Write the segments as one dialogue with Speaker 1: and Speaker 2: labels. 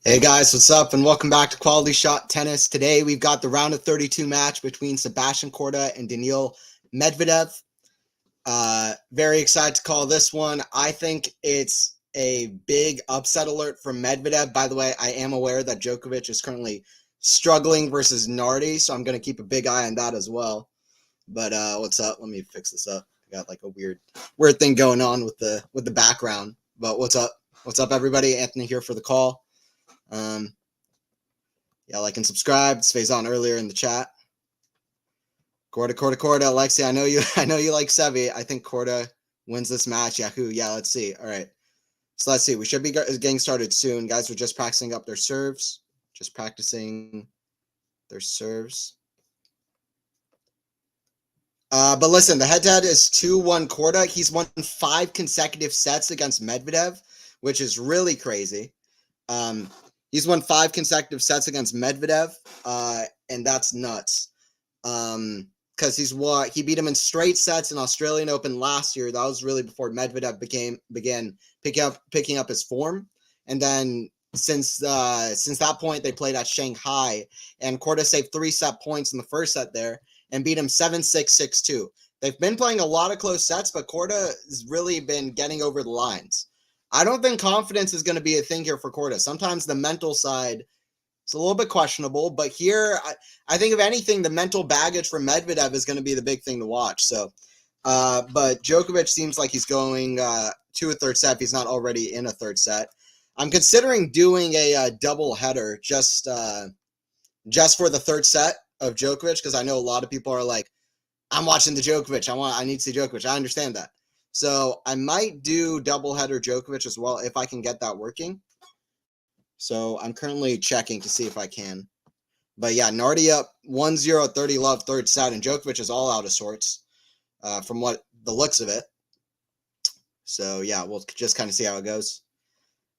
Speaker 1: Hey guys, what's up? And welcome back to Quality Shot Tennis. Today we've got the round of 32 match between Sebastian Korda and Daniil Medvedev. Very excited to call this one. I think it's a big upset alert from Medvedev. By the way, I am aware that Djokovic is currently struggling versus Nardi, so I'm going to keep a big eye on that as well. But what's up? Let me fix this up. I got like a weird thing going on with the background. But what's up? What's up, everybody? Anthony here for the call. Yeah, like and subscribe. This phase on earlier in the chat. Corda. Alexi, I know you like Sevi. I think Corda wins this match. Yahoo. Yeah, let's see. All right. So let's see. We should be getting started soon. Guys, we're just practicing up their serves. Just practicing their serves. But listen, the head-to-head is 2-1 Corda. He's won 5 consecutive sets against Medvedev, which is really crazy. He's won 5 consecutive sets against Medvedev, and that's nuts. Because he beat him in straight sets in Australian Open last year. That was really before Medvedev began picking up his form. And then since that point, they played at Shanghai, and Corda saved 3 set points in the first set there and beat him 7-6, 6-2. They've been playing a lot of close sets, but Corda has really been getting over the lines. I don't think confidence is going to be a thing here for Corda. Sometimes the mental side is a little bit questionable, but here, I think if anything, the mental baggage for Medvedev is going to be the big thing to watch. So, but Djokovic seems like he's going to a third set if he's not already in a third set. I'm considering doing a double header just for the third set of Djokovic, because I know a lot of people are like, I'm watching the Djokovic. I need to see Djokovic. I understand that. So I might do doubleheader Djokovic as well if I can get that working. So I'm currently checking to see if I can. But yeah, Nardi up 1-0, 30 love, third set, and Djokovic is all out of sorts from what the looks of it. So yeah, we'll just kind of see how it goes.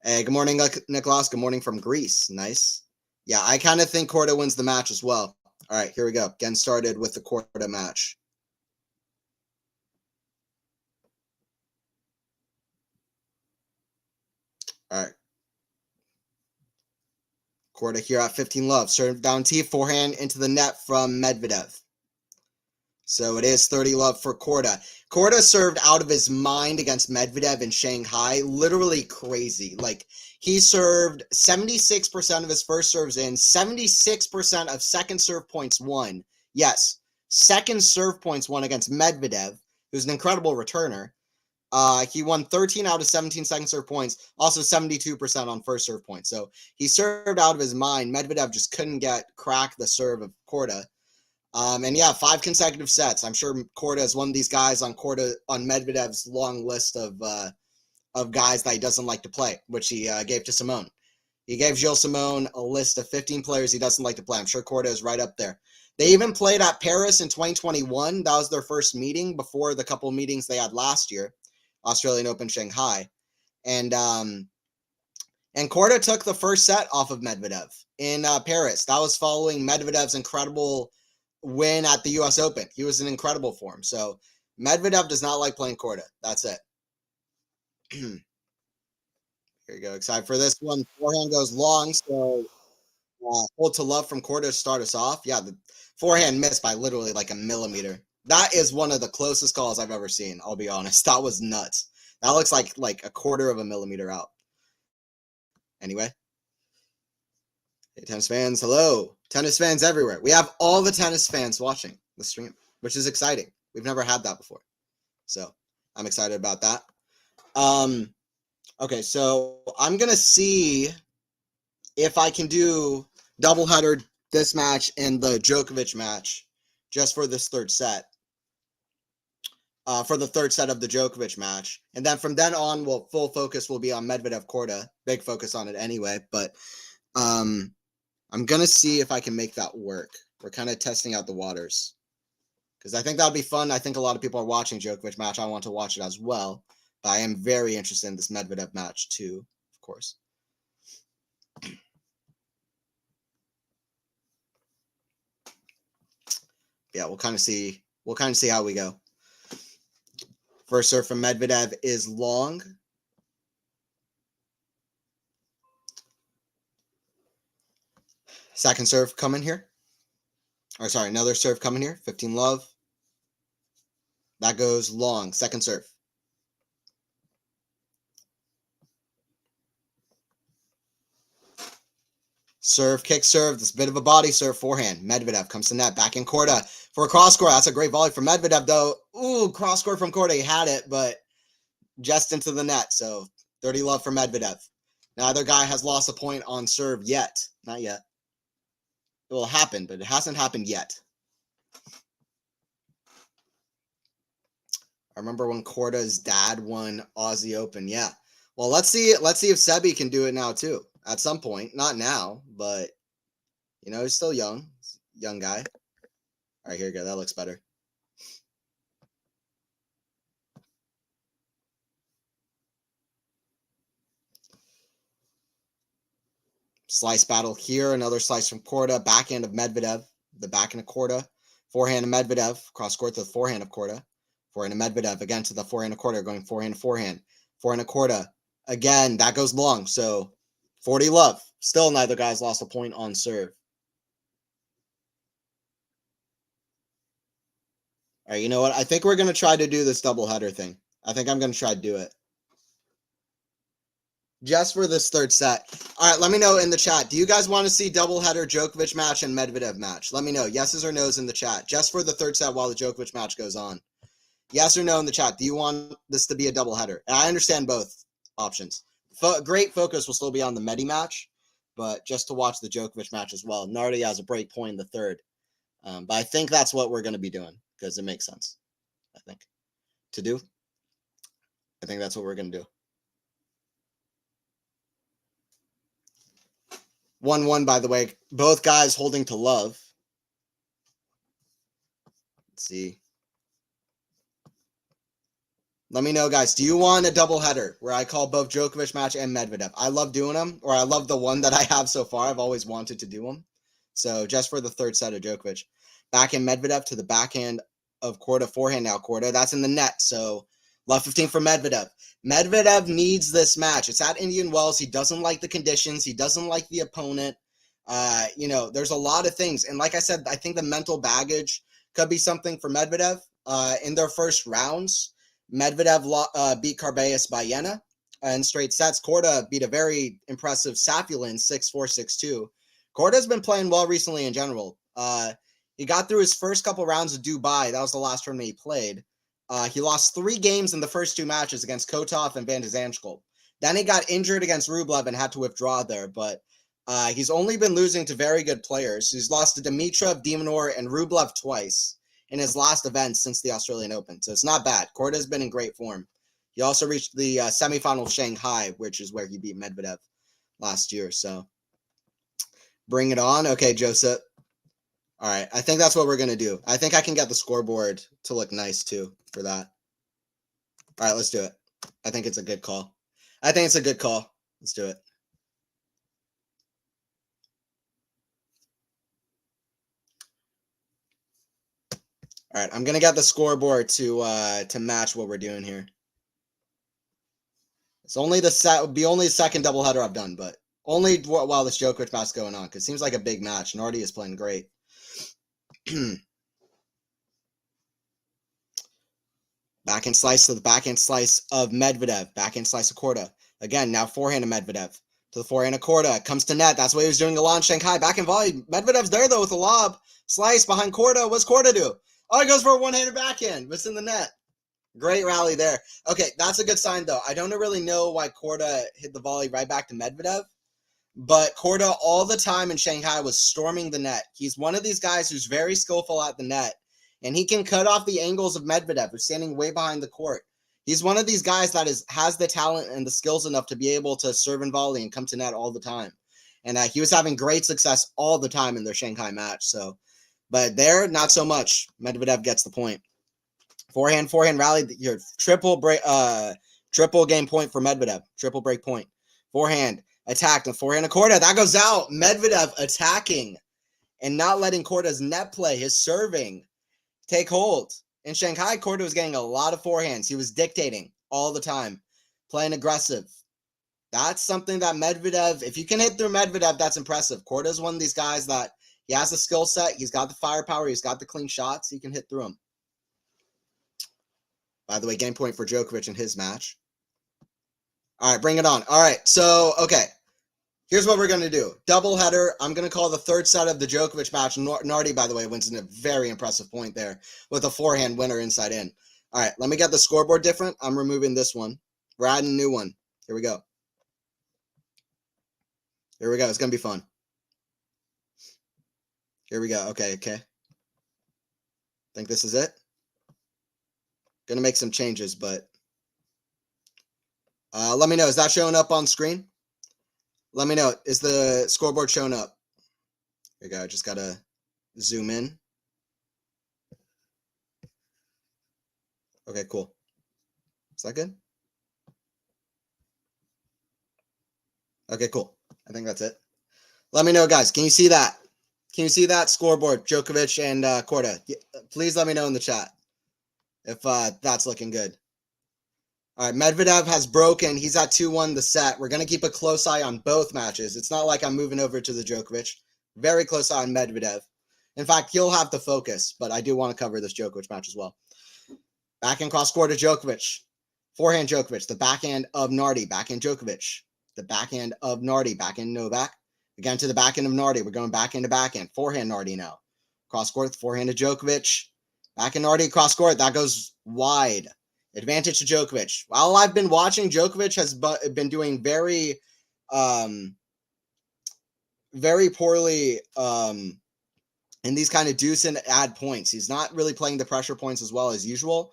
Speaker 1: Hey, good morning, Nicholas. Good morning from Greece. Nice. Yeah, I kind of think Corda wins the match as well. All right, here we go. Getting started with the Corda match. All right. Corda here at 15 love. Serve down T, forehand into the net from Medvedev. So it is 30 love for Corda. Corda served out of his mind against Medvedev in Shanghai. Literally crazy. Like, he served 76% of his first serves in, 76% of second serve points won. Yes, second serve points won against Medvedev, who's an incredible returner. He won 13 out of 17 second serve points, also 72% on first serve points. So he served out of his mind. Medvedev just couldn't crack the serve of Corda. And yeah, 5 consecutive sets. I'm sure Corda is one of these guys on Medvedev's long list of guys that he doesn't like to play, which he gave to Simone. He gave Gilles Simon a list of 15 players he doesn't like to play. I'm sure Corda is right up there. They even played at Paris in 2021. That was their first meeting before the couple meetings they had last year, Australian Open, Shanghai. And Corda took the first set off of Medvedev in Paris. That was following Medvedev's incredible win at the U.S. Open. He was in incredible form. So Medvedev does not like playing Corda. That's it. Here you go. Excited for this one. Forehand goes long, so hold to love from Corda to start us off. Yeah, the forehand missed by literally like a millimeter. That is one of the closest calls I've ever seen, I'll be honest. That was nuts. That looks like a quarter of a millimeter out. Anyway. Hey, tennis fans, hello. Tennis fans everywhere. We have all the tennis fans watching the stream, which is exciting. We've never had that before. So I'm excited about that. Okay, so I'm going to see if I can do doubleheader this match and the Djokovic match just for this third set. For the third set of the Djokovic match. And then from then on, full focus will be on Medvedev Corda. Big focus on it anyway. But I'm going to see if I can make that work. We're kind of testing out the waters. Because I think that'll be fun. I think a lot of people are watching Djokovic match. I want to watch it as well. But I am very interested in this Medvedev match too, of course. Yeah, we'll kind of see how we go. First serve from Medvedev is long. Second serve coming here. Or sorry, another serve coming here. 15 love. That goes long. Second serve. Serve, kick, serve. This bit of a body serve, forehand. Medvedev comes to net. Back in Corda for a cross score. That's a great volley from Medvedev, though. Ooh, cross score from Corda. He had it, but just into the net. So 30 love for Medvedev. Neither guy has lost a point on serve yet. Not yet. It will happen, but it hasn't happened yet. I remember when Corda's dad won Aussie Open. Yeah. Well, let's see if Sebi can do it now too. At some point. Not now, but you know, he's still young. Young guy. All right, here we go. That looks better. Slice battle here. Another slice from Corda. Backhand of Medvedev. The backhand of Corda. Forehand of Medvedev. Cross court to the forehand of Corda. Forehand of Medvedev. Again to the forehand of Corda. Going forehand to forehand. Forehand of Corda. Again, that goes long. So 40 love. Still neither guy's lost a point on serve. All right, you know what? I think we're going to try to do this doubleheader thing. I think I'm going to try to do it. Just for this third set. All right, let me know in the chat. Do you guys want to see doubleheader Djokovic match and Medvedev match? Let me know. Yeses or nos in the chat. Just for the third set while the Djokovic match goes on. Yes or no in the chat. Do you want this to be a doubleheader? And I understand both options. Great focus will still be on the Medi match, but just to watch the Djokovic match as well. Nardi has a break point in the third. But I think that's what we're going to be doing because it makes sense, I think, to do. I think that's what we're going to do. 1-1, by the way. Both guys holding to love. Let's see. Let me know, guys. Do you want a doubleheader where I call both Djokovic match and Medvedev? I love doing them, or I love the one that I have so far. I've always wanted to do them. So just for the third set of Djokovic. Backhand Medvedev to the backhand of Corda. Forehand now Corda. That's in the net. So love 15 for Medvedev. Medvedev needs this match. It's at Indian Wells. He doesn't like the conditions. He doesn't like the opponent. You know, there's a lot of things. And like I said, I think the mental baggage could be something for Medvedev. In their first rounds, Medvedev beat Paribas by Jena in straight sets. Corda beat a very impressive Sapulin 6-4, 6-2. Corda's been playing well recently in general. He got through his first couple rounds of Dubai. That was the last tournament he played. He lost 3 games in the first 2 matches against Kotov and Van de Zandschulp. Then he got injured against Rublev and had to withdraw there. But he's only been losing to very good players. He's lost to Dimitrov, Demonor, and Rublev twice in his last events since the Australian Open. So it's not bad. Corda's been in great form. He also reached the semifinal of Shanghai, which is where he beat Medvedev last year. So bring it on. Okay, Joseph. All right. I think that's what we're going to do. I think I can get the scoreboard to look nice too for that. All right, let's do it. I think it's a good call. Let's do it. All right, I'm gonna get the scoreboard to match what we're doing here. It's only the second doubleheader I've done, but only while this Djokovic match is going on, because it seems like a big match. Nardi is playing great. Backhand slice to the backhand slice of Medvedev. Backhand slice of Corda. Again, now forehand of Medvedev. To the forehand of Corda. Comes to net. That's what he was doing a lot in Shanghai. Backhand volley. Medvedev's there, though, with a lob. Slice behind Corda. What's Corda do? Oh, he goes for a one-handed backhand. What's in the net? Great rally there. Okay, that's a good sign, though. I don't really know why Corda hit the volley right back to Medvedev, but Corda all the time in Shanghai was storming the net. He's one of these guys who's very skillful at the net, and he can cut off the angles of Medvedev, who's standing way behind the court. He's one of these guys that has the talent and the skills enough to be able to serve and volley and come to net all the time. And he was having great success all the time in their Shanghai match. So, but there, not so much. Medvedev gets the point. Forehand rally. Your triple game point for Medvedev. Triple break point. Forehand attacked and forehand to Corda. That goes out. Medvedev attacking and not letting Corda's net play, his serving, take hold. In Shanghai, Corda was getting a lot of forehands. He was dictating all the time, playing aggressive. That's something that Medvedev, if you can hit through Medvedev, that's impressive. Korda's one of these guys that he has a skill set. He's got the firepower. He's got the clean shots. He can hit through them. By the way, game point for Djokovic in his match. All right, bring it on. All right, so, okay. Here's what we're going to do. Doubleheader. I'm going to call the third set of the Djokovic match. Nardi, by the way, wins in a very impressive point there with a forehand winner inside in. All right, let me get the scoreboard different. I'm removing this one. We're adding a new one. Here we go. Here we go. It's going to be fun. Here we go. Okay. Think this is it? Going to make some changes, but let me know. Is that showing up on screen? Let me know. Is the scoreboard showing up? Here we go. I just got to zoom in. Okay, cool. Is that good? Okay, cool. I think that's it. Let me know, guys. Can you see that? Can you see that scoreboard? Djokovic and Corda. Please let me know in the chat if that's looking good. All right, Medvedev has broken. He's at 2-1 the set. We're going to keep a close eye on both matches. It's not like I'm moving over to the Djokovic. Very close eye on Medvedev. In fact, he'll have the focus, but I do want to cover this Djokovic match as well. Backhand cross court to Djokovic. Forehand Djokovic. The backhand of Nardi. Backhand Djokovic. The backhand of Nardi. Backhand Novak. Again to the backhand of Nardi. We're going backhand to backhand. Forehand Nardi now. Cross court. Forehand to Djokovic. Backhand Nardi. Cross court. That goes wide. Advantage to Djokovic. While I've been watching, Djokovic has been doing very poorly in these kind of deuce and add points. He's not really playing the pressure points as well as usual.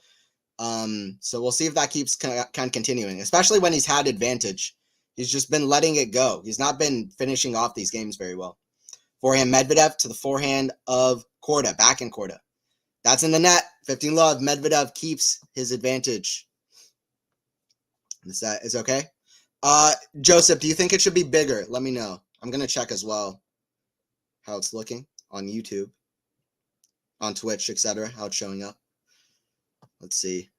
Speaker 1: So we'll see if that keeps kind of continuing, especially when he's had advantage. He's just been letting it go. He's not been finishing off these games very well. Forehand Medvedev to the forehand of Corda. Backhand Corda. That's in the net. 15 love. Medvedev keeps his advantage. Is okay? Joseph, do you think it should be bigger? Let me know. I'm going to check as well how it's looking on YouTube, on Twitch, etc., how it's showing up. Let's see.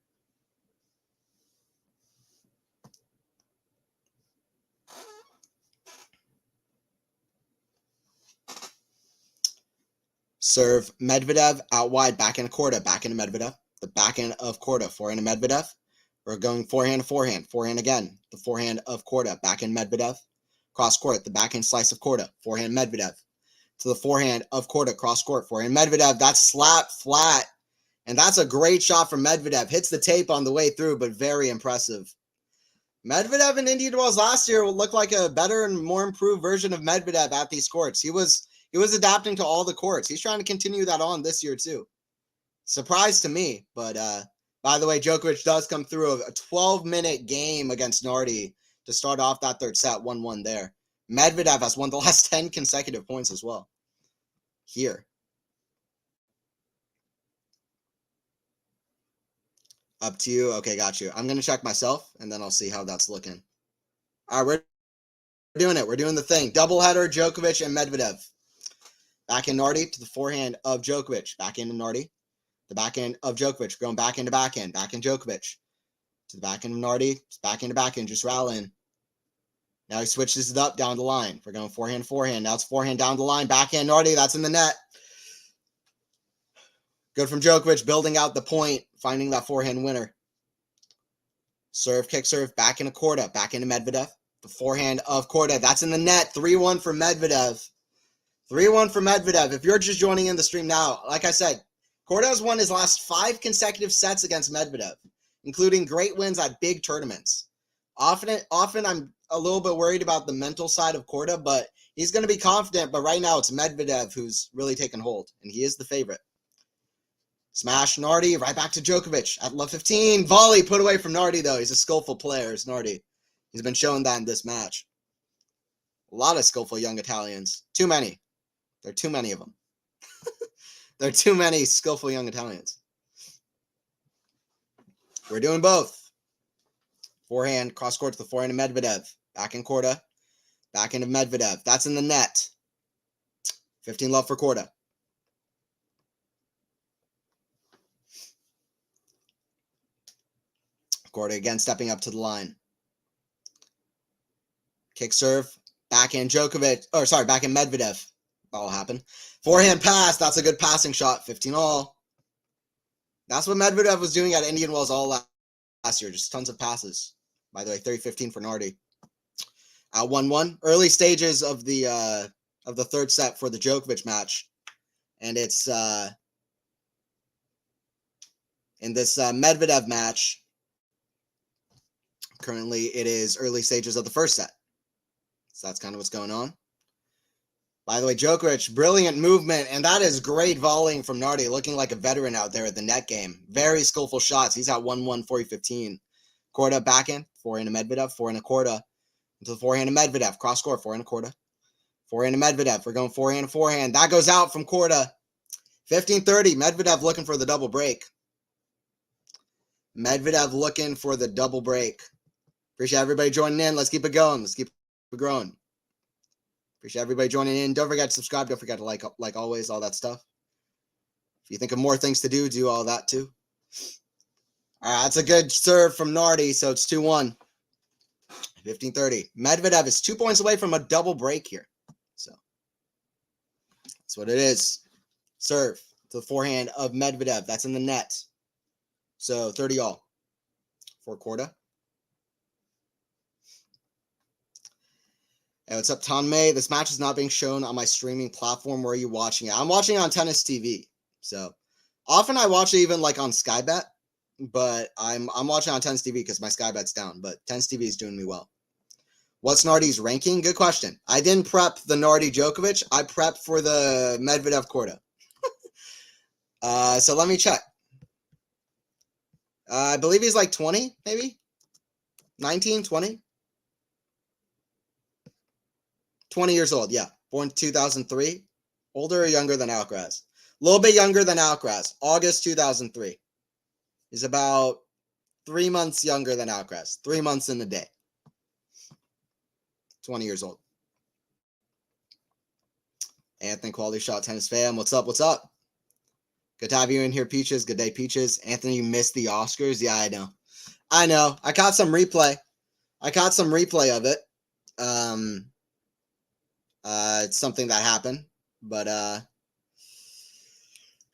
Speaker 1: Serve Medvedev out wide, backhand Corda, backhand Medvedev. The backhand of Corda, forehand of Medvedev. We're going forehand to forehand, forehand again. The forehand of Corda, backhand Medvedev. Cross court, the backhand slice of Corda, forehand Medvedev. To the forehand of Corda, cross court, forehand Medvedev. That's slap flat. And that's a great shot from Medvedev. Hits the tape on the way through, but very impressive. Medvedev in Indian Wells last year will look like a better and more improved version of Medvedev at these courts. He was adapting to all the courts. He's trying to continue that on this year too. Surprise to me, but by the way, Djokovic does come through a 12-minute game against Nardi to start off that third set, 1-1 there. Medvedev has won the last 10 consecutive points as well. Here. Up to you. Okay, got you. I'm going to check myself, and then I'll see how that's looking. All right, we're doing it. We're doing the thing. Doubleheader, Djokovic and Medvedev. Backhand Nardi to the forehand of Djokovic. Backhand of Nardi. The backhand of Djokovic. Going backhand to backhand. Backhand Djokovic. To the backhand of Nardi. Backhand to backhand. Just rallying. Now he switches it up down the line. We're going forehand, forehand. Now it's forehand down the line. Backhand Nardi. That's in the net. Good from Djokovic, building out the point, finding that forehand winner. Serve, kick, serve, back into Corda, back into Medvedev. The forehand of Corda, that's in the net. 3-1 for Medvedev. 3-1 for Medvedev. If you're just joining in the stream now, like I said, Corda has won his last 5 consecutive sets against Medvedev, including great wins at big tournaments. Often I'm a little bit worried about the mental side of Corda, but he's going to be confident. But right now it's Medvedev who's really taken hold, and he is the favorite. Smash Nardi, right back to Djokovic at love 15. Volley put away from Nardi, though. He's a skillful player, is Nardi. He's been showing that in this match. A lot of skillful young Italians. Too many. There are too many of them. There are too many skillful young Italians. We're doing both. Forehand, cross court to the forehand of Medvedev. Back in Corda. Back into Medvedev. That's in the net. 15 love for Corda. Corda again stepping up to the line. Kick serve. Backhand Djokovic. Or sorry, backhand Medvedev. That'll happen. Forehand pass. That's a good passing shot. 15-all. That's what Medvedev was doing at Indian Wells all last year. Just tons of passes. By the way, 30-15 for Nardi. At 1-1. Early stages of the third set for the Djokovic match. And it's in this Medvedev match. Currently, it is early stages of the first set. So that's kind of what's going on. By the way, Djokovic, brilliant movement, and that is great volleying from Nardi, looking like a veteran out there at the net game. Very skillful shots. He's at 1-1, 40-15. Corda backhand, forehand to Medvedev, forehand to Corda. Into the forehand to Medvedev, cross court, forehand to Corda. Forehand to Medvedev, we're going forehand to forehand. That goes out from Corda. 15-30, Medvedev looking for the double break. Medvedev looking for the double break. Appreciate everybody joining in. Let's keep it going. Let's keep it growing. Appreciate everybody joining in. Don't forget to subscribe. Don't forget to like always, all that stuff. If you think of more things to do all that too. All right, that's a good serve from Nardi, so it's 2-1. 15-30. Medvedev is 2 points away from a double break here. So that's what it is. Serve to the forehand of Medvedev. That's in the net. So 30-all for Corda. Hey, what's up, Tanmay? This match is not being shown on my streaming platform. Where are you watching it? I'm watching it on Tennis TV. So often I watch it even like on Sky Bet, but I'm watching on Tennis TV because my Sky Bet's down. But Tennis TV is doing me well. What's Nardi's ranking? Good question. I didn't prep the Nardi Djokovic. I prepped for the Medvedev Corda. So let me check. I believe he's like 20, maybe 19, 20. 20 years old, yeah. Born 2003. Older or younger than Alcaraz? A little bit younger than Alcaraz. August 2003. He's about 3 months younger than Alcaraz. 3 months in the day. 20 years old. Anthony, QualityShot Tennis fam. What's up? What's up? Good to have you in here, Peaches. Good day, Peaches. Anthony, you missed the Oscars? Yeah, I know. I know. I caught some replay. Of it. It's something that happened, but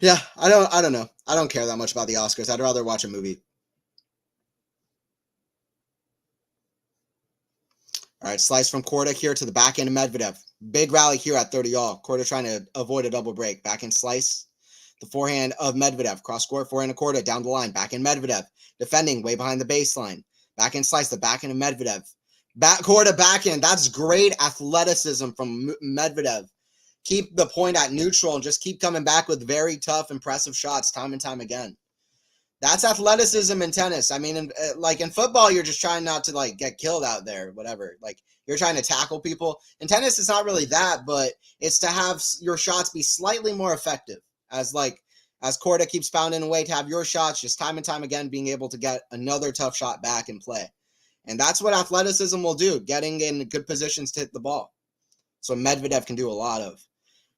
Speaker 1: yeah, I don't know. I don't care that much about the Oscars. I'd rather watch a movie. All right, slice from Corda here to the backhand of Medvedev. Big rally here at 30-all. Corda trying to avoid a double break. Backhand slice. The forehand of Medvedev. Cross court, forehand of Corda. Down the line. Backhand Medvedev. Defending way behind the baseline. Backhand slice. The backhand of Medvedev. Corda backhand. That's great athleticism from Medvedev. Keep the point at neutral and just keep coming back with very tough, impressive shots time and time again. That's athleticism in tennis. I mean, in football, you're just trying not to like get killed out there, whatever. Like you're trying to tackle people. In tennis, it's not really that, but it's to have your shots be slightly more effective. As Corda keeps pounding away, to have your shots just time and time again being able to get another tough shot back and play. And that's what athleticism will do, getting in good positions to hit the ball. So Medvedev can do a lot of.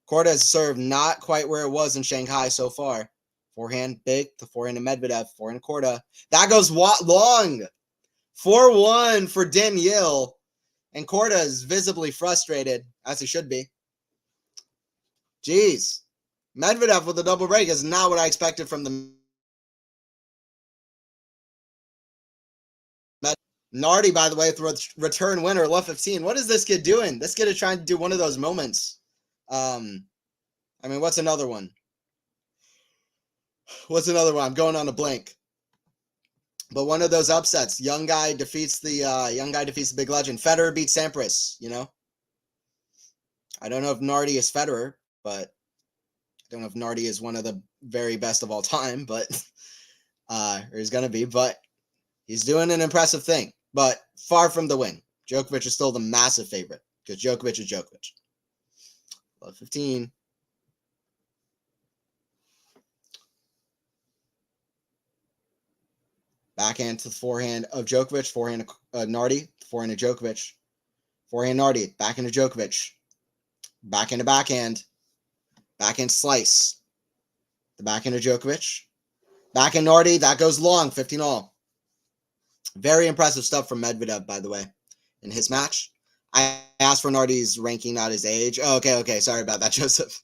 Speaker 1: Corda's serve not quite where it was in Shanghai so far. Forehand big, the forehand to Medvedev, forehand Corda. That goes long. 4-1 for Daniil. And Corda is visibly frustrated, as he should be. Jeez. Medvedev with a double break is not what I expected from the Nardi, by the way, with return winner, love 15. What is this kid doing? This kid is trying to do one of those moments. I mean, what's another one? I'm going on a blank. But one of those upsets. Young guy defeats the big legend. Federer beats Sampras, you know? I don't know if Nardi is Federer, but I don't know if Nardi is one of the very best of all time, but or he's gonna be, but he's doing an impressive thing. But far from the win. Djokovic is still the massive favorite because Djokovic is Djokovic. Love 15. Backhand to the forehand of Djokovic. Forehand to Nardi. Forehand to Djokovic. Forehand Nardi. Backhand to Djokovic. Backhand to backhand. Backhand slice. The backhand to Djokovic. Backhand Nardi. That goes long. 15-all. Very impressive stuff from Medvedev, by the way, in his match. I asked for Nardi's ranking, not his age. Oh, okay. Sorry about that, Joseph.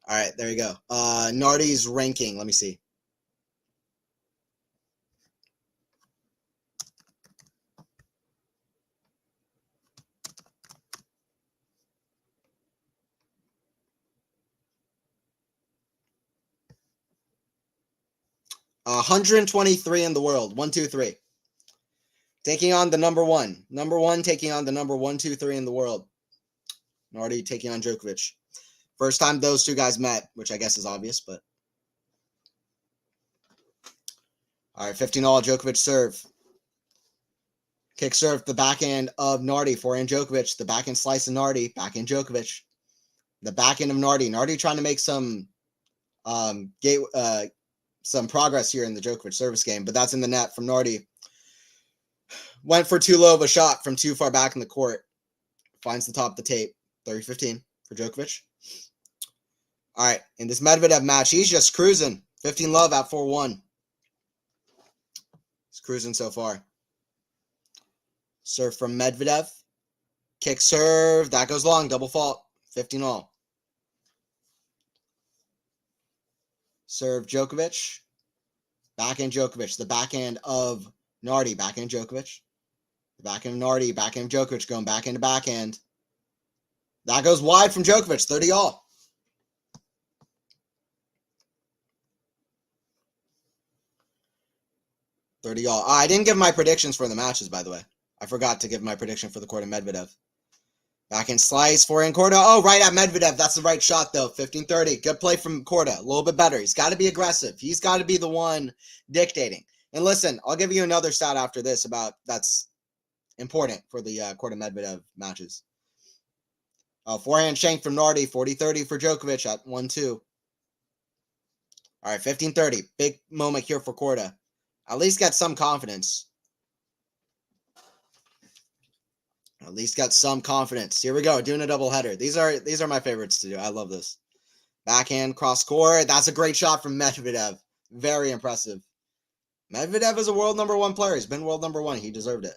Speaker 1: All right, there you go. Nardi's ranking. Let me see. Uh, 123 in the world. 1, 2, 3. Taking on the number one. Number one taking on the number 1, 2, 3 in the world. Nardi taking on Djokovic. First time those two guys met, which I guess is obvious, but. All right, 15-all Djokovic serve. Kick serve, the backhand of Nardi, forehand Djokovic. The backhand slice of Nardi, backhand Djokovic. The backhand of Nardi. Nardi trying to make some progress here in the Djokovic service game, but that's in the net from Nardi. Went for too low of a shot from too far back in the court. Finds the top of the tape. 30-15 for Djokovic. All right, in this Medvedev match, he's just cruising. 15-love at 4-1. He's cruising so far. Serve from Medvedev. Kick serve. That goes long. Double fault. 15-all. Serve Djokovic. Backhand Djokovic. The backhand of Nardi. Backhand Djokovic. The backhand of Nardi. Backhand of Djokovic going backhand to backhand. That goes wide from Djokovic. 30-all. I didn't give my predictions for the matches, by the way. I forgot to give my prediction for the Korda Medvedev. Backhand slice, forehand Korda. Oh, right at Medvedev. That's the right shot, though. 15-30. Good play from Korda. A little bit better. He's got to be aggressive. He's got to be the one dictating. And listen, I'll give you another stat after this about that's important for the Korda Medvedev matches. Forehand shank from Nardi. 40-30 for Djokovic at 1-2. All right, 15-30. Big moment here for Korda. At least got some confidence. At least got some confidence. Here we go, doing a double header. These are my favorites to do. I love this. Backhand cross court. That's a great shot from Medvedev. Very impressive. Medvedev is a world number 1 player. He's been world number 1. He deserved it.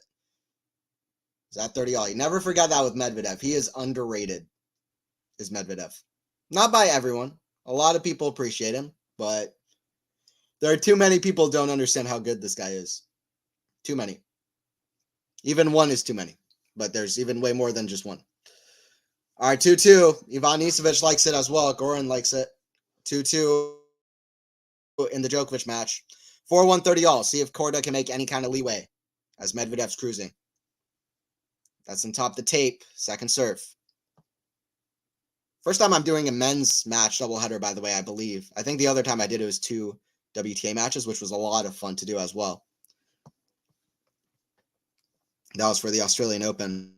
Speaker 1: He's at 30-all. You never forget that with Medvedev. He is underrated, is Medvedev. Not by everyone. A lot of people appreciate him, but there are too many people who don't understand how good this guy is. Too many. Even one is too many. But there's even way more than just one. All right, 2-2. Ivan Nisevic likes it as well. Goran likes it. 2-2 in the Djokovic match. 4-1 30-all. See if Corda can make any kind of leeway as Medvedev's cruising. That's on top of the tape. Second serve. First time I'm doing a men's match doubleheader, by the way, I believe. I think the other time I did it was 2 WTA matches, which was a lot of fun to do as well. That was for the Australian Open.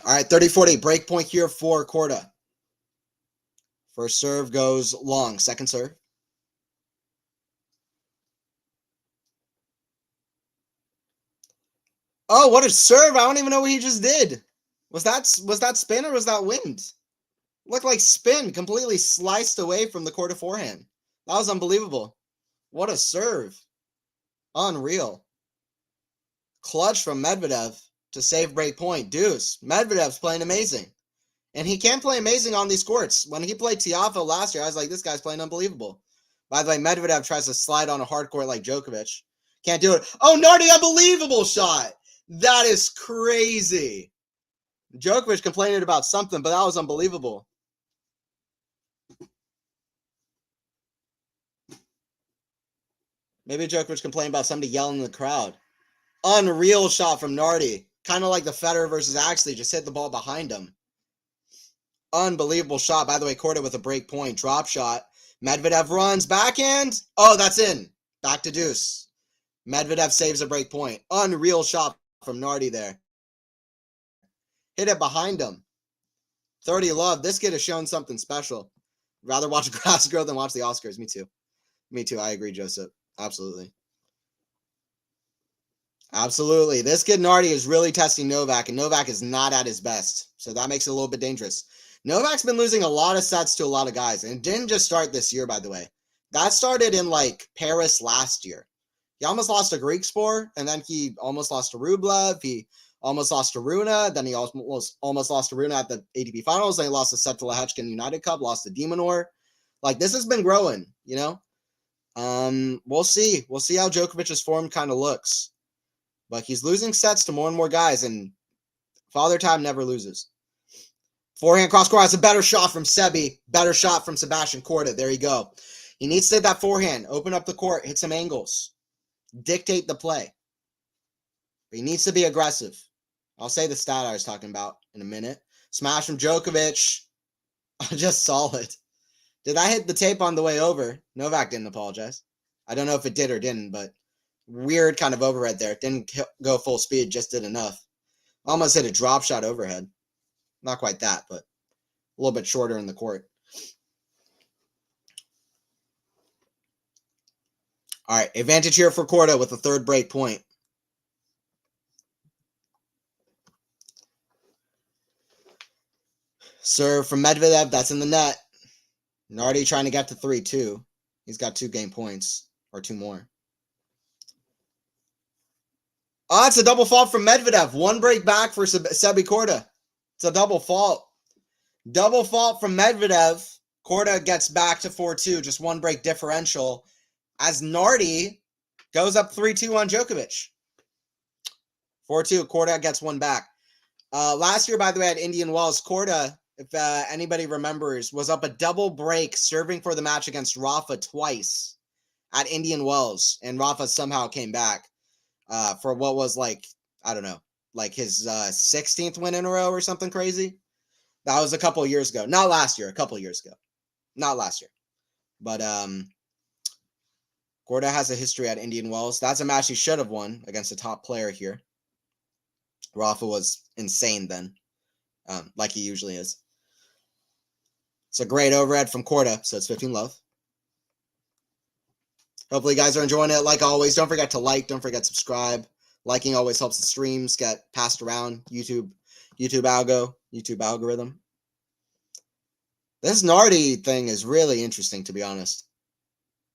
Speaker 1: All right, 30-40. Break point here for Corda. First serve goes long. Second serve. Oh, what a serve. I don't even know what he just did. Was that spin or was that wind? Looked like spin, completely sliced away from the Corda forehand. That was unbelievable. What a serve. Unreal. Clutch from Medvedev to save break point. Deuce. Medvedev's playing amazing. And he can play amazing on these courts. When he played Tiafoe last year, I was like, this guy's playing unbelievable. By the way, Medvedev tries to slide on a hard court like Djokovic. Can't do it. Oh, Nardi, unbelievable shot. That is crazy. Djokovic complaining about something, but that was unbelievable. Maybe Djokovic complained about somebody yelling in the crowd. Unreal shot from Nardi. Kind of like the Federer versus Axley. Just hit the ball behind him. Unbelievable shot. By the way, Corda with a break point. Drop shot. Medvedev runs. Backhand. Oh, that's in. Back to deuce. Medvedev saves a break point. Unreal shot from Nardi there. Hit it behind him. 30-love. This kid has shown something special. Rather watch grass grow than watch the Oscars. Me too. Me too. I agree, Joseph. Absolutely. Absolutely. This kid Nardi is really testing Novak, and Novak is not at his best. So that makes it a little bit dangerous. Novak's been losing a lot of sets to a lot of guys, and it didn't just start this year, by the way. That started in like Paris last year. He almost lost to Greek Sport, and then he almost lost to Rublev. He almost lost to Runa. Then he almost lost to Runa at the ATP Finals. Then he lost to Seth Lehechkin United Cup, lost to Demonor. Like, this has been growing, you know? We'll see. We'll see how Djokovic's form kind of looks. But he's losing sets to more and more guys, and Father Time never loses. Forehand cross court. That's a better shot from Sebi. Better shot from Sebastian Korda. There you go. He needs to hit that forehand. Open up the court. Hit some angles. Dictate the play. But he needs to be aggressive. I'll say the stat I was talking about in a minute. Smash from Djokovic. Just solid. Did I hit the tape on the way over? Novak didn't apologize. I don't know if it did or didn't, but weird kind of overhead there. Didn't go full speed, just did enough. Almost hit a drop shot overhead. Not quite that, but a little bit shorter in the court. All right, advantage here for Corda with a third break point. Serve from Medvedev, that's in the net. Nardi trying to get to 3-2. He's got 2 game points, or 2 more. Oh, it's a double fault from Medvedev. 1 break back for Sebi Korda. It's a double fault. Double fault from Medvedev. Korda gets back to 4-2, just 1 break differential, as Nardi goes up 3-2 on Djokovic. 4-2, Korda gets 1 back. Last year, by the way, at Indian Wells, Korda, if anybody remembers, was up a double break serving for the match against Rafa twice at Indian Wells, and Rafa somehow came back for what was like, I don't know, like his 16th win in a row or something crazy. That was a couple of years ago. Not last year, a couple of years ago. Not last year. But Korda has a history at Indian Wells. That's a match he should have won against a top player here. Rafa was insane then, like he usually is. It's a great overhead from Korda, so it's 15-love. Hopefully you guys are enjoying it. Like always, don't forget to like, don't forget to subscribe. Liking always helps the streams get passed around. YouTube algorithm. This Nardi thing is really interesting, to be honest.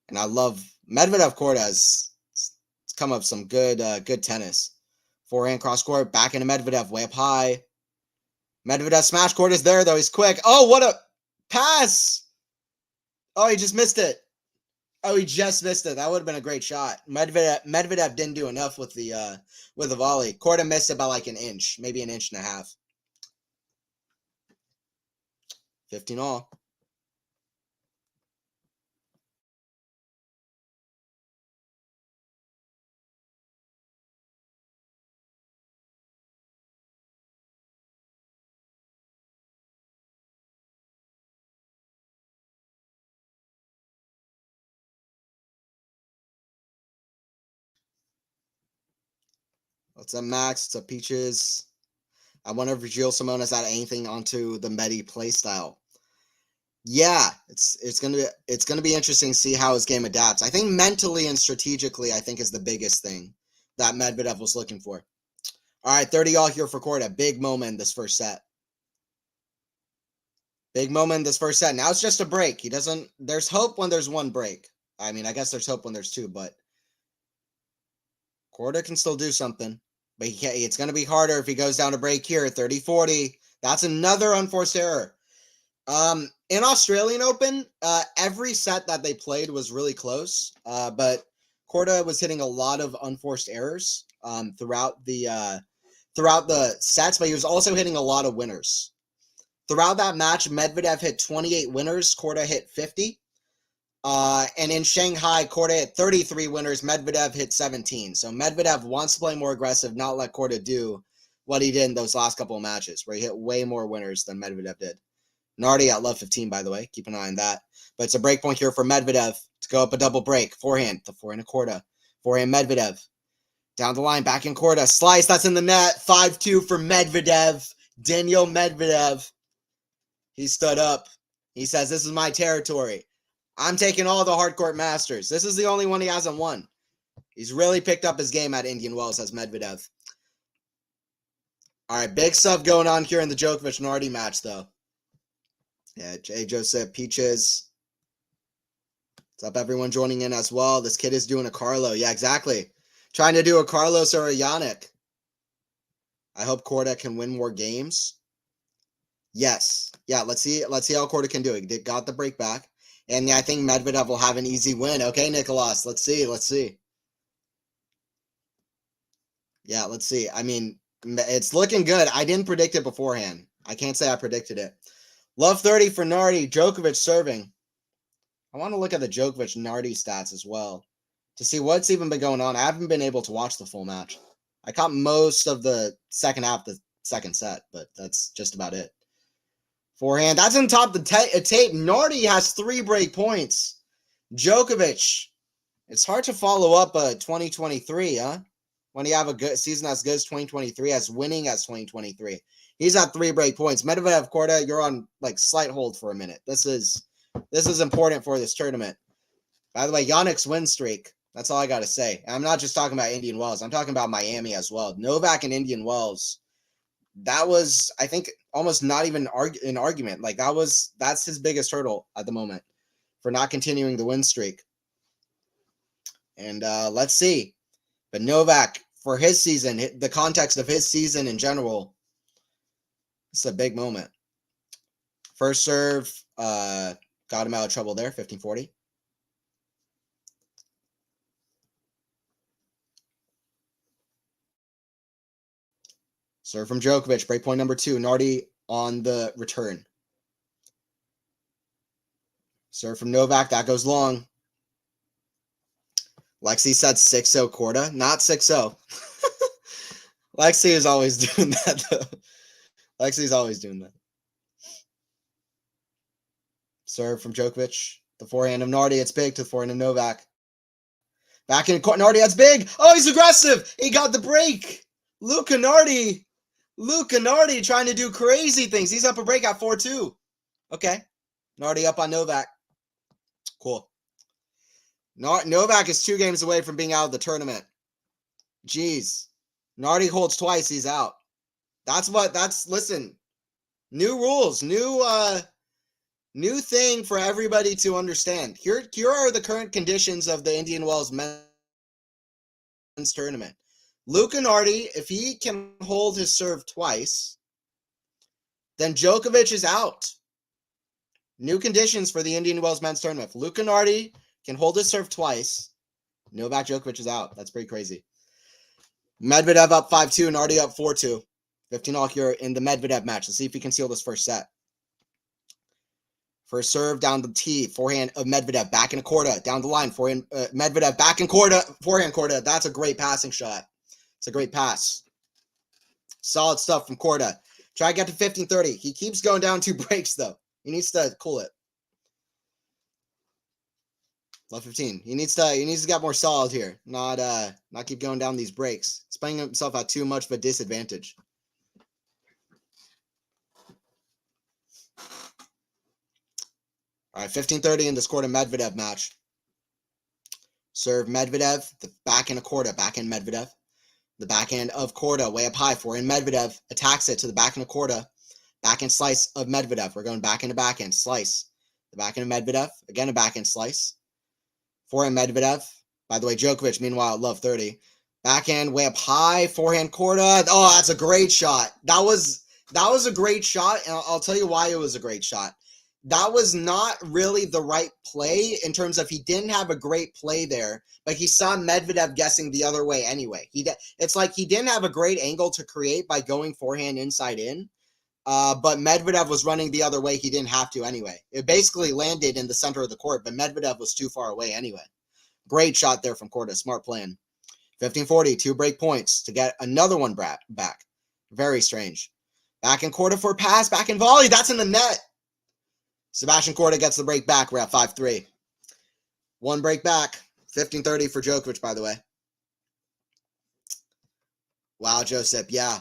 Speaker 1: And I love Medvedev Korda. It's come up some good tennis. Forehand cross court, back into Medvedev, way up high. Medvedev smash court is there, though. He's quick. Oh, what a pass! Oh, he just missed it. Oh, he just missed it. That would have been a great shot. Medvedev didn't do enough with the volley. Korda missed it by like an inch, maybe an inch and a half. 15-all. What's up, Max? What's up, Peaches? I wonder if Gilles Simon has added anything onto the Medi playstyle. Yeah, it's gonna be interesting to see how his game adapts. I think mentally and strategically, I think is the biggest thing that Medvedev was looking for. All right, 30-all here for Korda. Big moment in this first set. Big moment in this first set. Now it's just a break. There's hope when there's 1 break. I mean, I guess there's hope when there's 2, but Korda can still do something. But it's going to be harder if he goes down to break here. 30-40. That's another unforced error. In Australian Open, every set that they played was really close. But Korda was hitting a lot of unforced errors throughout the sets, but he was also hitting a lot of winners. Throughout that match, Medvedev hit 28 winners. Korda hit 50. And in Shanghai, Korda hit 33 winners. Medvedev hit 17. So Medvedev wants to play more aggressive, not let Korda do what he did in those last couple of matches, where he hit way more winners than Medvedev did. Nardi at love 15, by the way. Keep an eye on that. But it's a break point here for Medvedev to go up a double break. Forehand to forehand to Korda. Forehand Medvedev. Down the line, back in Korda. Slice, that's in the net. 5-2 for Medvedev. Daniil Medvedev. He stood up. He says, this is my territory. I'm taking all the hardcourt masters. This is the only one he hasn't won. He's really picked up his game at Indian Wells as Medvedev. All right, big stuff going on here in the Djokovic-Nardi match, though. Yeah, Jay Joseph, Peaches. What's up, everyone joining in as well? This kid is doing a Carlo. Yeah, exactly. Trying to do a Carlos or a Yannick. I hope Corda can win more games. Yes. Yeah, let's see how Corda can do it. He got the break back. And yeah, I think Medvedev will have an easy win. Okay, Nicolas. Let's see. Yeah, let's see. I mean, it's looking good. I didn't predict it beforehand. I can't say I predicted it. Love 30 for Nardi. Djokovic serving. I want to look at the Djokovic Nardi stats as well to see what's even been going on. I haven't been able to watch the full match. I caught most of the second half, the second set, but that's just about it. Forehand. That's on top of the tape. Nardi has 3 break points. Djokovic. It's hard to follow up a 2023, huh? When you have a good season as good as 2023, as winning as 2023. He's at 3 break points. Medvedev, Corda, you're on like slight hold for a minute. This is important for this tournament. By the way, Yannick's win streak. That's all I got to say. And I'm not just talking about Indian Wells. I'm talking about Miami as well. Novak and Indian Wells. That was, I think, almost not even an argument. Like that's his biggest hurdle at the moment for not continuing the win streak. And let's see. But Novak, for his season, the context of his season in general, it's a big moment. First serve, got him out of trouble there, 15-40. Serve from Djokovic, break point number 2. Nardi on the return. Serve from Novak, that goes long. Lexi said 6-0 Corda, not 6-0. Lexi is always doing that, though. Lexi's always doing that. Serve from Djokovic. The forehand of Nardi, it's big to the forehand of Novak. Back in court, Nardi, that's big. Oh, he's aggressive. He got the break. Luca Nardi trying to do crazy things. He's up a break at 4-2. Okay. Nardi up on Novak. Cool. Novak is 2 games away from being out of the tournament. Jeez. Nardi holds twice, he's out. Listen, new rules, new thing for everybody to understand. Here are the current conditions of the Indian Wells men's tournament. Luca Nardi, if he can hold his serve twice, then Djokovic is out. New conditions for the Indian Wells men's tournament. If Luca Nardi can hold his serve twice, Novak Djokovic is out. That's pretty crazy. Medvedev up 5-2, Nardi up 4-2. 15-all here in the Medvedev match. Let's see if he can seal this first set. First serve down the tee, forehand of Medvedev, back in a Corda, down the line, forehand Medvedev, back in Corda, forehand Corda. That's a great passing shot. It's a great pass. Solid stuff from Corda. Try to get to 15-30. He keeps going down 2 breaks, though. He needs to cool it. Love 15. He needs to get more solid here. Not keep going down these breaks. He's playing himself at too much of a disadvantage. All right, 15-30 in this Corda Medvedev match. Serve Medvedev, the backhand of Corda, backhand Medvedev. The backhand of Corda, way up high, forehand Medvedev, attacks it to the backhand of Corda. Backhand slice of Medvedev. We're going backhand to backhand, slice. The backhand of Medvedev, again a backhand slice. Forehand Medvedev. By the way, Djokovic, meanwhile, at love 30. Backhand way up high, forehand Corda. Oh, that's a great shot. That was a great shot, and I'll tell you why it was a great shot. That was not really the right play in terms of he didn't have a great play there, but he saw Medvedev guessing the other way anyway. It's like he didn't have a great angle to create by going forehand inside in, but Medvedev was running the other way. He didn't have to anyway. It basically landed in the center of the court, but Medvedev was too far away anyway. Great shot there from Corda. Smart playing. 15-40, 2 break points to get another one back. Very strange. Back in Corda for a pass, back in volley. That's in the net. Sebastian Corda gets the break back. We're at 5-3. 1 break back. 15-30 for Djokovic, by the way. Wow, Joseph. Yeah.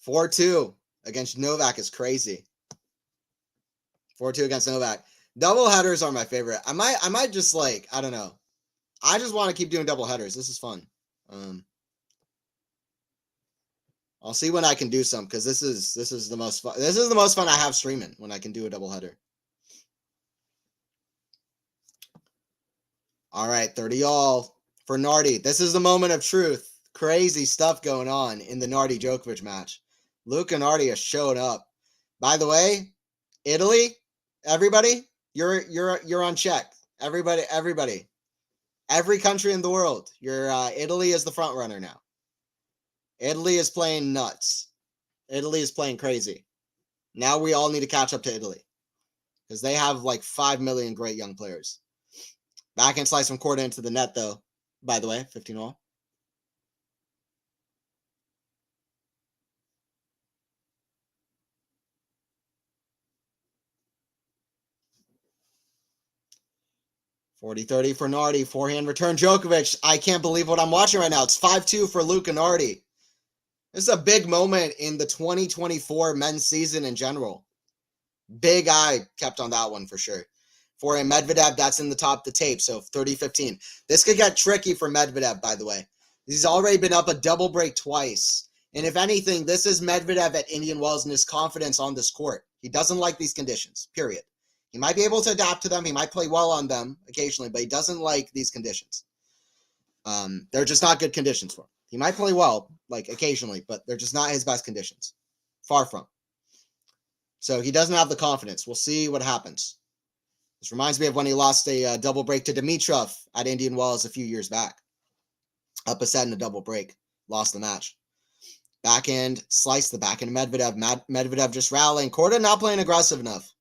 Speaker 1: 4-2 against Novak is crazy. 4-2 against Novak. Double headers are my favorite. I might just I don't know. I just want to keep doing double headers. This is fun. I'll see when I can do some because this is the most fun. This is the most fun I have streaming when I can do a double header. All right, 30 all for Nardi. This is the moment of truth. Crazy stuff going on in the Nardi Djokovic match. Luca Nardi has showed up. By the way, Italy, everybody, you're on check. Everybody, every country in the world. Italy is the front runner now. Italy is playing nuts. Italy is playing crazy. Now we all need to catch up to Italy because they have like 5 million great young players. Backhand slice from Corda into the net, though. By the way, 15 all. (40-30) for Nardi. Forehand return Djokovic. I can't believe what I'm watching right now. It's 5-2 for Luca Nardi. This is a big moment in the 2024 men's season in general. Big eye kept on that one for sure. For a Medvedev, that's in the top of the tape, so 30-15. This could get tricky for Medvedev, by the way. He's already been up a double break twice. And if anything, this is Medvedev at Indian Wells and his confidence on this court. He doesn't like these conditions, period. He might be able to adapt to them. He might play well on them occasionally, but he doesn't like these conditions. They're just not good conditions for him. He might play well, like occasionally, but they're just not his best conditions. Far from. So he doesn't have the confidence. We'll see what happens. This reminds me of when he lost a double break to Dimitrov at Indian Wells a few years back. Up a set in a double break. Lost the match. Backhand, slice the backhand to Medvedev. Medvedev just rallying. Korda not playing aggressive enough.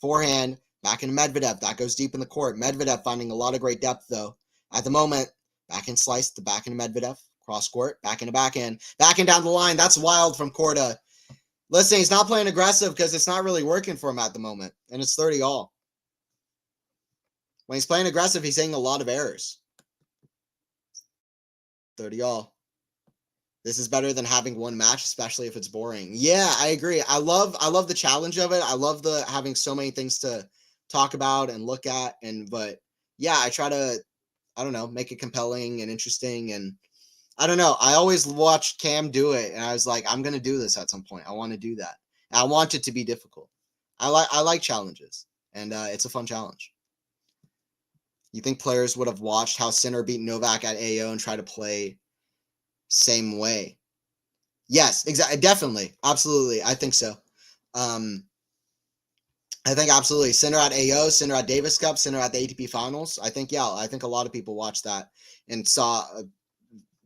Speaker 1: Forehand, backhand to Medvedev. That goes deep in the court. Medvedev finding a lot of great depth, though. At the moment, backhand slice to backhand to Medvedev. Cross court, backhand to backhand. Backhand down the line. That's wild from Korda. Listen, he's not playing aggressive because it's not really working for him at the moment. And it's 30 all. When he's playing aggressive, he's saying a lot of errors. 30 all. This is better than having one match, especially if it's boring. Yeah, I agree. I love the challenge of it. I love having so many things to talk about and look at. But yeah, I try to, I don't know, make it compelling and interesting. And I don't know. I always watched Cam do it, and I was like, I'm gonna do this at some point. I want to do that. And I want it to be difficult. I like challenges, and it's a fun challenge. You think players would have watched how Sinner beat Novak at AO and try to play same way? Yes, exactly. Definitely. Absolutely. I think so. I think absolutely. Sinner at AO, Sinner at Davis Cup, Sinner at the ATP finals. I think a lot of people watched that and saw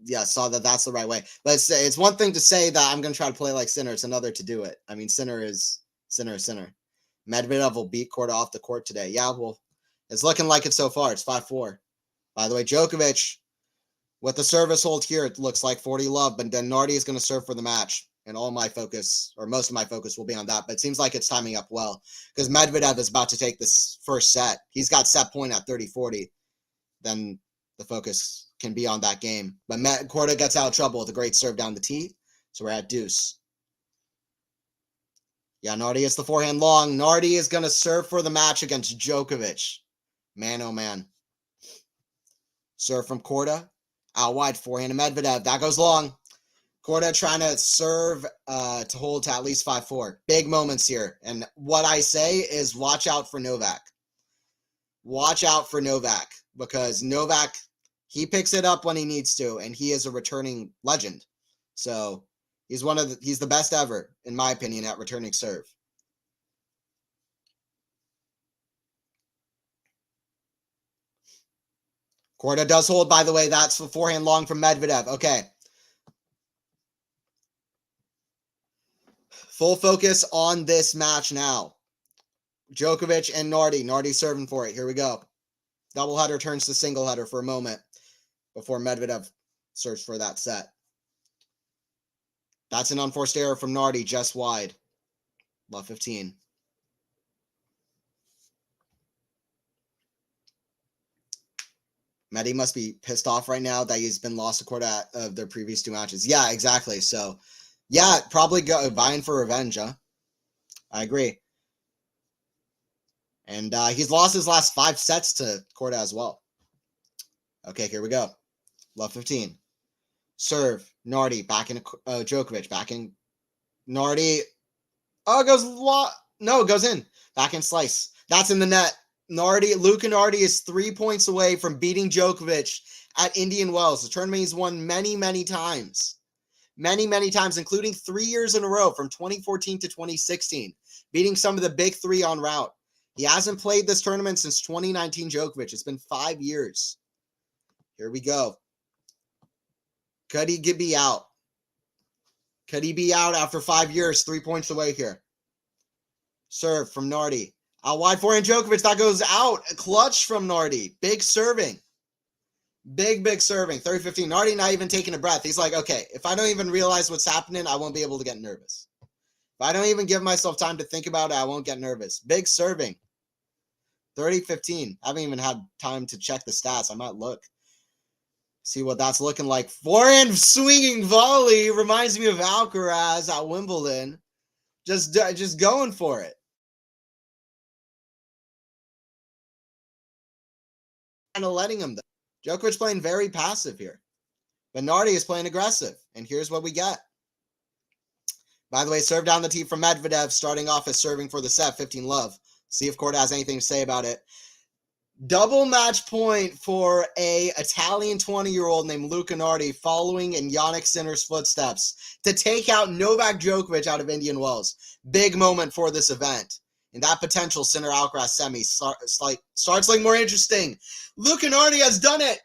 Speaker 1: that that's the right way. But it's one thing to say that I'm going to try to play like Sinner. It's another to do it. I mean, Sinner is Sinner. Medvedev will beat Corda off the court today. Yeah, well, it's looking like it so far. It's 5-4. By the way, Djokovic, with the service hold here, it looks like 40 love, but then Nardi is going to serve for the match. And all my focus, or most of my focus, will be on that. But it seems like it's timing up well because Medvedev is about to take this first set. He's got set point at 30-40. Then the focus can be on that game. But Corda gets out of trouble with a great serve down the tee. So we're at deuce. Yeah, Nardi is the forehand long. Nardi is going to serve for the match against Djokovic. Man, oh man. Serve from Corda. Out wide, forehand to Medvedev. That goes long. Corda trying to serve to hold to at least 5-4. Big moments here. And what I say is watch out for Novak. Watch out for Novak. Because Novak, he picks it up when he needs to. And he is a returning legend. So he's the best ever, in my opinion, at returning serve. Corda does hold, by the way. That's the forehand long from Medvedev. Okay. Full focus on this match now. Djokovic and Nardi. Nardi serving for it. Here we go. Doubleheader turns to single header for a moment before Medvedev serves for that set. That's an unforced error from Nardi, just wide. Love 15. Medi must be pissed off right now that he's been lost to Corda of their previous two matches. Yeah, exactly. So, yeah, probably vying for revenge, huh? I agree. And he's lost his last 5 sets to Corda as well. Okay, here we go. Love 15. Serve. Nardi. Back in Djokovic. Back in Nardi. Oh, it goes... No, it goes in. Back in slice. That's in the net. Luca Nardi is 3 points away from beating Djokovic at Indian Wells. The tournament he's won many, many times. Many, many times, including 3 years in a row from 2014 to 2016, beating some of the big three on route. He hasn't played this tournament since 2019 Djokovic. It's been 5 years. Here we go. Could he be out? Could he be out after 5 years? 3 points away here. Serve from Nardi. Out wide forehand Djokovic. That goes out. A clutch from Nardi. Big serving. Big serving. 30-15. Nardi not even taking a breath. He's like, okay, if I don't even realize what's happening, I won't be able to get nervous. If I don't even give myself time to think about it, I won't get nervous. Big serving. 30-15. I haven't even had time to check the stats. I might look. See what that's looking like. Forehand swinging volley reminds me of Alcaraz at Wimbledon. Just going for it. Kind of letting him, though. Djokovic playing very passive here. But Nardi is playing aggressive. And here's what we get. By the way, serve down the tee from Medvedev, starting off as serving for the set, 15-love. See if Corda has anything to say about it. Double match point for a Italian 20-year-old named Luca Nardi following in Jannik Sinner's footsteps to take out Novak Djokovic out of Indian Wells. Big moment for this event. And that potential Sinner-Alcaraz semi starts looking more interesting. Luca Nardi has done it.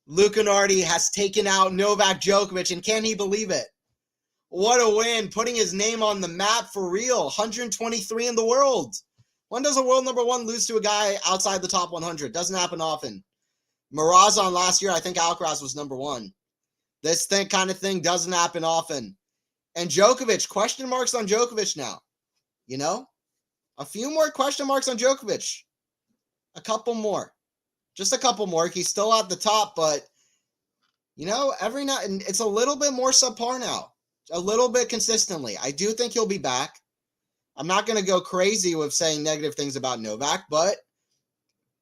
Speaker 1: Luca Nardi has taken out Novak Djokovic, and can he believe it? What a win, putting his name on the map for real. 123 in the world. When does a world number one lose to a guy outside the top 100? Doesn't happen often. Morazan last year, I think Alcaraz was number one. This kind of thing doesn't happen often. And Djokovic, question marks on Djokovic now. You know? A few more question marks on Djokovic. A couple more. Just a couple more. He's still at the top, but, you know, every night, it's a little bit more subpar now. A little bit consistently. I do think he'll be back. I'm not going to go crazy with saying negative things about Novak, but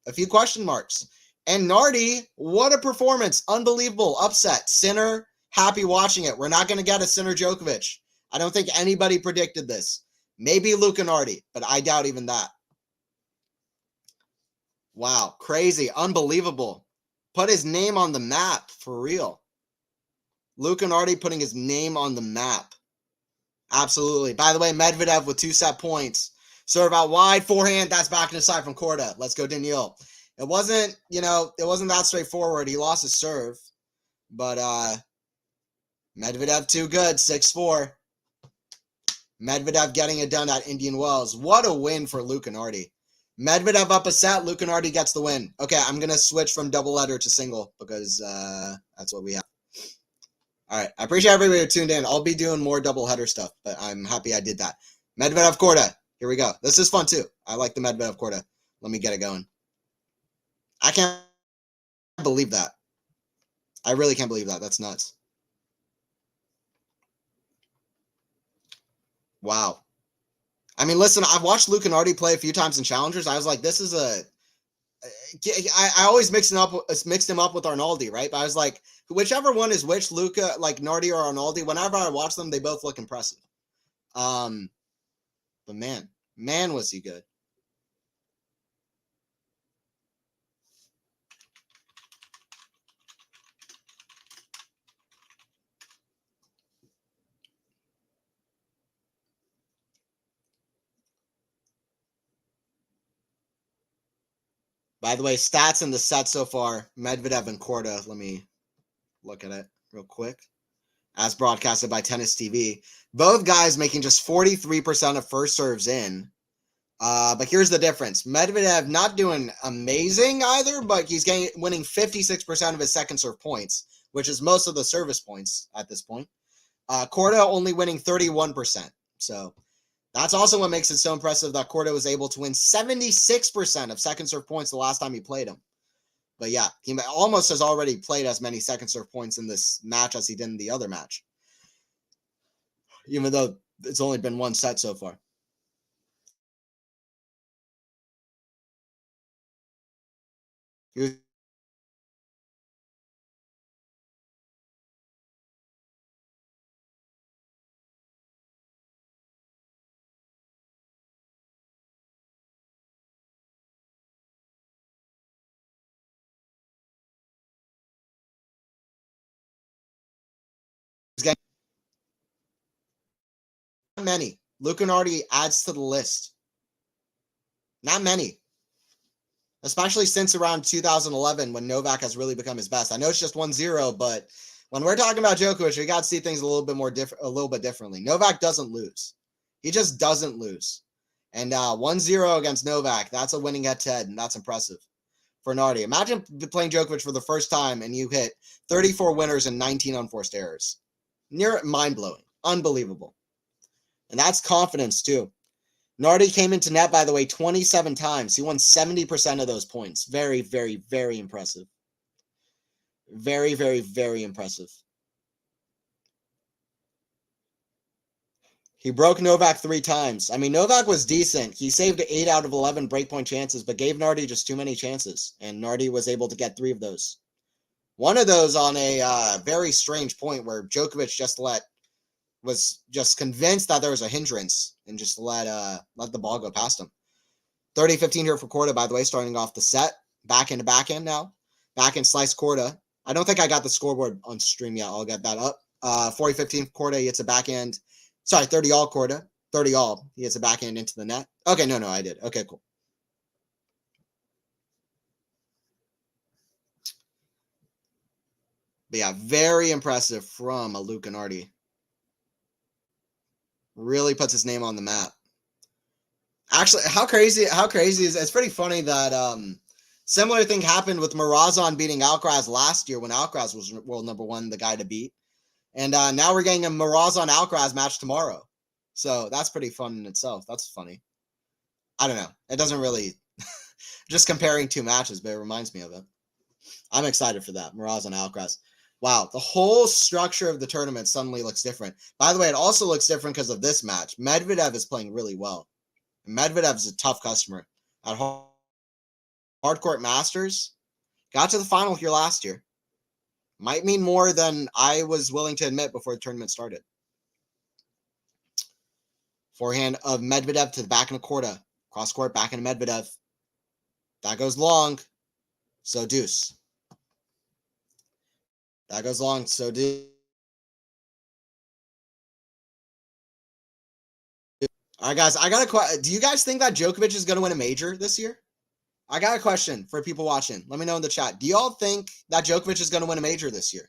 Speaker 1: a few question marks. And Nardi, what a performance. Unbelievable. Upset. Sinner, happy watching it. We're not going to get a Sinner Djokovic. I don't think anybody predicted this. Maybe Luca Nardi, but I doubt even that. Wow. Crazy. Unbelievable. Put his name on the map. For real. Luca Nardi putting his name on the map. Absolutely. By the way, Medvedev with 2 set points. Serve out wide, forehand. That's back in the side from Corda. Let's go, Daniil. It wasn't that straightforward. He lost his serve. But Medvedev too good. 6-4. Medvedev getting it done at Indian Wells. What a win for Luca Nardi. Medvedev up a set. Luca Nardi gets the win. Okay, I'm going to switch from double letter to single because that's what we have. All right. I appreciate everybody who tuned in. I'll be doing more doubleheader stuff, but I'm happy I did that. Medvedev Corda. Here we go. This is fun too. I like the Medvedev Corda. Let me get it going. I can't believe that. I really can't believe that. That's nuts. Wow. I mean, listen, I've watched Luca Nardi play a few times in challengers. I was like, this is I always mixed him up with Arnaldi, right? But I was like, whichever one is which, Luca, like Nardi or Arnaldi, whenever I watch them, they both look impressive. But man, was he good. By the way, stats in the set so far, Medvedev and Corda. Let me look at it real quick. As broadcasted by Tennis TV. Both guys making just 43% of first serves in. But here's the difference. Medvedev not doing amazing either, but he's winning 56% of his second serve points, which is most of the service points at this point. Corda only winning 31%. So that's also what makes it so impressive that Corda was able to win 76% of second serve points the last time he played him. But yeah, he almost has already played as many second serve points in this match as he did in the other match. Even though it's only been one set so far. He was many. Luca Nardi adds to the list. Not many. Especially since around 2011 when Novak has really become his best. I know it's just 1-0, but when we're talking about Djokovic, we got to see things a little bit differently. Novak doesn't lose. He just doesn't lose. And 1-0 against Novak, that's a winning head-to-head, and that's impressive for Nardi. Imagine playing Djokovic for the first time and you hit 34 winners and 19 unforced errors. Near mind-blowing. Unbelievable. And that's confidence, too. Nardi came into net, by the way, 27 times. He won 70% of those points. Very, very, very impressive. Very, very, very impressive. He broke Novak 3 times. I mean, Novak was decent. He saved 8 out of 11 breakpoint chances, but gave Nardi just too many chances. And Nardi was able to get 3 of those. One of those on a very strange point where Djokovic was just convinced that there was a hindrance and just let the ball go past him. 30-15 here for Corda, by the way, starting off the set. Backhand to backhand now. Backhand slice Corda. I don't think I got the scoreboard on stream yet. I'll get that up. 40-15 Corda. He hits a backhand. Sorry, 30-all Corda. 30-all. He hits a backhand into the net. Okay, no, I did. Okay, cool. But yeah, very impressive from Luca Nardi. Really puts his name on the map. Actually, how crazy is it? It's pretty funny that similar thing happened with Morozov beating Alcaraz last year when Alcaraz was world number 1, the guy to beat. And now we're getting a Morozov-Alcaraz match tomorrow. So that's pretty fun in itself. That's funny. I don't know. It doesn't really just comparing 2 matches, but it reminds me of it. I'm excited for that. Morozov-Alcaraz. Wow, the whole structure of the tournament suddenly looks different. By the way, it also looks different because of this match. Medvedev is playing really well. Medvedev is a tough customer. At Hardcourt Masters, got to the final here last year. Might mean more than I was willing to admit before the tournament started. Forehand of Medvedev to the back of Corda. Cross court, back into Medvedev. That goes long. So deuce. That goes long. So deuce. All right, guys. I got a question. Do you guys think that Djokovic is going to win a major this year? I got a question for people watching. Let me know in the chat. Do y'all think that Djokovic is going to win a major this year?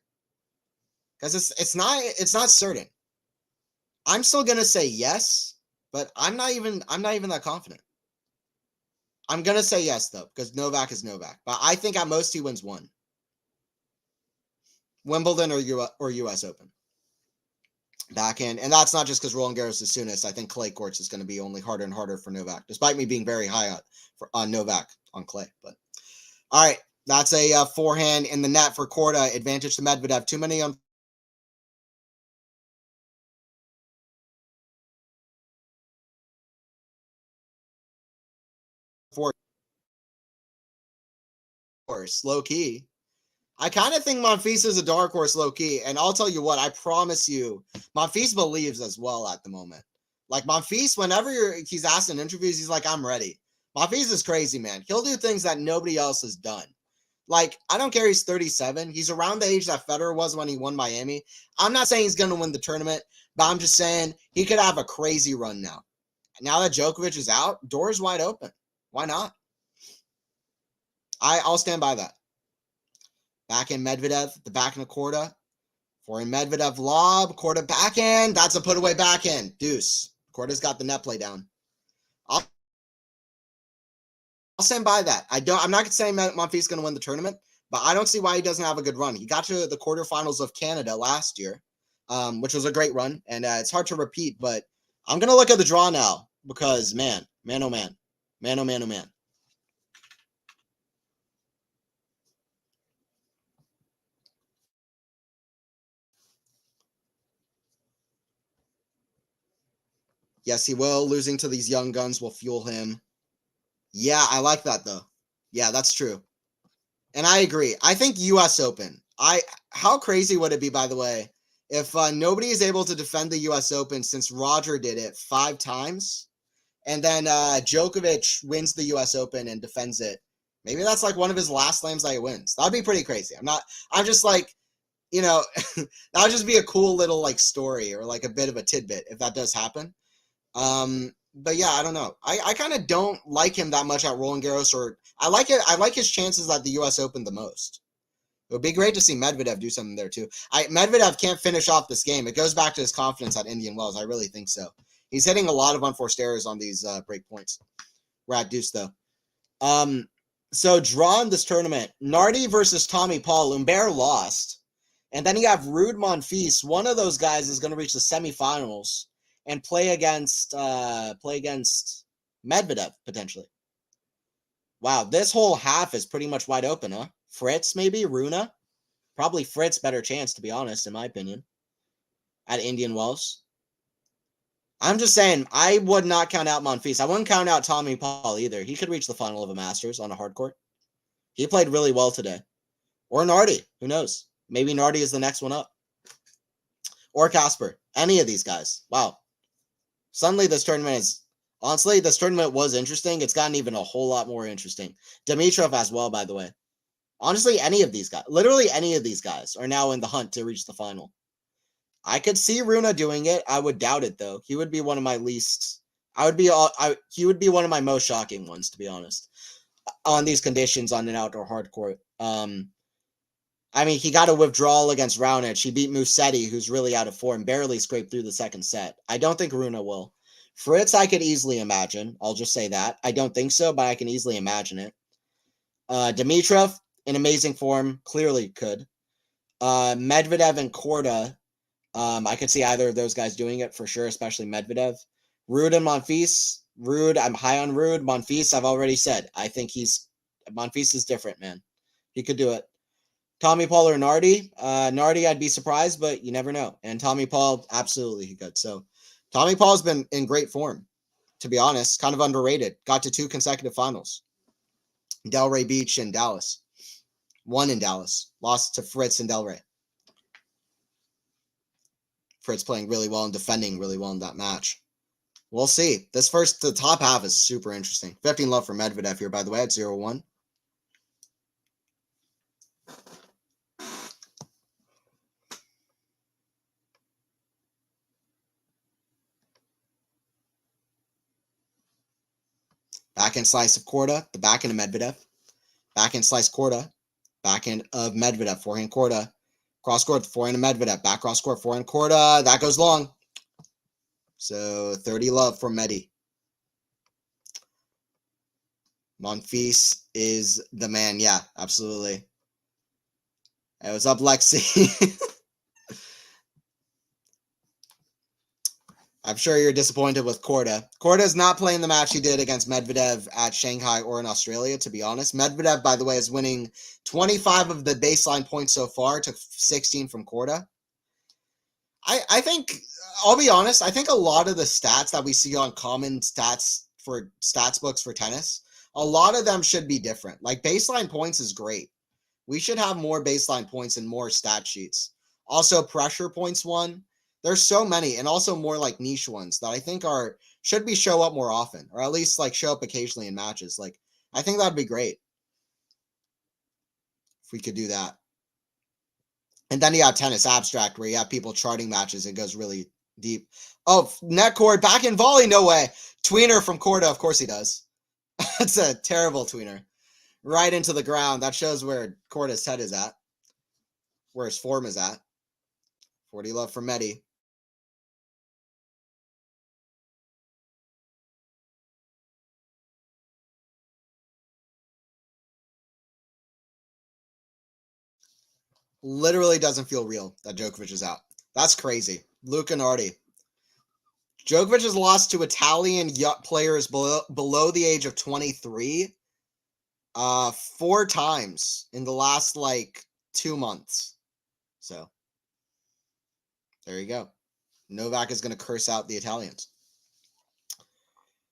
Speaker 1: Because it's not certain. I'm still going to say yes, but I'm not even that confident. I'm going to say yes, though, because Novak is Novak. But I think at most he wins 1. Wimbledon or US Open. Backhand. And that's not just because Roland Garros is soonest. I think clay courts is going to be only harder and harder for Novak, despite me being very high on Novak on clay. But all right, that's a forehand in the net for Corda. Advantage to Medvedev. Too many on. Low key. I kind of think Monfils is a dark horse low key, and I'll tell you what, I promise you, Monfils believes as well at the moment. Like Monfils, whenever he's asked in interviews, he's like, I'm ready. Monfils is crazy, man. He'll do things that nobody else has done. Like, I don't care, he's 37. He's around the age that Federer was when he won Miami. I'm not saying he's going to win the tournament, but I'm just saying he could have a crazy run now. Now that Djokovic is out, doors wide open. Why not? I'll stand by that. Back in Medvedev, the back in the Corda. Forehand Medvedev lob, Corda backhand. That's a put away backhand. Deuce. Corda's got the net play down. I'll stand by that. I'm not saying Monfils is going to win the tournament, but I don't see why he doesn't have a good run. He got to the quarterfinals of Canada last year, which was a great run, and it's hard to repeat, but I'm going to look at the draw now because, man, oh man. Man, oh man, oh man. Yes, he will. Losing to these young guns will fuel him. Yeah, I like that, though. Yeah, that's true. And I agree. I think U.S. Open. How crazy would it be, by the way, if nobody is able to defend the U.S. Open since Roger did it 5 times, and then Djokovic wins the U.S. Open and defends it. Maybe that's like one of his last slams that he wins. That'd be pretty crazy. I'm just like, you know, that would just be a cool little like story or like a bit of a tidbit if that does happen. But yeah, I don't know. I kind of don't like him that much at Roland Garros, or I like it. I like his chances at the U.S. Open the most. It would be great to see Medvedev do something there too. Medvedev can't finish off this game. It goes back to his confidence at Indian Wells. I really think so. He's hitting a lot of unforced errors on these break points. We're at deuce though. So draw in this tournament: Nardi versus Tommy Paul. Humbert lost, and then you have Ruud Monfils. One of those guys is going to reach the semifinals and play against Medvedev potentially. Wow, this whole half is pretty much wide open, huh? Fritz, maybe? Rune? Probably Fritz better chance, to be honest, in my opinion. At Indian Wells. I'm just saying, I would not count out Monfils. I wouldn't count out Tommy Paul either. He could reach the final of a Masters on a hard court. He played really well today. Or Nardi. Who knows? Maybe Nardi is the next one up. Or Casper. Any of these guys. Wow. Suddenly this tournament is... Honestly, this tournament was interesting. It's gotten even a whole lot more interesting. Dimitrov as well, by the way. Honestly, any of these guys, literally any of these guys, are now in the hunt to reach the final. I could see Rune doing it. I would doubt it, though. He would be one of my least... he would be one of my most shocking ones, to be honest, on these conditions on an outdoor hard court. I mean, he got a withdrawal against Raonic. He beat Musetti, who's really out of form, barely scraped through the second set. I don't think Rune will. Fritz, I could easily imagine. I'll just say that. I don't think so, but I can easily imagine it. Dimitrov, in amazing form, clearly could. Medvedev and Korda, I could see either of those guys doing it for sure, especially Medvedev. Ruud and Monfils. Ruud, I'm high on Ruud. Monfils, I've already said. I think Monfils is different, man. He could do it. Tommy Paul or Nardi. Nardi, I'd be surprised, but you never know. And Tommy Paul, absolutely he could. So Tommy Paul's been in great form, to be honest. Kind of underrated. Got to 2 consecutive finals. Delray Beach and Dallas. Won in Dallas. Lost to Fritz and Delray. Fritz playing really well and defending really well in that match. We'll see. The top half is super interesting. 15 love for Medvedev here, by the way, at 0-1. Backhand slice of Corda, the backhand of Medvedev. Backhand slice Corda, backhand of Medvedev, forehand Corda. Cross court, forehand of Medvedev, back cross court, forehand Corda. That goes long. So 30 love for Medi. Monfils is the man. Yeah, absolutely. Hey, what's up, Lexi? I'm sure you're disappointed with Korda. Korda's not playing the match he did against Medvedev at Shanghai or in Australia, to be honest. Medvedev, by the way, is winning 25 of the baseline points so far, took 16 from Korda. I think, I'll be honest, I think a lot of the stats that we see on common stats for stats books for tennis, a lot of them should be different. Like baseline points is great. We should have more baseline points and more stat sheets. Also, pressure points one. There's so many, and also more like niche ones that I think should show up more often, or at least like show up occasionally in matches. Like, I think that'd be great if we could do that. And then you have tennis abstract where you have people charting matches. It goes really deep. Oh, net cord, back in volley. No way. Tweener from Corda. Of course he does. That's a terrible tweener. Right into the ground. That shows where Corda's head is at. Where his form is at. 40 love for Medi. Literally doesn't feel real that Djokovic is out. That's crazy. Luca Nardi. Djokovic has lost to Italian players below the age of 23 4 times in the last, 2 months. So, there you go. Novak is going to curse out the Italians.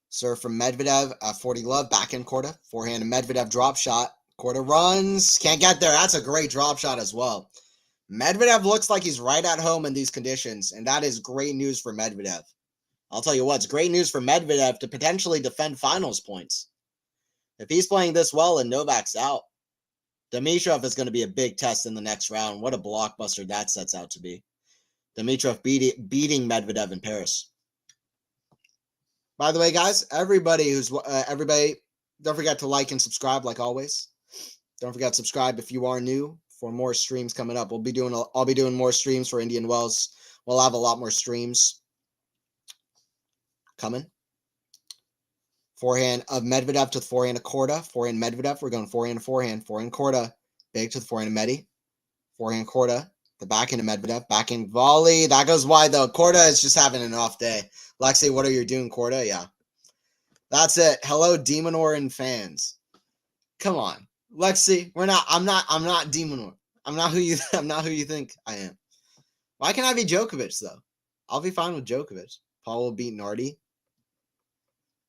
Speaker 1: Serve from Medvedev, 40 love, backhand Corda. Forehand Medvedev drop shot. Corda runs, can't get there. That's a great drop shot as well. Medvedev looks like he's right at home in these conditions, and that is great news for Medvedev. I'll tell you what, it's great news for Medvedev to potentially defend finals points. If he's playing this well and Novak's out, Dimitrov is going to be a big test in the next round. What a blockbuster that sets out to be. Dimitrov beating Medvedev in Paris. By the way, guys, everybody, don't forget to like and subscribe like always. Don't forget to subscribe if you are new for more streams coming up. I'll be doing more streams for Indian Wells. We'll have a lot more streams coming. Forehand of Medvedev to the forehand of Corda. Forehand Medvedev. We're going forehand to forehand. Forehand Corda. Big to the forehand of Medi. Forehand Corda. The backhand of Medvedev. Backhand volley. That goes wide though. Corda is just having an off day. Lexi, what are you doing, Corda? Yeah. That's it. Hello, Demonoran fans. Come on. Lexi, I'm not Demonor. I'm not who you think I am. Why can't I be Djokovic though? I'll be fine with Djokovic. Paul will beat Nardi.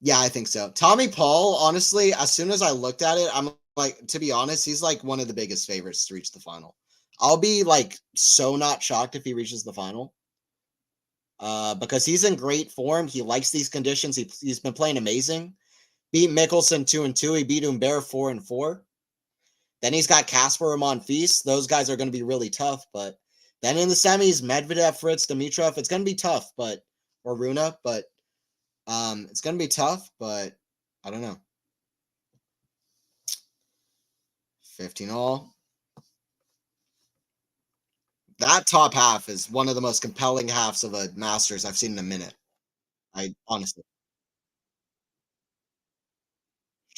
Speaker 1: Yeah, I think so. Tommy Paul, honestly, as soon as I looked at it, I'm like, to be honest, he's like one of the biggest favorites to reach the final. I'll be like so not shocked if he reaches the final. Because he's in great form. He likes these conditions. He's been playing amazing. Beat Mickelson 2-2. He beat Humbert 4-4. Then he's got Casper Monfils. Those guys are going to be really tough. But then in the semis, Medvedev, Fritz, Dimitrov. It's going to be tough, or Runa, but it's going to be tough, but I don't know. 15 all. That top half is one of the most compelling halves of a Masters I've seen in a minute. Honestly.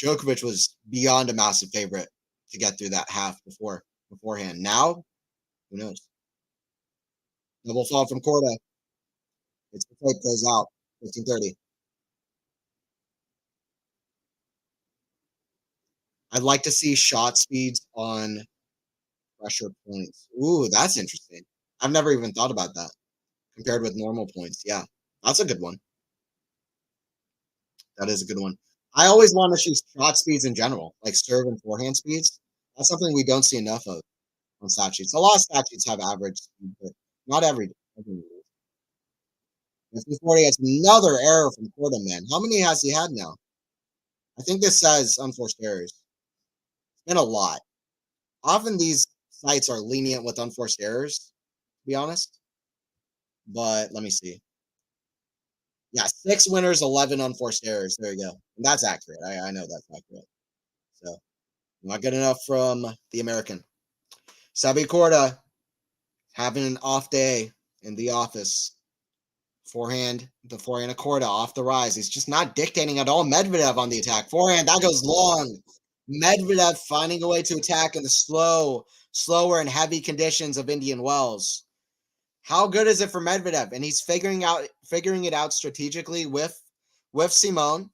Speaker 1: Djokovic was beyond a massive favorite to get through that half beforehand. Now, who knows? Double fall from Corda. It's the tape goes out. 15:30. I'd like to see shot speeds on pressure points. Ooh, that's interesting. I've never even thought about that compared with normal points. Yeah, that's a good one. That is a good one. I always want to see shot speeds in general, like serve and forehand speeds. That's something we don't see enough of on stat sheets. A lot of stat sheets have average speed, but not every 40 has another error from Corda, man. How many has he had now? I think this says unforced errors. It's been a lot. Often these sites are lenient with unforced errors, to be honest. But let me see. Yeah, 6 winners, 11 unforced errors. There you go. And that's accurate. I know that's accurate. So not good enough from the American. Sebi Corda having an off day in the office. The forehand of Corda off the rise. He's just not dictating at all. Medvedev on the attack. Forehand, that goes long. Medvedev finding a way to attack in the slower and heavy conditions of Indian Wells. How good is it for Medvedev? And he's figuring it out strategically with Simone.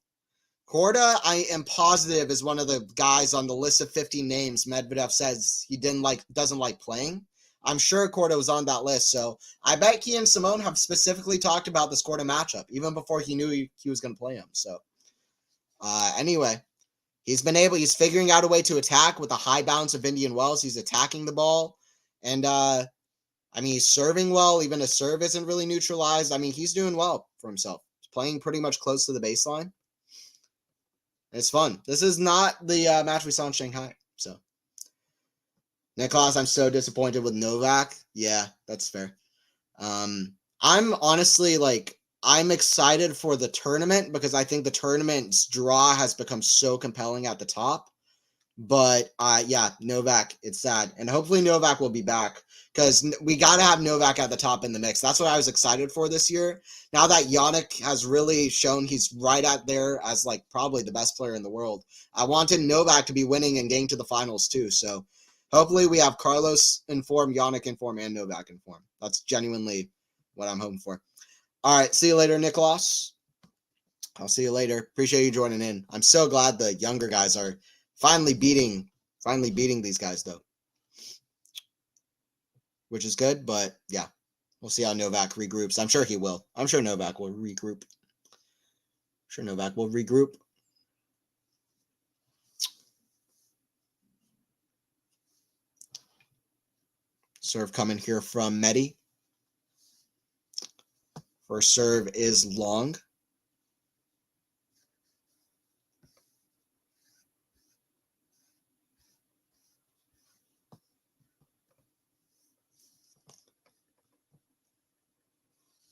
Speaker 1: Corda, I am positive, is one of the guys on the list of 15 names Medvedev says he doesn't like playing. I'm sure Corda was on that list, so I bet he and Simone have specifically talked about this Corda matchup even before he knew he was going to play him. So, anyway, he's figuring out a way to attack with the high bounce of Indian Wells. He's attacking the ball, and he's serving well. Even his serve isn't really neutralized. He's doing well for himself. He's playing pretty much close to the baseline. It's fun. This is not the match we saw in Shanghai. So, Nicholas, I'm so disappointed with Novak. Yeah, that's fair. I'm honestly I'm excited for the tournament because I think the tournament's draw has become so compelling at the top. But yeah, Novak, it's sad. And hopefully Novak will be back because we got to have Novak at the top in the mix. That's what I was excited for this year. Now that Jannik has really shown he's right out there as probably the best player in the world, I wanted Novak to be winning and getting to the finals too. So hopefully we have Carlos in form, Jannik in form, and Novak in form. That's genuinely what I'm hoping for. All right, see you later, Nicholas. I'll see you later. Appreciate you joining in. I'm so glad the younger guys are finally beating these guys though, which is good. But yeah, we'll see how Novak regroups. I'm sure he will. I'm sure Novak will regroup. Serve coming here from Medi. First serve is long.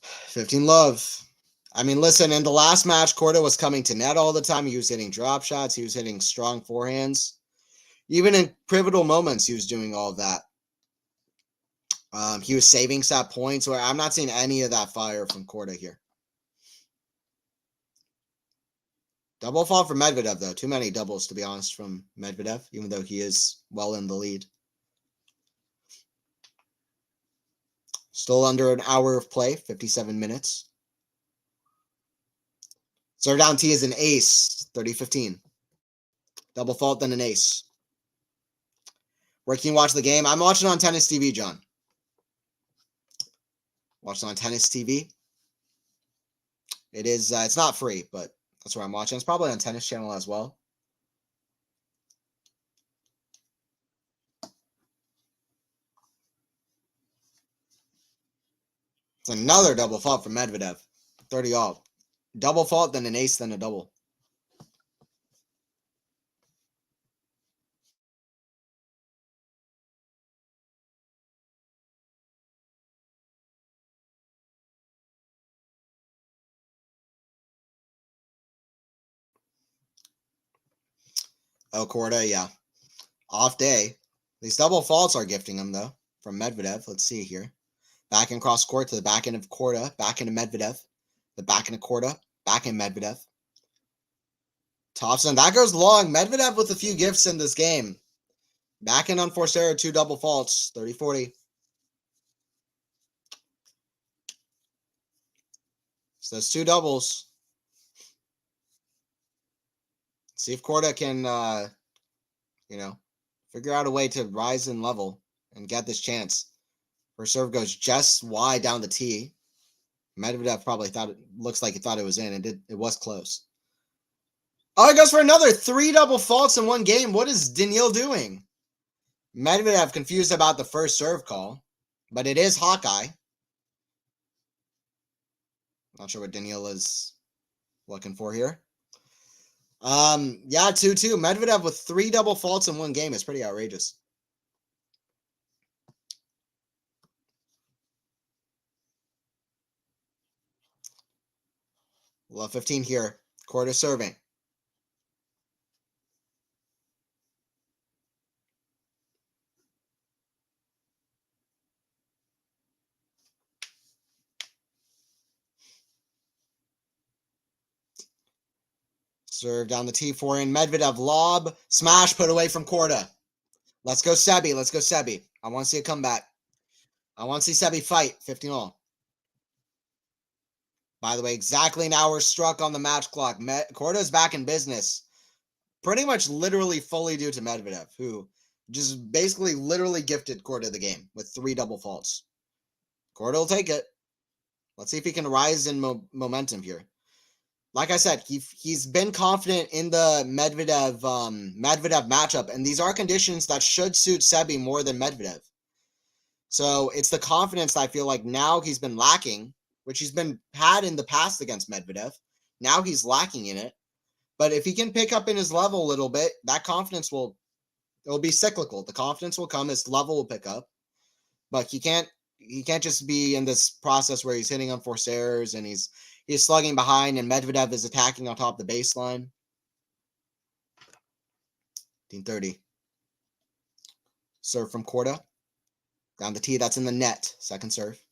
Speaker 1: $15 love. I mean, listen, in the last match, Korda was coming to net all the time. He was hitting drop shots. He was hitting strong forehands. Even in pivotal moments, he was doing all of that. He was saving set points where I'm not seeing any of that fire from Korda here. Double fault for Medvedev, though. Too many doubles, to be honest, from Medvedev, even though he is well in the lead. Still under an hour of play, 57 minutes. Serve down T is an ace, 30-15. Double fault, then an ace. Where can you watch the game? I'm watching on Tennis TV, John. Watching on Tennis TV. It is, it's not free, but that's where I'm watching. It's probably on Tennis Channel as well. It's another double fault for Medvedev. 30 all. Double fault, then an ace, then a double. Oh, Corda, yeah. Off day. These double faults are gifting him, though, from Medvedev. Let's see here. Back and cross court to the back end of Corda. Back into Medvedev. The back end of Corda. Back in Medvedev. Thompson. That goes long. Medvedev with a few gifts in this game. Back in unforced error. 2 double faults. 30-40. So those 2 doubles. See if Corda can, figure out a way to rise in level and get this chance. Her serve goes just wide down the tee. Medvedev probably looks like he thought it was in. It was close. Oh, he goes for another 3 double faults in one game. What is Daniil doing? Medvedev confused about the first serve call, but it is Hawkeye. Not sure what Daniil is looking for here. Yeah, 2-2. Medvedev with 3 double faults in one game is pretty outrageous. Love 15 here. Korda serving. Serve down the T4 in. Medvedev lob. Smash put away from Korda. Let's go Sebi. Let's go Sebi. I want to see a comeback. I want to see Sebi fight. 15 all. By the way, exactly an hour struck on the match clock. Korda's back in business. Pretty much literally fully due to Medvedev, who just basically literally gifted Korda the game with 3 double faults. Korda will take it. Let's see if he can rise in momentum here. Like I said, he's been confident in the Medvedev matchup, and these are conditions that should suit Sebi more than Medvedev. So it's the confidence that I feel like now he's been lacking, which he's been had in the past against Medvedev. Now he's lacking in it. But if he can pick up in his level a little bit, that confidence it'll be cyclical. The confidence will come, his level will pick up. But he can't just be in this process where he's hitting unforced errors and he's slugging behind and Medvedev is attacking on top of the baseline. 15-30. Serve from Corda. Down the tee, that's in the net. Second serve.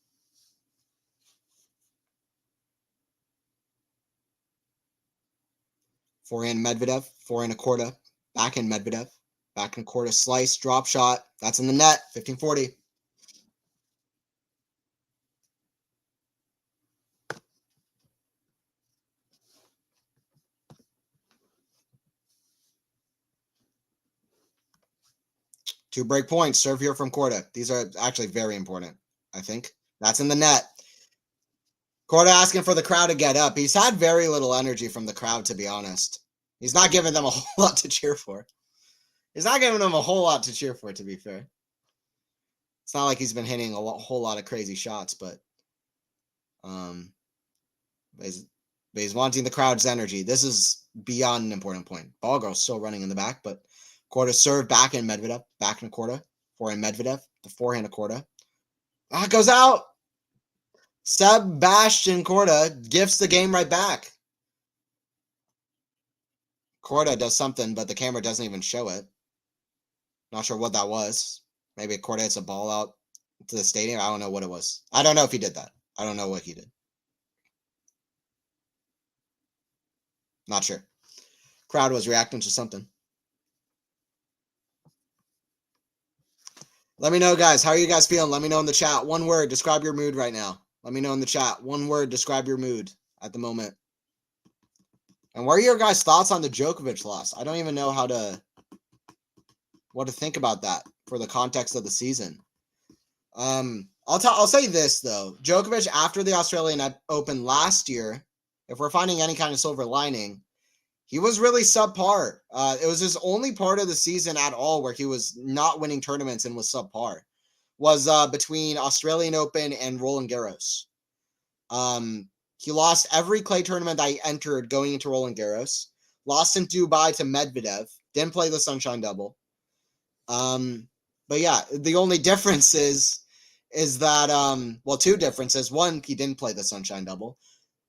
Speaker 1: Forehand Medvedev. Forehand Corda. Backhand Medvedev. Backhand Corda slice. Drop shot. That's in the net. 15-40. Two break points. Serve here from Corda. These are actually very important, I think. That's in the net. Corda asking for the crowd to get up. He's had very little energy from the crowd, to be honest. He's not giving them a whole lot to cheer for. He's not giving them a whole lot to cheer for, to be fair. It's not like he's been hitting a whole lot of crazy shots, but he's wanting the crowd's energy. This is beyond an important point. Ball girl's still running in the back, but Corda served back in Medvedev. Back in Corda. Forehand Medvedev. The forehand of Corda. Ah, it goes out. Sebastian Corda gifts the game right back. Corda does something, but the camera doesn't even show it. Not sure what that was. Maybe Corda hits a ball out to the stadium. I don't know what it was. I don't know if he did that. I don't know what he did. Not sure. Crowd was reacting to something. Let me know, guys. How are you guys feeling? Let me know in the chat. One word, describe your mood right now. Let me know in the chat. One word, describe your mood at the moment. And what are your guys' thoughts on the Djokovic loss? I don't even know what to think about that for the context of the season. I'll say this though. Djokovic, after the Australian Open last year, if we're finding any kind of silver lining, he was really subpar. It was his only part of the season at all where he was not winning tournaments and was subpar. Was between Australian Open and Roland Garros. He lost every clay tournament that he entered going into Roland Garros. Lost in Dubai to Medvedev. Didn't play the Sunshine Double. But yeah, the only difference is that well, two differences. One, he didn't play the Sunshine Double.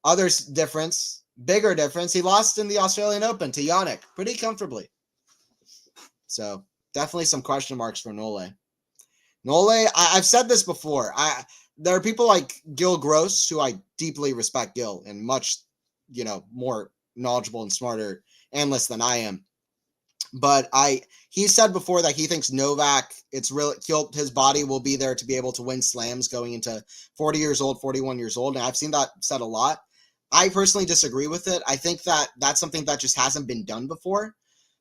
Speaker 1: Other difference, bigger difference, he lost in the Australian Open to Jannik pretty comfortably. So definitely some question marks for Nole. Nole, I've said this before. There are people like Gil Gross, who I deeply respect Gil and much, more knowledgeable and smarter analyst than I am. But he said before that he thinks Novak, his body will be there to be able to win slams going into 40 years old, 41 years old. And I've seen that said a lot. I personally disagree with it. I think that that's something that just hasn't been done before.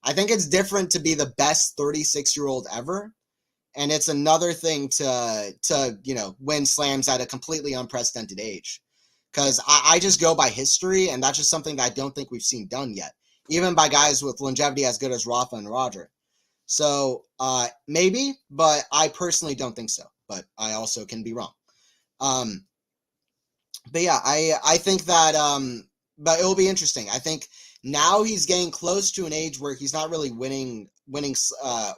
Speaker 1: I think it's different to be the best 36-year-old ever. And it's another thing to win slams at a completely unprecedented age. Because I just go by history, and that's just something that I don't think we've seen done yet, even by guys with longevity as good as Rafa and Roger. So maybe, but I personally don't think so. But I also can be wrong. But yeah, I think that but it will be interesting. I think now he's getting close to an age where he's not really winning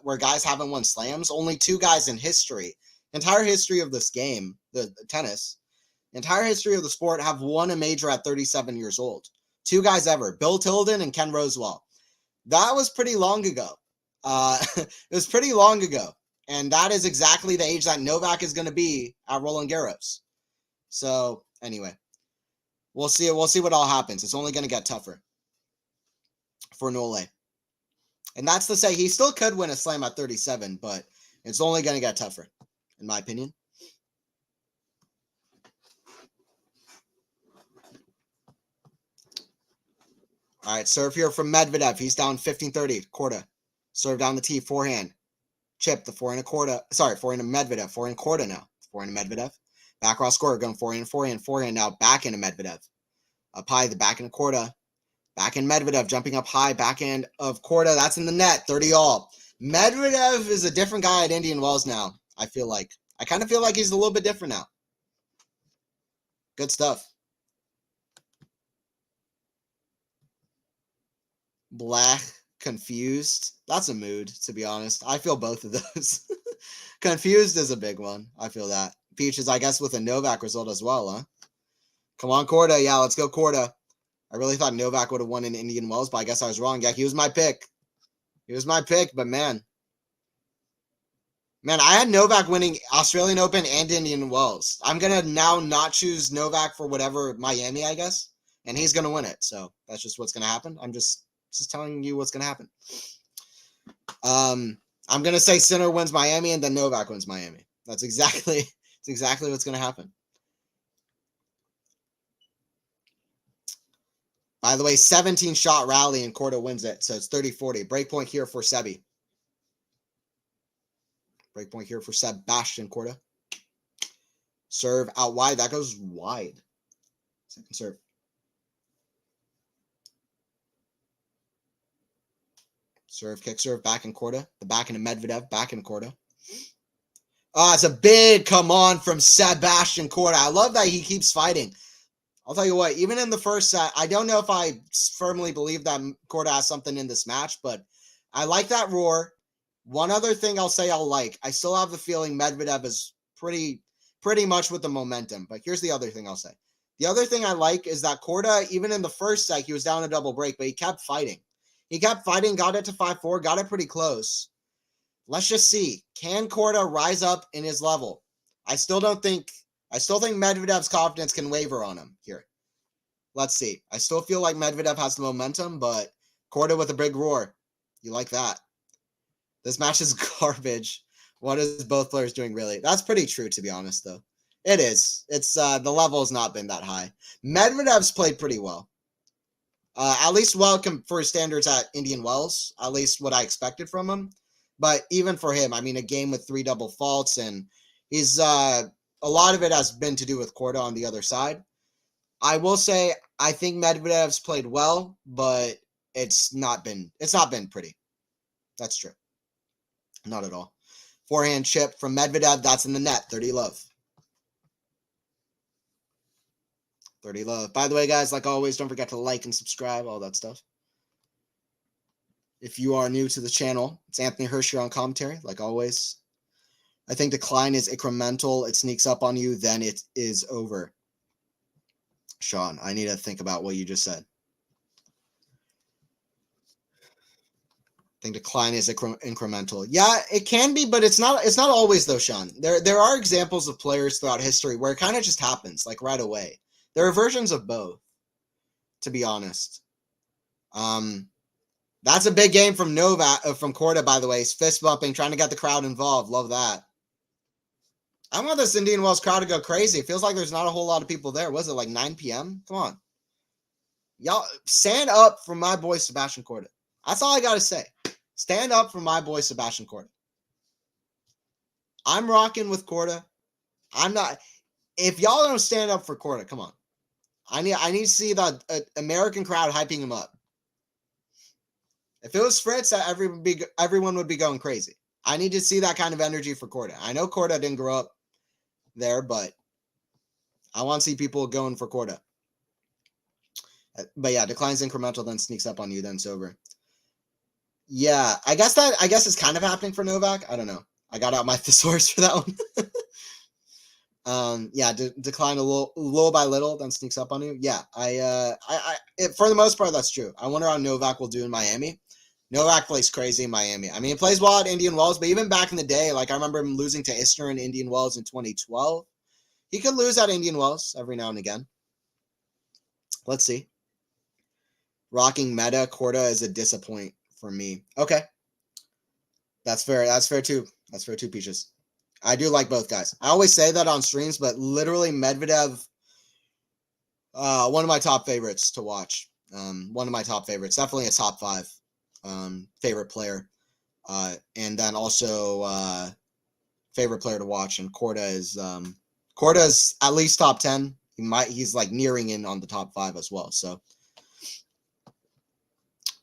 Speaker 1: where guys haven't won slams. Only two guys in history, entire history of this game, the tennis, entire history of the sport have won a major at 37 years old. Two guys ever, Bill Tilden and Ken Rosewall. That was pretty long ago. It was pretty long ago. And that is exactly the age that Novak is going to be at Roland Garros. So anyway, we'll see what all happens. It's only going to get tougher for Nole. And that's to say he still could win a slam at 37, but it's only going to get tougher, in my opinion. All right, serve here from Medvedev. He's down 15-30. Corda. Serve down the tee, forehand. Chip, the forehand of Corda. Sorry, forehand of Medvedev. Forehand Corda now. Forehand of Medvedev. Back row score, going forehand now. Back into Medvedev. Up high, the back end of Corda. Back in Medvedev, jumping up high, backhand of Corda. That's in the net, 30-all. Medvedev is a different guy at Indian Wells now, I feel like. I kind of feel like he's a little bit different now. Good stuff. Black, confused. That's a mood, to be honest. I feel both of those. Confused is a big one. I feel that. Peaches, I guess, with a Novak result as well, huh? Come on, Corda. Yeah, let's go, Corda. I really thought Novak would have won in Indian Wells, but I guess I was wrong. Yeah, he was my pick. But man, I had Novak winning Australian Open and Indian Wells. I'm going to now not choose Novak for whatever Miami, I guess, and he's going to win it. So that's just what's going to happen. I'm just telling you what's going to happen. I'm going to say Sinner wins Miami and then Novak wins Miami. That's exactly what's going to happen. By the way, 17-shot rally and Corda wins it. So it's 30-40. Breakpoint here for Sebi. Breakpoint here for Sebastian Corda. Serve out wide. That goes wide. Second serve. Serve, kick serve, back in Corda. The back into Medvedev, back in Corda. Oh, it's a big come on from Sebastian Corda. I love that he keeps fighting. I'll tell you what, even in the first set, I don't know if I firmly believe that Corda has something in this match, but I like that roar. One other thing I'll say I still have the feeling Medvedev is pretty pretty much with the momentum. But here's the other thing I'll say. The other thing I like is that Korda, even in the first set, he was down a double break, but he kept fighting. He kept fighting, got it to 5-4, got it pretty close. Let's just see. Can Korda rise up in his level? I still think Medvedev's confidence can waver on him here. Let's see. I still feel like Medvedev has the momentum, but Korda with a big roar. You like that? This match is garbage. What is both players doing, really? That's pretty true, to be honest, though. It is. It's the level has not been that high. Medvedev's played pretty well. At least well for his standards at Indian Wells. At least what I expected from him. But even for him, I mean, a game with 3 double faults, and he's a lot of it has been to do with Corda on the other side. I will say I think Medvedev's played well, but it's not been pretty. That's true. Not at all. Forehand chip from Medvedev. That's in the net. 30 love. 30 love. By the way, guys, like always, don't forget to like and subscribe, all that stuff. If you are new to the channel, it's Anthony Hirsch here on commentary, like always. I think decline is incremental. It sneaks up on you, then it is over. Sean, I need to think about what you just said. I think decline is incremental. Yeah, it can be, but it's not always though, Sean. There are examples of players throughout history where it kind of just happens, like right away. There are versions of both, to be honest. That's a big game from from Corda, by the way. He's fist bumping, trying to get the crowd involved. Love that. I want this Indian Wells crowd to go crazy. It feels like there's not a whole lot of people there. Was it like 9 p.m.? Come on. Y'all, stand up for my boy Sebastian Corda. That's all I got to say. Stand up for my boy Sebastian Corda. I'm rocking with Corda. I'm not. If y'all don't stand up for Corda, come on. I need to see the American crowd hyping him up. If it was Fritz, everyone would be going crazy. I need to see that kind of energy for Corda. I know Corda didn't grow up there, but I want to see people going for Corda. But yeah, declines incremental, then sneaks up on you, then it's over. Yeah, I guess it's kind of happening for Novak. I don't know. I got out my thesaurus for that one. Yeah, decline a little by little, then sneaks up on you. Yeah, for the most part, that's true. I wonder how Novak will do in Miami. Novak plays crazy in Miami. I mean, he plays well at Indian Wells, but even back in the day, like I remember him losing to Isner in Indian Wells in 2012. He could lose at Indian Wells every now and again. Let's see. Rocking meta, Corda is a disappoint for me. Okay. That's fair. That's fair too. That's fair too, Peaches. I do like both guys. I always say that on streams, but literally Medvedev, one of my top favorites to watch. One of my top favorites. Definitely a top 5 favorite player. And then also favorite player to watch. And Corda's at least top 10. He's like nearing in on the top 5 as well. So,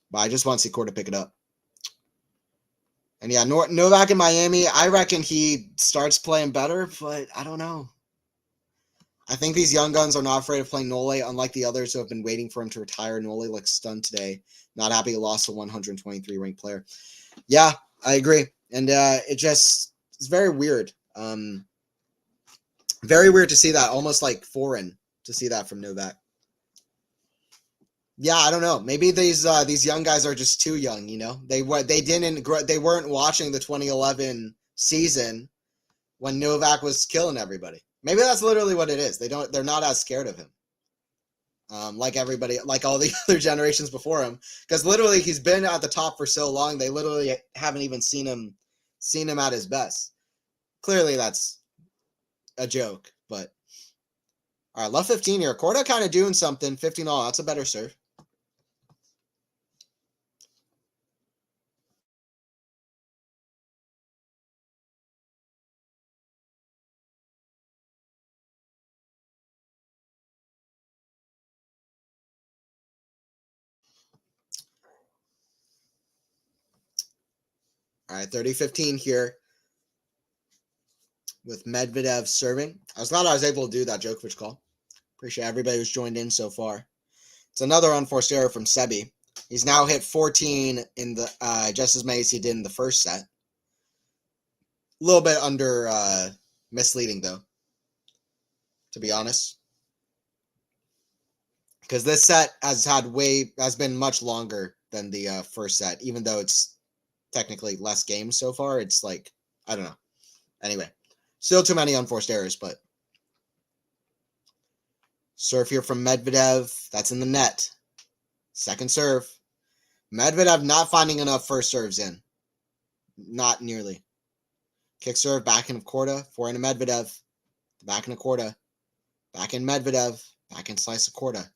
Speaker 1: but I just want to see Corda pick it up. And yeah, Novak in Miami, I reckon he starts playing better, but I don't know. I think these young guns are not afraid of playing Nole, unlike the others who have been waiting for him to retire. Nole looks stunned today. Not happy he lost a 123 ranked player. Yeah, I agree. And it's very weird. Very weird to see that, almost like foreign to see that from Novak. Yeah, I don't know. Maybe these young guys are just too young, you know. They weren't watching the 2011 season when Novak was killing everybody. Maybe that's literally what it is. They're not as scared of him. Like everybody, like all the other generations before him, because literally he's been at the top for so long. They literally haven't even seen him at his best. Clearly that's a joke, but all right, left 15 here. Corda kind of doing something. 15 all. That's a better serve. All right, 30-15 here with Medvedev serving. I was glad I was able to do that Djokovic call. Appreciate everybody who's joined in so far. It's another unforced error from Sebi. He's now hit 14 in the just as many as he did in the first set. A little bit under misleading though. to be honest. Because this set has been much longer than the first set, even though it's technically less games so far. It's like, I don't know. Anyway, still too many unforced errors, but serve here from Medvedev. That's in the net. Second serve. Medvedev not finding enough first serves in. Not nearly. Kick serve, backhand of Corda, forehand of Medvedev. The backhand of Corda. Backhand Medvedev. Backhand slice of Corda.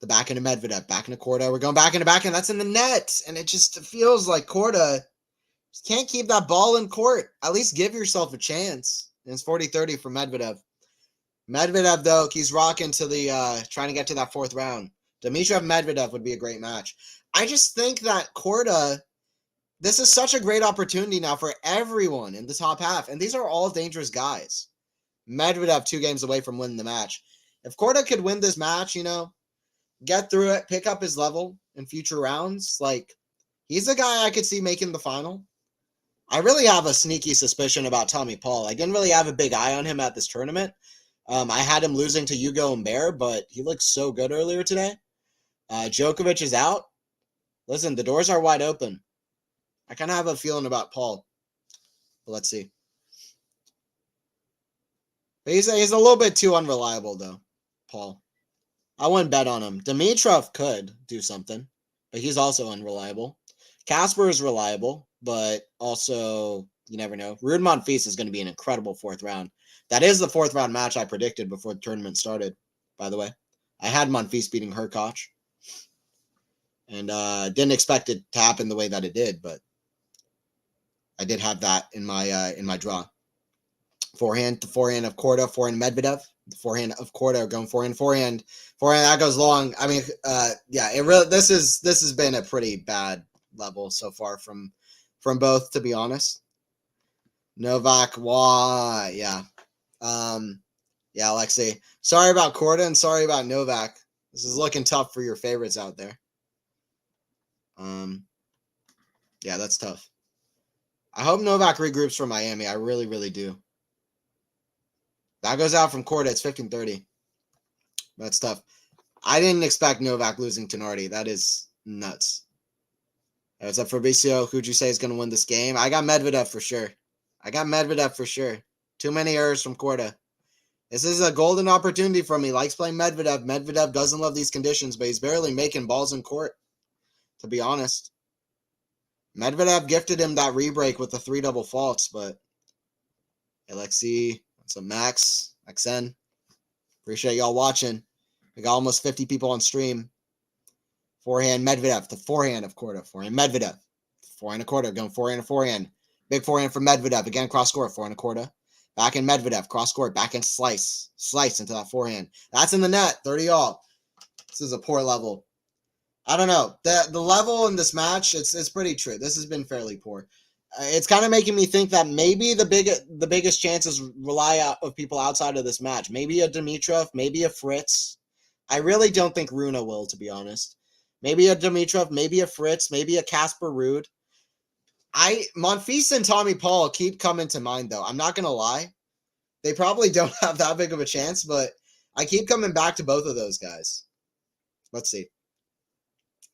Speaker 1: The backhand of Medvedev. Backhand of Corda. We're going backhand to backhand. That's in the net. And it just feels like Corda just can't keep that ball in court. At least give yourself a chance. And it's 40-30 for Medvedev. Medvedev, though, he's rocking to the trying to get to that fourth round. Dimitrov Medvedev would be a great match. I just think that Corda, this is such a great opportunity now for everyone in the top half. And these are all dangerous guys. Medvedev 2 games away from winning the match. If Corda could win this match, get through it, pick up his level in future rounds, like, he's a guy I could see making the final. I really have a sneaky suspicion about Tommy Paul. I didn't really have a big eye on him at this tournament. I had him losing to Hugo Humbert, but he looked so good earlier today. Djokovic is out. Listen, the doors are wide open. I kind of have a feeling about Paul. But let's see. But he's a little bit too unreliable, though, Paul. I wouldn't bet on him. Dimitrov could do something, but he's also unreliable. Casper is reliable, but also, you never know. Ruud Monfils is going to be an incredible fourth round. That is the fourth round match I predicted before the tournament started, by the way. I had Monfils beating Hurkacz. And didn't expect it to happen the way that it did, but I did have that in my draw. Forehand to forehand of Corda, forehand Medvedev. The forehand of Corda going forehand. That goes long. I mean, this has been a pretty bad level so far from both, to be honest. Novak, why? Yeah. Alexei. Sorry about Corda and sorry about Novak. This is looking tough for your favorites out there. Yeah, that's tough. I hope Novak regroups for Miami. I really, really do. That goes out from Corda. It's 15-30. That's tough. I didn't expect Novak losing to Nardi. That is nuts. Hey, what's up, Fabricio? Who'd you say is going to win this game? I got Medvedev for sure. Too many errors from Corda. This is a golden opportunity for me. He likes playing Medvedev. Medvedev doesn't love these conditions, but he's barely making balls in court, to be honest. Medvedev gifted him that rebreak with the 3 double faults, but Alexei, what's up, Max? XN. Appreciate y'all watching. We got almost 50 people on stream. Forehand Medvedev, the forehand of Corda. Forehand Medvedev. Forehand of Corda, going forehand to forehand. Big forehand from Medvedev. Again, cross court. Forehand of Corda. Back in Medvedev. Cross court. Back in slice. Slice into that forehand. That's in the net. 30-all. This is a poor level. I don't know. The level in this match, it's pretty true. This has been fairly poor. It's kind of making me think that maybe the biggest chances rely of people outside of this match. Maybe a Dimitrov, maybe a Fritz. I really don't think Runa will, to be honest. Maybe a Dimitrov, maybe a Fritz, maybe a Casper Ruud. Monfils and Tommy Paul keep coming to mind, though. I'm not going to lie. They probably don't have that big of a chance, but I keep coming back to both of those guys. Let's see.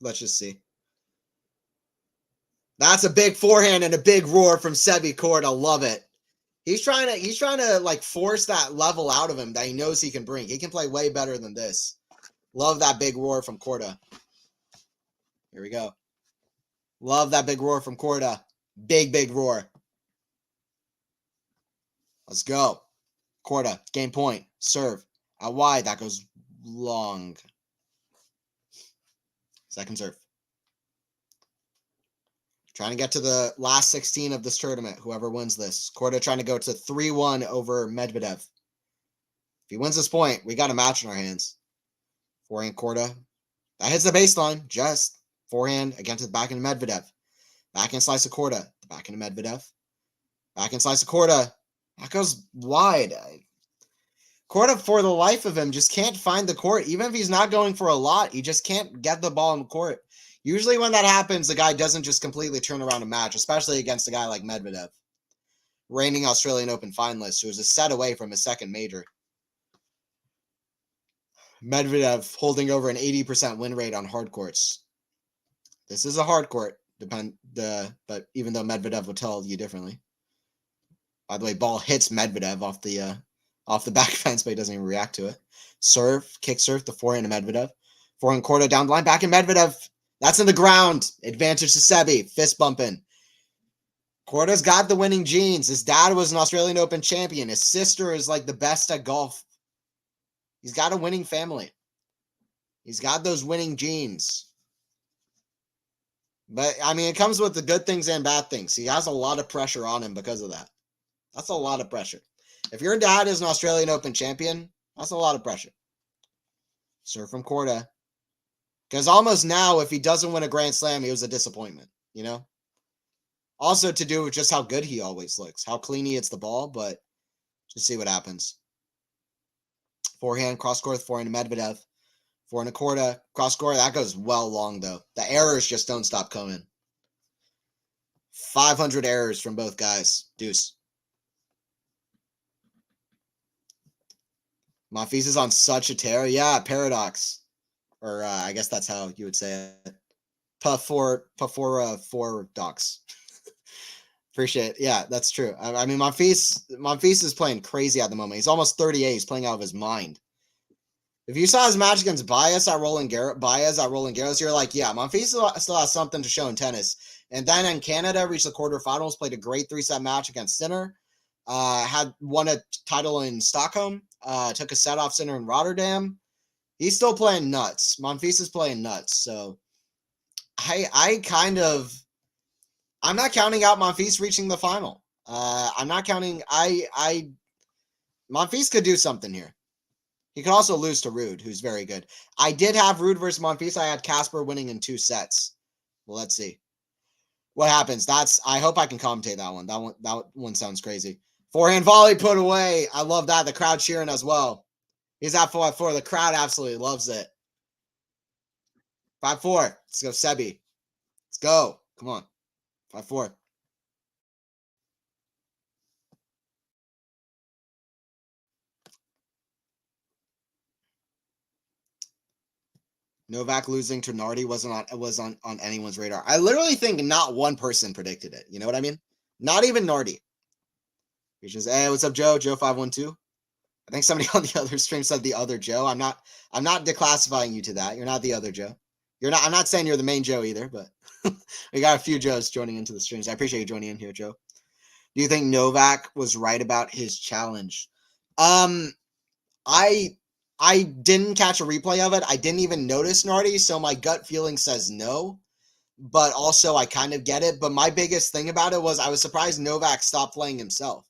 Speaker 1: Let's just see. That's a big forehand and a big roar from Sebi Corda. Love it. He's trying to like force that level out of him that he knows he can bring. He can play way better than this. Love that big roar from Corda. Here we go. Love that big roar from Corda. Big roar. Let's go. Corda, game point. Serve. Out wide. That goes long. Second serve. Trying to get to the last 16 of this tournament. Whoever wins this. Corda trying to go to 3-1 over Medvedev. If he wins this point, we got a match in our hands. Forehand Corda. That hits the baseline. Just forehand against the backhand of Medvedev. Backhand slice of Corda. The backhand of Medvedev. Backhand slice of Corda. That goes wide. Corda, for the life of him, just can't find the court. Even if he's not going for a lot, he just can't get the ball in the court. Usually when that happens, the guy doesn't just completely turn around a match, especially against a guy like Medvedev. Reigning Australian Open finalist, who is a set away from his second major. Medvedev holding over an 80% win rate on hard courts. This is a hard court, but even though Medvedev will tell you differently. By the way, ball hits Medvedev off the back fence, but he doesn't even react to it. Serve, kick serve, the forehand to Medvedev. Forehand Corda down the line, back in Medvedev. That's in the ground. Advantage to Sebi. Fist bumping. Corda's got the winning genes. His dad was an Australian Open champion. His sister is like the best at golf. He's got a winning family. He's got those winning genes. But, I mean, it comes with the good things and bad things. He has a lot of pressure on him because of that. That's a lot of pressure. If your dad is an Australian Open champion, that's a lot of pressure. Serve from Corda. Because almost now, if he doesn't win a Grand Slam, he was a disappointment, you know? Also to do with just how good he always looks, how clean he hits the ball, but just see what happens. Forehand, cross-court, forehand to Medvedev. Forehand to Corda, cross-court, that goes well long, though. The errors just don't stop coming. 500 errors from both guys. Deuce. Monfils is on such a tear. Yeah, paradox. Or I guess that's how you would say it. Four docs. Appreciate it. Yeah, that's true. I mean, Monfils is playing crazy at the moment. He's almost 38. He's playing out of his mind. If you saw his match against Baez at Roland Garros, you're like, yeah, Monfils still has something to show in tennis. And then in Canada, reached the quarterfinals, played a great 3-set match against Sinner. Had won a title in Stockholm. Took a set off Sinner in Rotterdam. He's still playing nuts. Monfils is playing nuts. So I'm not counting out Monfils reaching the final. I'm not counting. Monfils could do something here. He could also lose to Ruud, who's very good. I did have Ruud versus Monfils. I had Casper winning in 2 sets. Well, let's see what happens. I hope I can commentate that one. That one sounds crazy. Forehand volley put away. I love that. The crowd cheering as well. He's at 4-4. The crowd absolutely loves it. 5-4. Let's go, Sebi. Let's go. Come on. 5-4. Novak losing to Nardi was on anyone's radar. I literally think not one person predicted it. You know what I mean? Not even Nardi. Which is, hey, what's up, Joe? Joe 512. I think somebody on the other stream said the other Joe. I'm not declassifying you to that. You're not the other Joe. I'm not saying you're the main Joe either, but we got a few Joes joining into the streams. I appreciate you joining in here, Joe. Do you think Novak was right about his challenge? I didn't catch a replay of it. I didn't even notice Nardi, so my gut feeling says no. But also I kind of get it. But my biggest thing about it was I was surprised Novak stopped playing himself.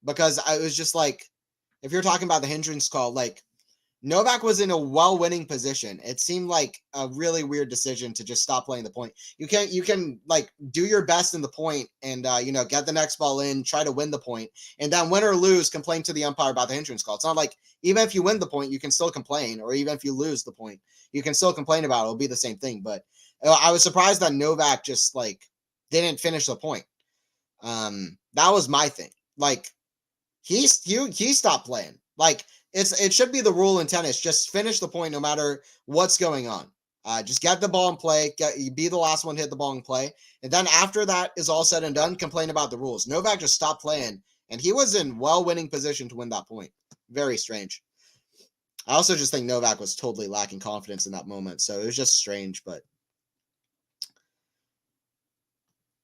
Speaker 1: Because I was just like, if you're talking about the hindrance call, like Novak was in a well-winning position. It seemed like a really weird decision to just stop playing the point. You can like do your best in the point and get the next ball in, try to win the point, and then win or lose, complain to the umpire about the hindrance call. It's not like even if you win the point, you can still complain, or even if you lose the point, you can still complain about it. It'll be the same thing. But I was surprised that Novak just like didn't finish the point. That was my thing. Like he stopped playing. Like it should be the rule in tennis. Just finish the point no matter what's going on. Just get the ball in play. Be the last one to hit the ball in play. And then after that is all said and done, complain about the rules. Novak just stopped playing, and he was in well-winning position to win that point. Very strange. I also just think Novak was totally lacking confidence in that moment. So it was just strange, but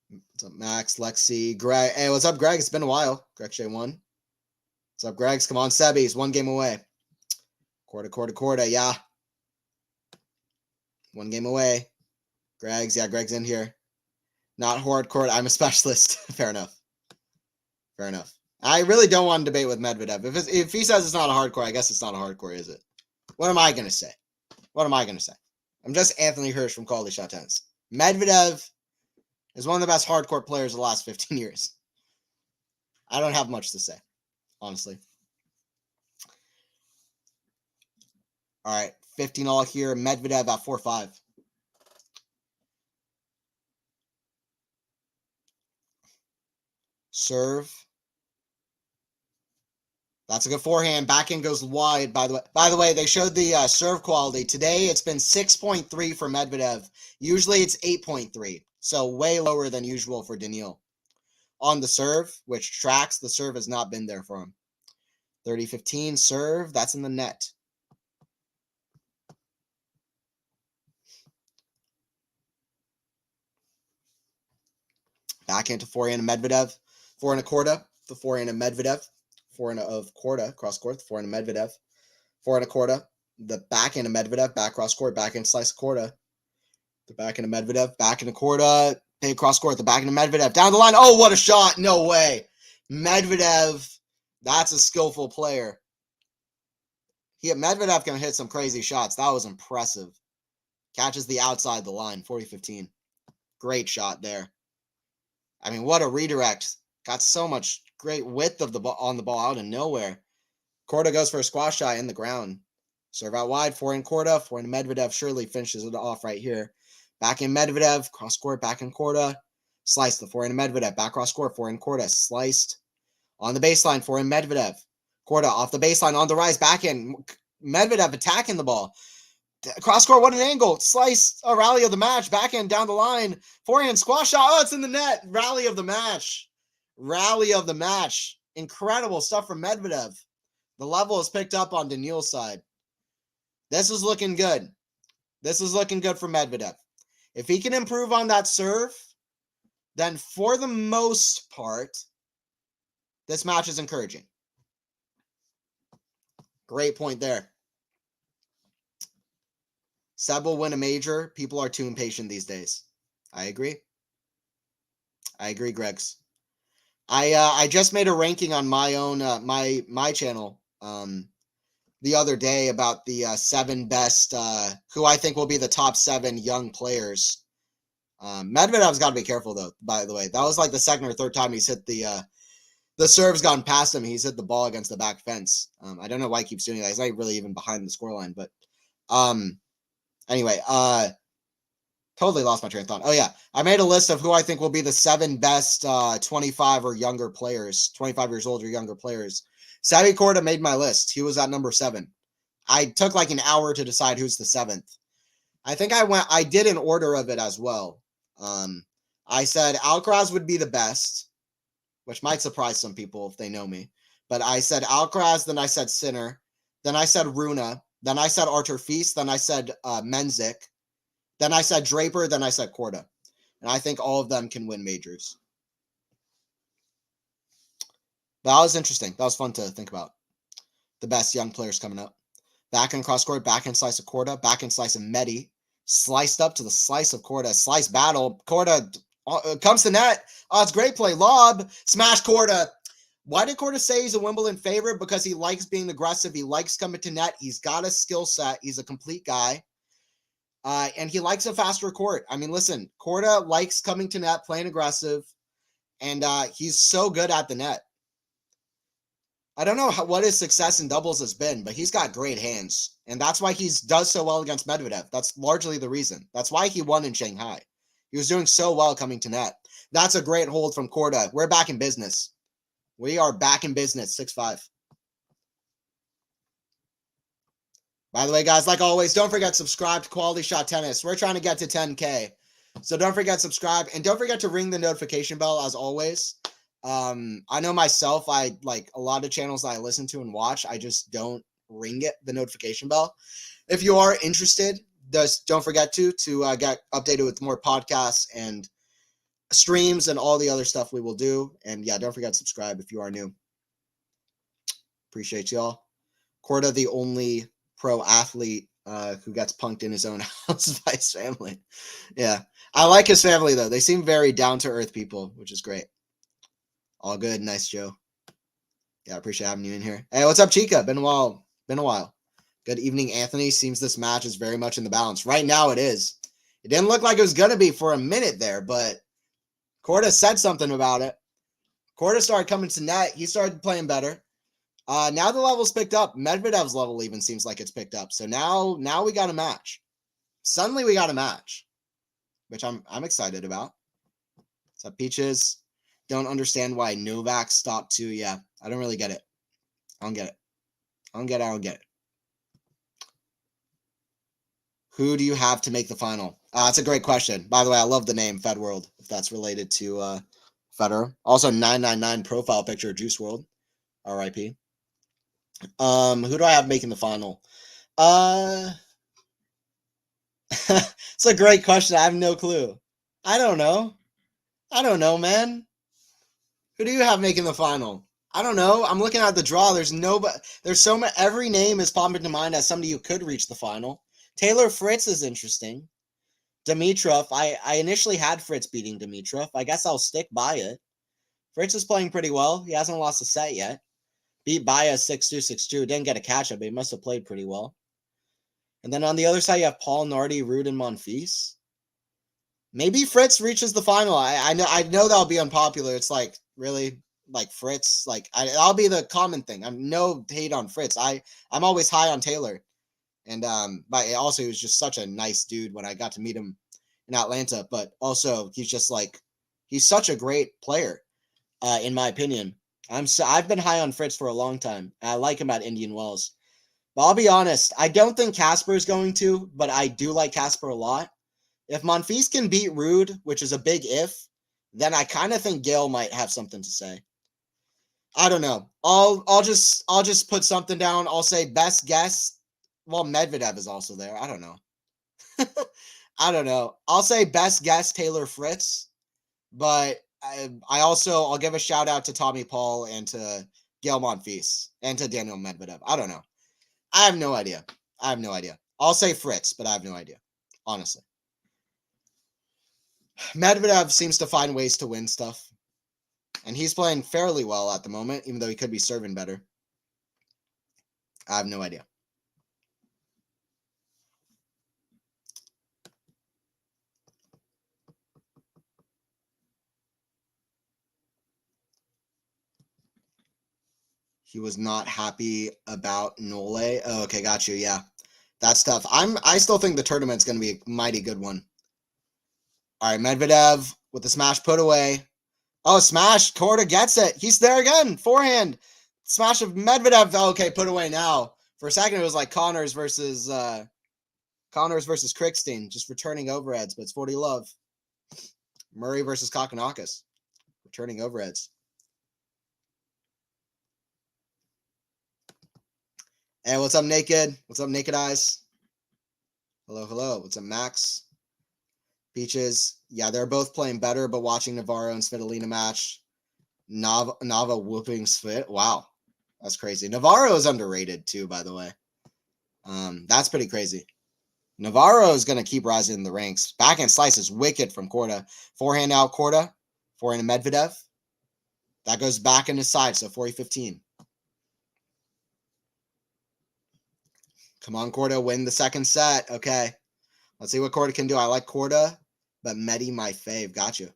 Speaker 1: what's up, Max, Lexi, Greg? Hey, what's up, Greg? It's been a while. Greg Shea 1. What's up, Gregs? Come on, Sebi. He's 1 game away. Corda. Yeah. 1 game away. Gregs. Yeah, Greg's in here. Not hardcore. I'm a specialist. Fair enough. I really don't want to debate with Medvedev. If he says it's not a hardcore, I guess it's not a hardcore, is it? What am I going to say? I'm just Anthony Hirsch from QualityShot Tennis. Medvedev is one of the best hardcore players of the last 15 years. I don't have much to say, honestly. All right, 15-all here. Medvedev at 4-5. Serve. That's a good forehand. Backhand goes wide, by the way. By the way, they showed the serve quality. Today, it's been 6.3 for Medvedev. Usually, it's 8.3. So, way lower than usual for Daniil. On the serve, which tracks, the serve has not been there for him. 30-15 serve. That's in the net. Backhand to forehand to Medvedev. Forehand to Corda. The forehand to Medvedev. Forehand of Corda. Cross court. Forehand to Medvedev. Forehand to Corda. The backhand to Medvedev. Back cross court. Backhand slice of Corda. The backhand to Medvedev. Backhand to Corda. Pay cross court. The backhand to Medvedev. Down the line. Oh, what a shot. No way. Medvedev. That's a skillful player. Medvedev can hit some crazy shots. That was impressive. Catches the outside the line. 40-15. Great shot there. I mean, what a redirect. Got so much great width of the ball on the ball out of nowhere. Corda goes for a squash shot in the ground. Serve out wide. Forehand Corda. Forehand Medvedev surely finishes it off right here. Back in Medvedev. Cross court. Back in Corda. Sliced the forehand Medvedev. Back cross court. Forehand Corda. Sliced. On the baseline. Forehand Medvedev. Corda off the baseline. On the rise. Backhand. Medvedev attacking the ball. Cross court, what an angle. Slice, a rally of the match. Backhand down the line. Forehand squash shot. Oh, it's in the net. Rally of the match. Rally of the match. Incredible stuff from Medvedev. The level is picked up on Daniil's side. This is looking good. This is looking good for Medvedev. If he can improve on that serve, then for the most part, this match is encouraging. Great point there. Seb will win a major. People are too impatient these days. I agree. I agree, Gregs. I just made a ranking on my own my channel the other day about the 7 best who I think will be the top 7 young players. Medvedev's got to be careful though. By the way, that was like the second or third time he's hit the serve's gone past him. He's hit the ball against the back fence. I don't know why he keeps doing that. He's not really even behind the scoreline, but anyway, totally lost my train of thought. Oh, yeah. I made a list of who I think will be the 7 best 25 or younger players, 25 years old or younger players. Savvy Corda made my list. He was at number 7. I took like an hour to decide who's the 7th. I think I did an order of it as well. I said Alcaraz would be the best, which might surprise some people if they know me. But I said Alcaraz, then I said Sinner, then I said Runa, then I said Artur Feast, then I said Menzik, then I said Draper, then I said Korda. And I think all of them can win majors. But that was interesting. That was fun to think about. The best young players coming up. Backhand cross court, backhand slice of Korda, backhand slice of Medi. Sliced up to the slice of Korda. Slice battle. Korda comes to net. Oh, it's great play. Lob. Smash Korda. Why did Korda say he's a Wimbledon favorite? Because he likes being aggressive. He likes coming to net. He's got a skill set. He's a complete guy. And he likes a faster court. I mean, listen, Korda likes coming to net, playing aggressive, and he's so good at the net. I don't know what his success in doubles has been, but he's got great hands, and that's why he does so well against Medvedev. That's largely the reason. That's why he won in Shanghai. He was doing so well coming to net. That's a great hold from Korda. We're back in business. We are back in business, 6-5. By the way, guys, like always, don't forget to subscribe to Quality Shot Tennis. We're trying to get to 10K. So don't forget to subscribe. And don't forget to ring the notification bell, as always. I know myself, I like a lot of channels that I listen to and watch. I just don't ring the notification bell. If you are interested, just don't forget to get updated with more podcasts and streams and all the other stuff we will do. And yeah, don't forget to subscribe if you are new. Appreciate y'all. Corda, the only pro athlete who gets punked in his own house by his family. Yeah. I like his family, though. They seem very down-to-earth people, which is great. All good. Nice, Joe. Yeah, I appreciate having you in here. Hey, what's up, Chica? Been a while. Good evening, Anthony. Seems this match is very much in the balance. Right now it is. It didn't look like it was going to be for a minute there, but Korda said something about it. Korda started coming to net. He started playing better. Now the level's picked up. Medvedev's level even seems like it's picked up. So now we got a match. Suddenly we got a match, which I'm excited about. What's up, Peaches? Don't understand why Novak stopped too. Yeah, I don't really get it. I don't get it. I don't get it. Who do you have to make the final? That's a great question. By the way, I love the name Fed World, if that's related to Federer. Also, 999 profile picture, Juice World. RIP. Who do I have making the final? It's a great question. I have no clue. I don't know. I don't know, man. Who do you have making the final? I don't know. I'm looking at the draw. There's so much. Every name is popping to mind as somebody who could reach the final. Taylor Fritz is interesting. Dimitrov. I initially had Fritz beating Dimitrov. I guess I'll stick by it. Fritz is playing pretty well. He hasn't lost a set yet. Beat Baez 6-2, 6-2. Didn't get a catch up, but he must have played pretty well. And then on the other side, you have Paul, Nardi, Ruud, and Monfils. Maybe Fritz reaches the final. I know that'll be unpopular. It's like, really, like Fritz, like that'll be the common thing. I'm no hate on Fritz. I'm always high on Taylor, and but also he was just such a nice dude when I got to meet him in Atlanta. But also he's just like he's such a great player, in my opinion. I've been high on Fritz for a long time. I like him at Indian Wells. But I'll be honest, I don't think Casper is going to, but I do like Casper a lot. If Monfils can beat Ruud, which is a big if, then I kind of think Gale might have something to say. I don't know. I'll just put something down. I'll say best guess. Well, Medvedev is also there. I don't know. I don't know. I'll say best guess Taylor Fritz, but I'll give a shout out to Tommy Paul and to Gael Monfils and to Daniil Medvedev. I don't know. I have no idea. I'll say Fritz, but I have no idea. Honestly. Medvedev seems to find ways to win stuff. And he's playing fairly well at the moment, even though he could be serving better. I have no idea. He was not happy about Nole. Oh, okay, got you. Yeah. That's tough. I still think the tournament's going to be a mighty good one. All right, Medvedev with the smash put away. Oh, smash. Korda gets it. He's there again. Forehand. Smash of Medvedev. Oh, okay, put away now. For a second, it was like Connors versus Krickstein, just returning overheads, but it's 40 love. Murray versus Kakanakis, returning overheads. Hey, what's up, Naked? What's up, Naked Eyes? Hello, hello. What's up, Max? Peaches. Yeah, they're both playing better, but watching Navarro and Svitolina match. Nava whooping Svit. Wow. That's crazy. Navarro is underrated too, by the way. That's pretty crazy. Navarro is going to keep rising in the ranks. Backhand slice is wicked from Corda. Forehand out Corda. Forehand to Medvedev. That goes back in his side, so 40-15. Come on, Corda, win the second set. Okay. Let's see what Corda can do. I like Corda, but Medi my fave. Got you.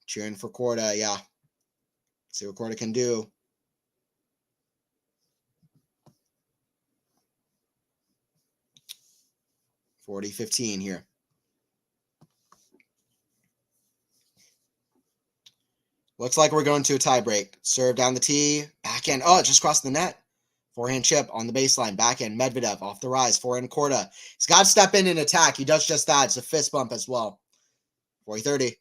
Speaker 1: Cheering for Corda, yeah. Let's see what Corda can do. $40-15 here. Looks like we're going to a tie break. Serve down the tee. Backhand. Oh, it just crossed the net. Forehand chip on the baseline. Backhand Medvedev off the rise. Forehand Corda. He's got to step in and attack. He does just that. It's a fist bump as well. 40-30.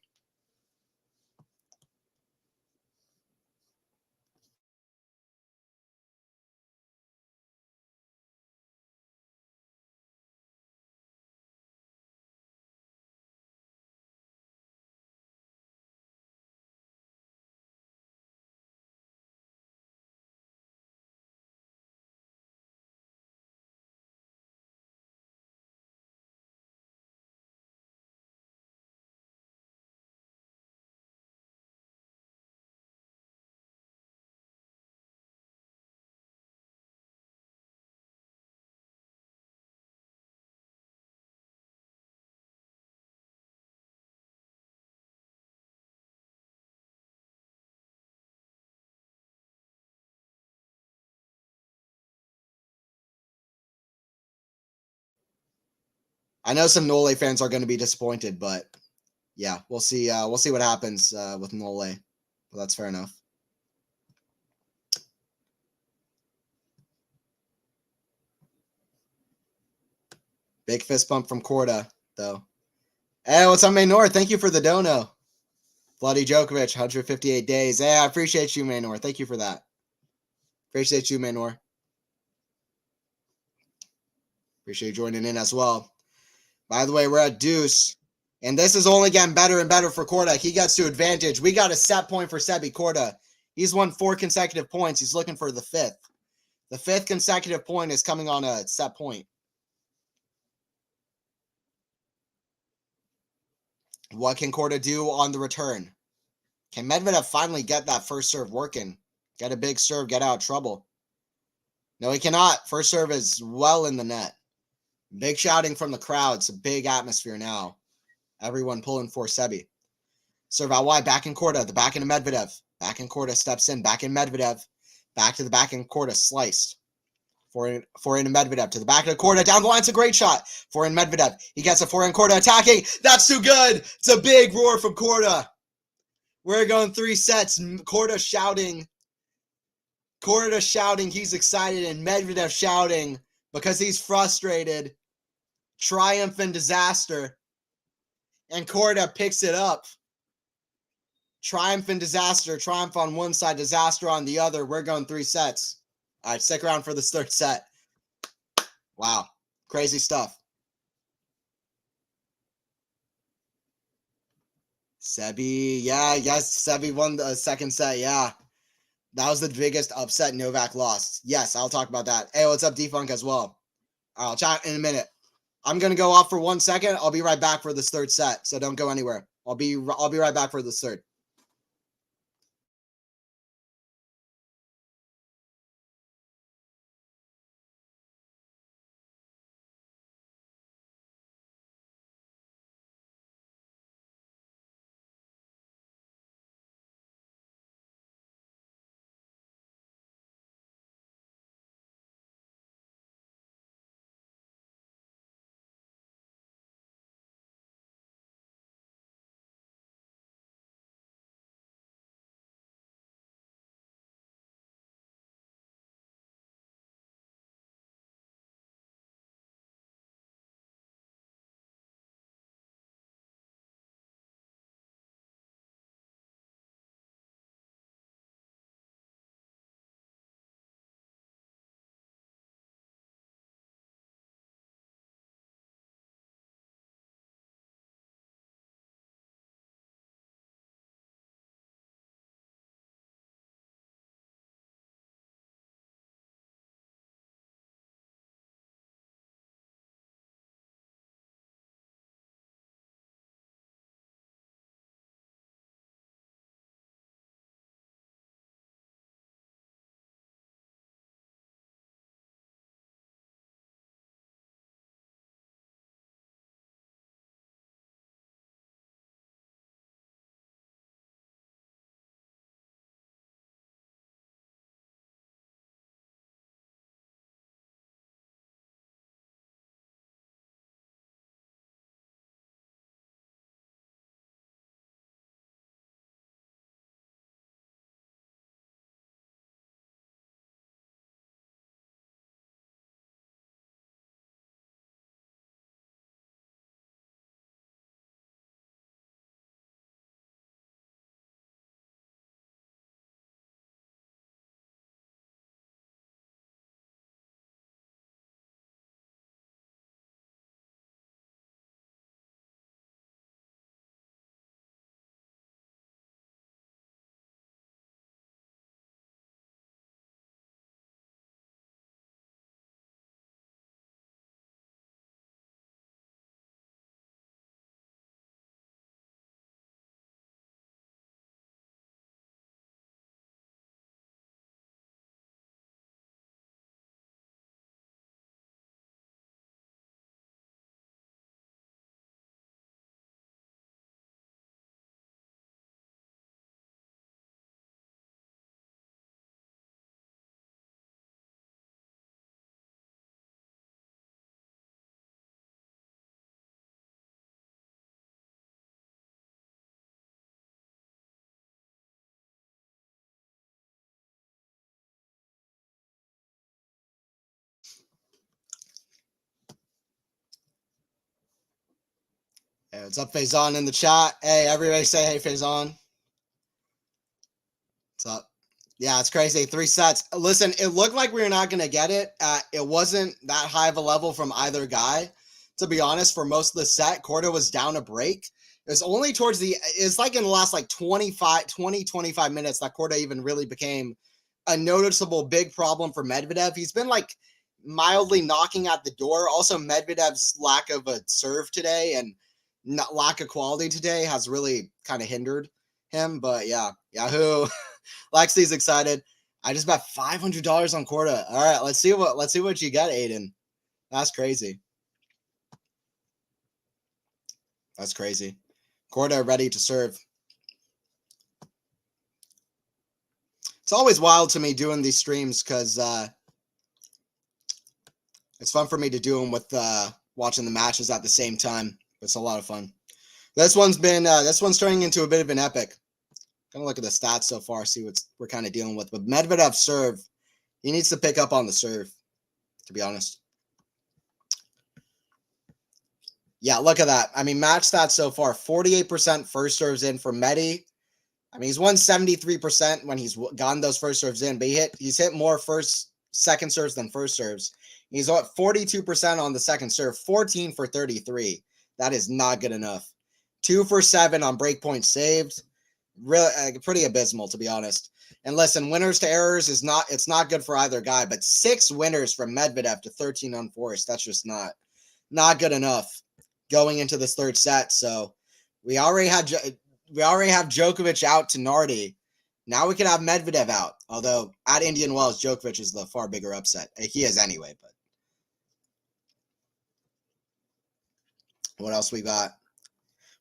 Speaker 1: I know some Nole fans are going to be disappointed, but yeah, we'll see. We'll see what happens with Nole. But that's fair enough. Big fist bump from Corda, though. Hey, what's up, Maynor? Thank you for the dono. Bloody Djokovic, 158 days. Hey, I appreciate you, Maynor. Thank you for that. Appreciate you, Maynor. Appreciate you joining in as well. By the way, we're at deuce. And this is only getting better and better for Corda. He gets to advantage. We got a set point for Sebi Corda. He's won 4 consecutive points. He's looking for the 5th. The 5th consecutive point is coming on a set point. What can Corda do on the return? Can Medvedev finally get that first serve working? Get a big serve, get out of trouble. No, he cannot. First serve is well in the net. Big shouting from the crowd. It's a big atmosphere now. Everyone pulling for Sebi. Serve out wide, back in Corda, the back into Medvedev. Back in Corda, steps in, back in Medvedev. Back to the back in Corda, sliced. Forehand into Medvedev, to the back of Corda, down the line, it's a great shot. Forehand Medvedev, he gets a forehand Corda attacking. That's too good. It's a big roar from Corda. We're going 3 sets. Corda shouting. Corda shouting, he's excited, and Medvedev shouting because he's frustrated. Triumph and disaster. And Corda picks it up. Triumph and disaster. Triumph on one side, disaster on the other. We're going 3 sets. All right, stick around for this 3rd set. Wow. Crazy stuff. Sebi, yes, Sebi won the 2nd set, yeah. That was the biggest upset Novak lost. Yes, I'll talk about that. Hey, what's up, Defunk as well? I'll chat in a minute. I'm going to go off for 1 second. I'll be right back for this 3rd set, so don't go anywhere. I'll be right back for this 3rd. Hey, what's up, Faison in the chat? Hey, everybody say hey, Faison. What's up? Yeah, it's crazy. 3 sets. Listen, it looked like we were not going to get it. It wasn't that high of a level from either guy. To be honest, for most of the set, Korda was down a break. It was only towards it's like in the last like 20, 25 minutes that Korda even really became a noticeable big problem for Medvedev. He's been like mildly knocking at the door. Also, Medvedev's lack of a serve today and lack of quality today has really kind of hindered him. But yeah, Yahoo. Lexi's excited. I just bet $500 on Corda. All right, let's see what you got, Aiden. That's crazy. That's crazy. Corda ready to serve. It's always wild to me doing these streams because it's fun for me to do them with watching the matches at the same time. It's a lot of fun. This one's turning into a bit of an epic. Gonna look at the stats so far, see what we're kind of dealing with. But Medvedev serve, he needs to pick up on the serve, to be honest. Yeah, look at that. I mean, match stats so far: 48% first serves in for Medi. I mean, he's won 73% when he's gotten those first serves in, but he's hit more second serves than first serves. He's at 42% on the second serve, 14 for 33. That is not good enough. 2 for 7 on break points saved. Really, pretty abysmal, to be honest. And listen, winners to errors it's not good for either guy, but 6 winners from Medvedev to 13 unforced. That's just not good enough going into this third set. So we already have Djokovic out to Nardi. Now we could have Medvedev out. Although at Indian Wells, Djokovic is the far bigger upset. He is anyway, but what else we got?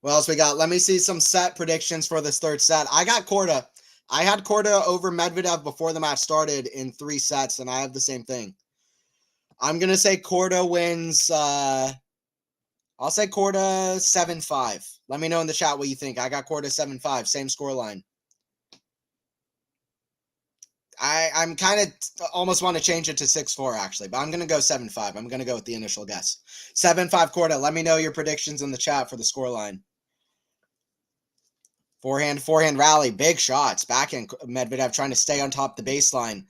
Speaker 1: Let me see some set predictions for this third set. I got Corda. I had Corda over Medvedev before the match started in 3 sets, and I have the same thing. I'm going to say Corda wins. I'll say Corda 7-5. Let me know in the chat what you think. I got Corda 7-5, same scoreline. I'm kind of almost want to change it to 6-4, actually, but I'm going to go 7-5. I'm going to go with the initial guess. 7-5 Corda. Let me know your predictions in the chat for the scoreline. Forehand rally, big shots. Backhand Medvedev trying to stay on top of the baseline.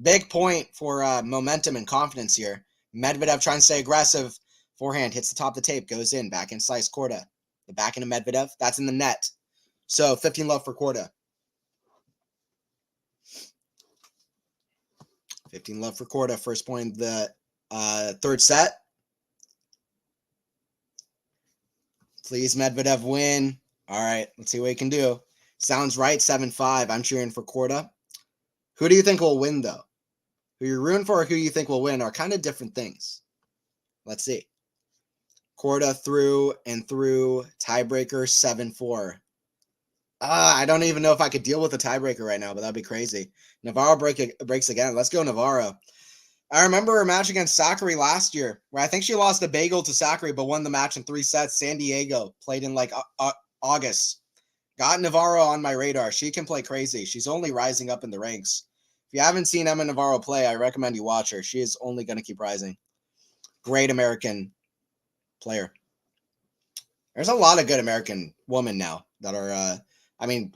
Speaker 1: Big point for momentum and confidence here. Medvedev trying to stay aggressive. Forehand hits the top of the tape, goes in. Backhand slice, Corda. The backhand of Medvedev, that's in the net. So 15 love for Corda. 15 love for Corda. First point of the third set. Please, Medvedev, win. All right, let's see what he can do. Sounds right, 7-5. I'm cheering for Corda. Who do you think will win, though? Who you're rooting for or who you think will win are kind of different things. Let's see. Corda through and through. Tiebreaker, 7-4. I don't even know if I could deal with a tiebreaker right now, but that'd be crazy. Navarro breaks again. Let's go, Navarro. I remember her match against Sakkari last year, where I think she lost a bagel to Sakkari, but won the match in 3 sets. San Diego, played in like August. Got Navarro on my radar. She can play crazy. She's only rising up in the ranks. If you haven't seen Emma Navarro play, I recommend you watch her. She is only going to keep rising. Great American player. There's a lot of good American women now that are,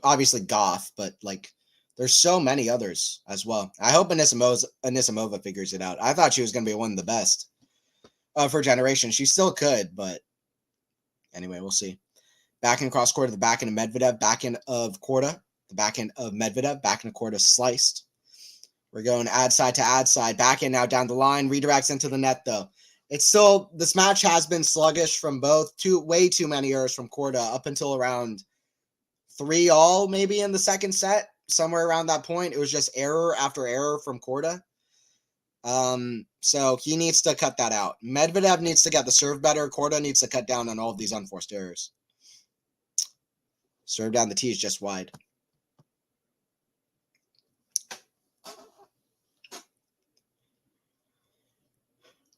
Speaker 1: obviously Goff, but like there's so many others as well. I hope Anisimova figures it out. I thought she was going to be one of the best of her generation. She still could, but anyway, we'll see. Backhand cross court to the backhand of Medvedev, backhand of Corda, the backhand of Medvedev, backhand of Corda sliced. We're going ad side to ad side. Backhand now down the line, redirects into the net though. It's still, this match has been sluggish from both. Way too many errors from Corda up until around 3-all maybe in the second set. Somewhere around that point, it was just error after error from Corda. So he needs to cut that out. Medvedev needs to get the serve better. Corda needs to cut down on all of these unforced errors. Serve down the tee is just wide.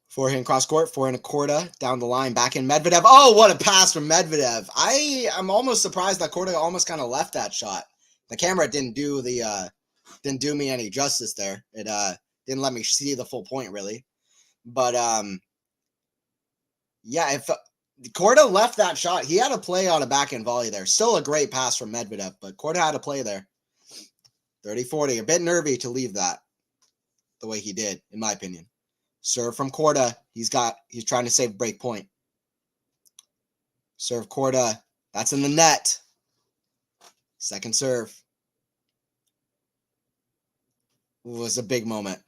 Speaker 1: Forehand cross court, forehand Corda down the line, backhand Medvedev. Oh, what a pass from Medvedev! I'm almost surprised that Corda almost kind of left that shot. The camera didn't do me any justice there. It didn't let me see the full point really. But yeah, Korda left that shot. He had a play on a backhand volley there. Still a great pass from Medvedev, but Korda had a play there. 30-40. A bit nervy to leave that the way he did, in my opinion. Serve from Korda. He's trying to save break point. Serve Korda. That's in the net. Second serve. Was a big moment.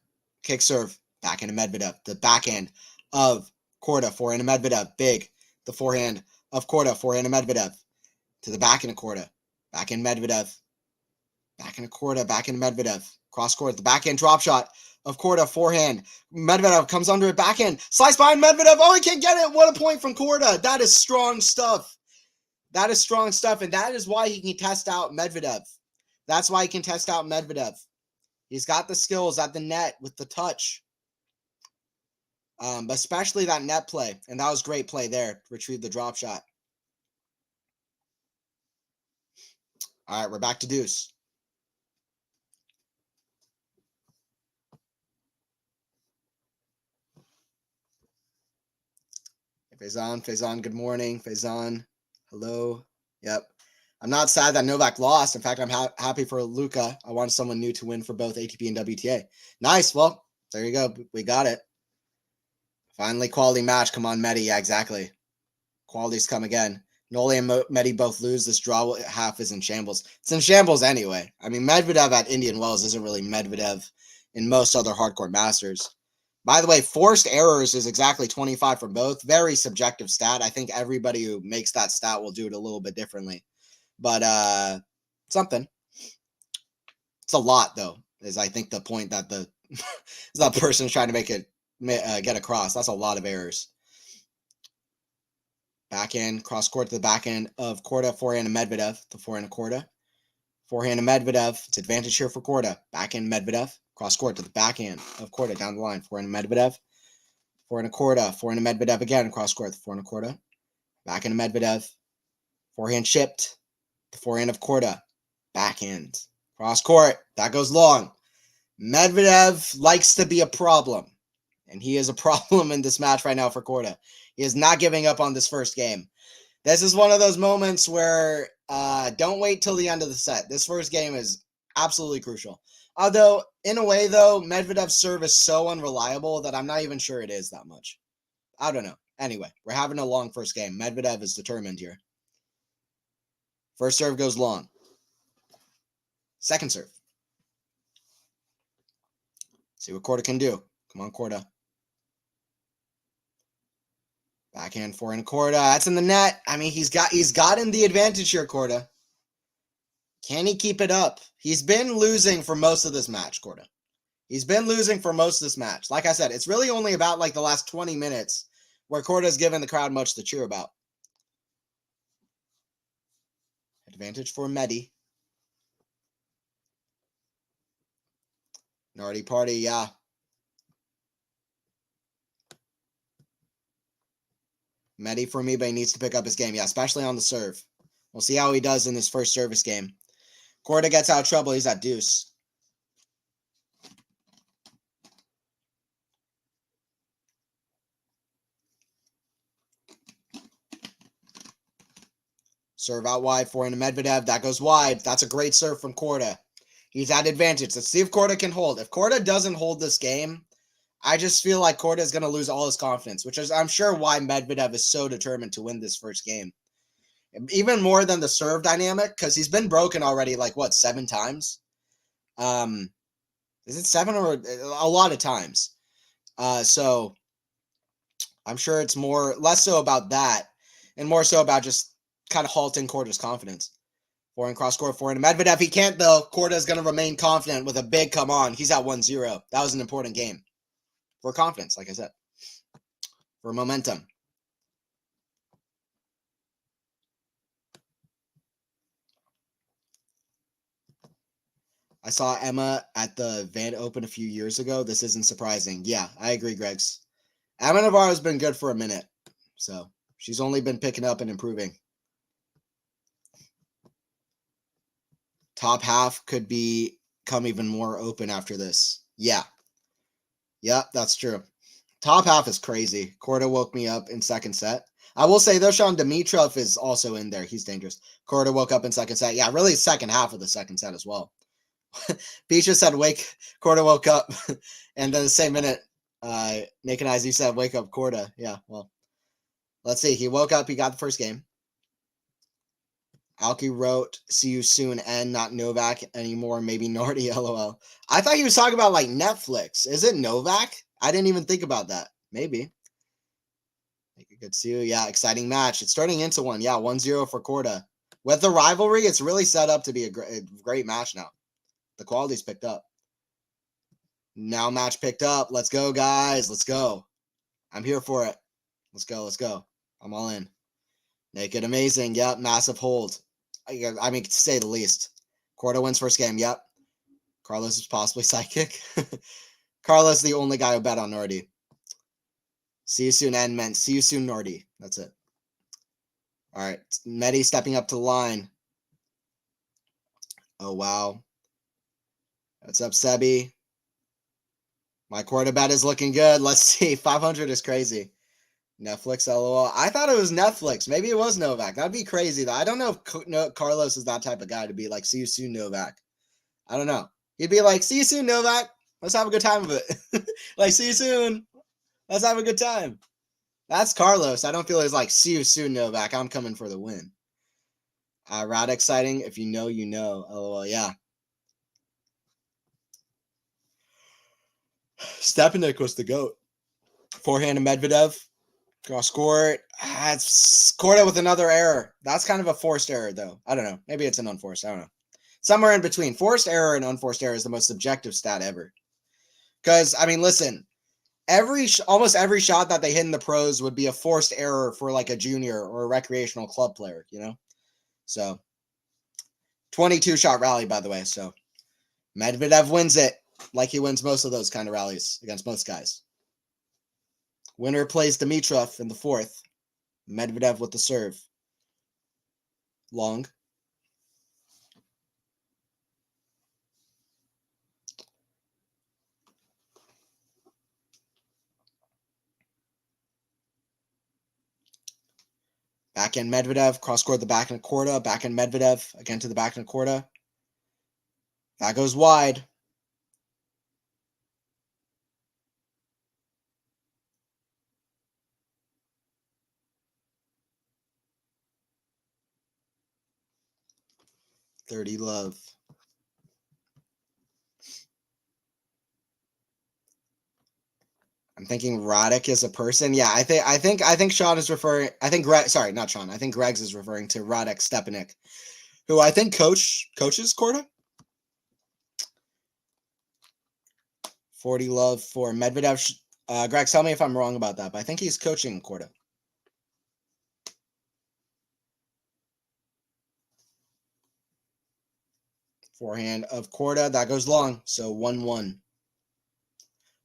Speaker 1: Kick serve. Backhand to Medvedev. The backhand of Korda. Forehand to Medvedev. Big. The forehand of Korda. Forehand to Medvedev. To the backhand of Korda. Backhand Medvedev. Backhand to Korda. Backhand to Medvedev. Cross court. The backhand drop shot of Korda. Forehand. Medvedev comes under it. Backhand. Slice behind Medvedev. Oh, he can't get it. What a point from Korda. That is strong stuff. That is strong stuff. And that is why he can test out Medvedev. That's why he can test out Medvedev. He's got the skills at the net with the touch. Especially that net play. And that was great play there. Retrieve the drop shot. All right, we're back to deuce. Faison, good morning. Faison, hello. Yep. I'm not sad that Novak lost. In fact, I'm happy for Luka. I want someone new to win for both ATP and WTA. Nice. Well, there you go. We got it. Finally, quality match. Come on, Medi. Yeah, exactly. Quality's come again. Noli and Medi both lose. This draw half is in shambles. It's in shambles anyway. I mean, Medvedev at Indian Wells isn't really Medvedev in most other hardcore masters. By the way, forced errors is exactly 25 from both. Very subjective stat. I think everybody who makes that stat will do it a little bit differently. But something. It's a lot, though, is I think the point that that person's trying to make it get across. That's a lot of errors. Backhand, cross court to the backhand of Corda, forehand to Medvedev. The forehand to Corda. Forehand to Medvedev. It's advantage here for Corda. Backhand Medvedev. Cross court to the backhand of Corda down the line. Forehand to Medvedev. Forehand to Corda. Forehand to Medvedev again. Cross court. The forehand to Corda. Backhand to Medvedev. Forehand chipped. The forehand of Corda. Backhand. Cross court. That goes long. Medvedev likes to be a problem. And he is a problem in this match right now for Corda. He is not giving up on this first game. This is one of those moments where don't wait till the end of the set. This first game is absolutely crucial. Although, in a way, though, Medvedev's serve is so unreliable that I'm not even sure it is that much. I don't know. Anyway, we're having a long first game. Medvedev is determined here. First serve goes long. Second serve. See what Corda can do. Come on, Corda. Backhand, forehand, Corda. That's in the net. I mean, he's gotten the advantage here, Corda. Can he keep it up? He's been losing for most of this match, Corda. He's been losing for most of this match. Like I said, it's really only about like the last 20 minutes where Corda's given the crowd much to cheer about. Advantage for Medi. Nardi party, yeah. Medi for me, but he needs to pick up his game. Yeah, especially on the serve. We'll see how he does in this first service game. Corda gets out of trouble. He's at deuce. Serve out wide, forehand to Medvedev. That goes wide. That's a great serve from Corda. He's at advantage. Let's see if Corda can hold. If Corda doesn't hold this game, I just feel like Corda is going to lose all his confidence, which is, I'm sure, why Medvedev is so determined to win this first game. Even more than the serve dynamic, because he's been broken already, like, what, 7 times? Is it 7 or a lot of times? So I'm sure it's less so about that and more so about just kind of halting Corda's confidence. Forehand cross court, forehand to Medvedev. He can't, though. Corda is going to remain confident with a big come on. He's at 1-0. That was an important game. For confidence, like I said. For momentum. I saw Emma at the Van Open a few years ago. This isn't surprising. Yeah, I agree, Gregs. Emma Navarro's been good for a minute. So, she's only been picking up and improving. Top half could become even more open after this. Yeah. Yep, that's true. Top half is crazy. Corda woke me up in second set. I will say though, Sean, Dimitrov is also in there. He's dangerous. Korda woke up in second set. Yeah, really second half of the second set as well. Peaches said Korda woke up, and then the same minute, Nick and Izzy said wake up Korda. Yeah, well, let's see. He woke up. He got the first game. Alki wrote, "See you soon," and not Novak anymore. Maybe Nordy. LOL. I thought he was talking about like Netflix. Is it Novak? I didn't even think about that. Maybe. Make a good see you. Yeah, exciting match. It's turning into one. Yeah, 1-0 for Corda. With the rivalry, it's really set up to be a great match now. The quality's picked up. Now match picked up. Let's go, guys. Let's go. I'm here for it. Let's go. Let's go. I'm all in. Naked amazing. Yep. Massive hold. I mean, to say the least. Corda wins first game. Yep. Carlos is possibly psychic. Carlos, the only guy who bet on Nordy. See you soon, and meant see you soon, Nordy. That's it. All right. Medi stepping up to the line. Oh, wow. What's up, Sebi? My Corda bet is looking good. Let's see. 500 is crazy. Netflix, LOL. I thought it was Netflix. Maybe it was Novak. That'd be crazy, though. I don't know if Carlos is that type of guy to be like, see you soon, Novak. I don't know. He'd be like, see you soon, Novak. Let's have a good time of it. Like, see you soon. Let's have a good time. That's Carlos. I don't feel it's like, see you soon, Novak. I'm coming for the win. Rad exciting. If you know, you know. LOL, yeah. Stepanek was the GOAT. Forehand to Medvedev. Cross court. It's Corda with another error. That's kind of a forced error, though. I don't know. Maybe it's an unforced. I don't know. Somewhere in between. Forced error and unforced error is the most subjective stat ever. Because, I mean, listen. Almost every shot that they hit in the pros would be a forced error for like a junior or a recreational club player, you know? So, 22 shot rally, by the way. So, Medvedev wins it like he wins most of those kind of rallies against most guys. Winner plays Dimitrov in the fourth. Medvedev with the serve. Long. Backhand Medvedev. Cross-court the backhand Corda. Backhand Medvedev. Again to the backhand Corda. That goes wide. $30 love. I'm thinking Roddick is a person. Yeah, I think Sean is referring. I think Greg. Sorry, not Sean. I think Greg's is referring to Roddick Stepanek, who I think coaches Corda. 40 love for Medvedev. Greg, tell me if I'm wrong about that, but I think he's coaching Corda. Forehand of Corda. That goes long. So 1-1.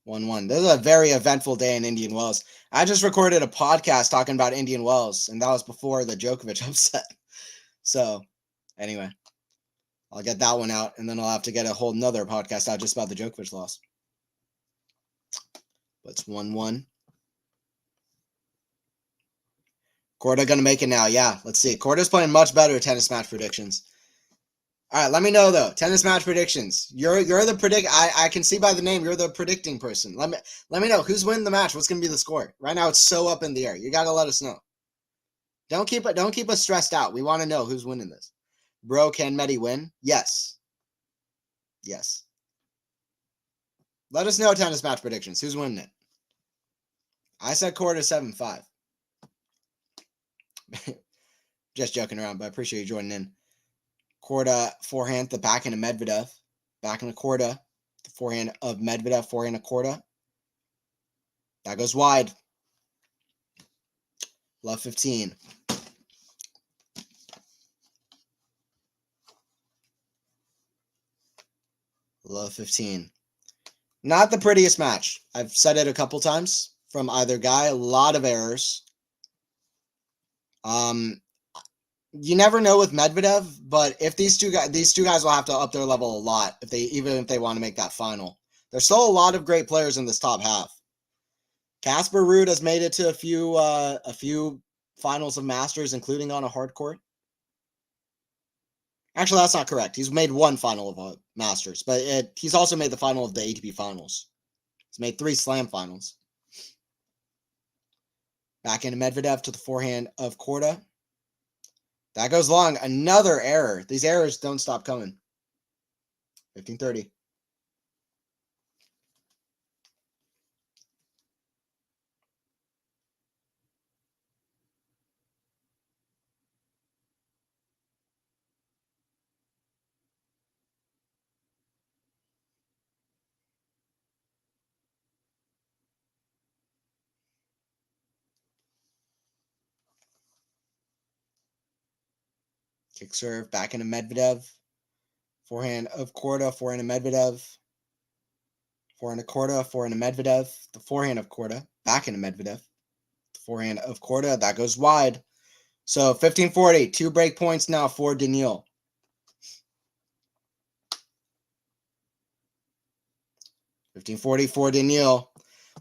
Speaker 1: 1-1. This is a very eventful day in Indian Wells. I just recorded a podcast talking about Indian Wells, and that was before the Djokovic upset. So, anyway, I'll get that one out, and then I'll have to get a whole nother podcast out just about the Djokovic loss. But it's 1-1. Corda going to make it now. Yeah, let's see. Corda's playing much better at tennis match predictions. All right, let me know though. Tennis match predictions. You're the predict. I can see by the name you're the predicting person. Let me know who's winning the match. What's gonna be the score? Right now it's so up in the air. You gotta let us know. Don't keep us stressed out. We want to know who's winning this. Bro, can Medi win? Yes. Yes. Let us know tennis match predictions. Who's winning it? I said Corda 7-5. Just joking around, but I appreciate you joining in. Corda forehand, the backhand of Medvedev. Backhand of Corda. The forehand of Medvedev, forehand of Corda. That goes wide. Love 15. Love 15. Not the prettiest match. I've said it a couple times from either guy. A lot of errors. You never know with Medvedev, but if these two guys will have to up their level a lot even if they want to make that final. There's still a lot of great players in this top half. Casper Ruud has made it to a few finals of Masters, including on a hard court. Actually, that's not correct. He's made one final of a Masters, but he's also made the final of the ATP finals. He's made 3 slam finals. Back into Medvedev to the forehand of Korda. That goes long. Another error. These errors don't stop coming. 15-30. Kick serve. Back into Medvedev. Forehand of Corda. Forehand of Medvedev. Forehand of Corda. Forehand of Medvedev. The forehand of Corda. Back into Medvedev. The forehand of Corda. That goes wide. So 15-40. 2 break points now for Daniil. 15-40 for Daniil.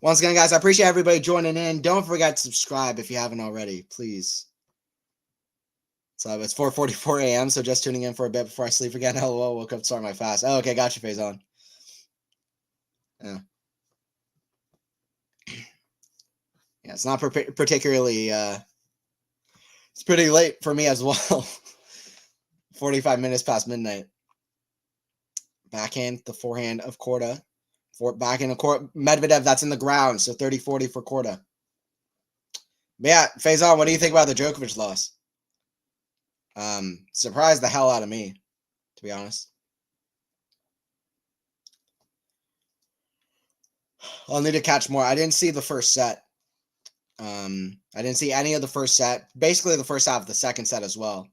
Speaker 1: Once again, guys, I appreciate everybody joining in. Don't forget to subscribe if you haven't already, please. So it's 4:44 a.m., so just tuning in for a bit before I sleep again. LOL, woke up to start my fast. Oh, okay, got you, Faison. Yeah. Yeah, it's not particularly, it's pretty late for me as well. 45 minutes past midnight. Backhand, the forehand of Corda. Backhand of Medvedev, that's in the ground, so 30-40 for Corda. But yeah, Faison, what do you think about the Djokovic loss? Surprised the hell out of me, to be honest. I'll need to catch more. I didn't see the first set. I didn't see any of the first set. Basically, the first half of the second set as well.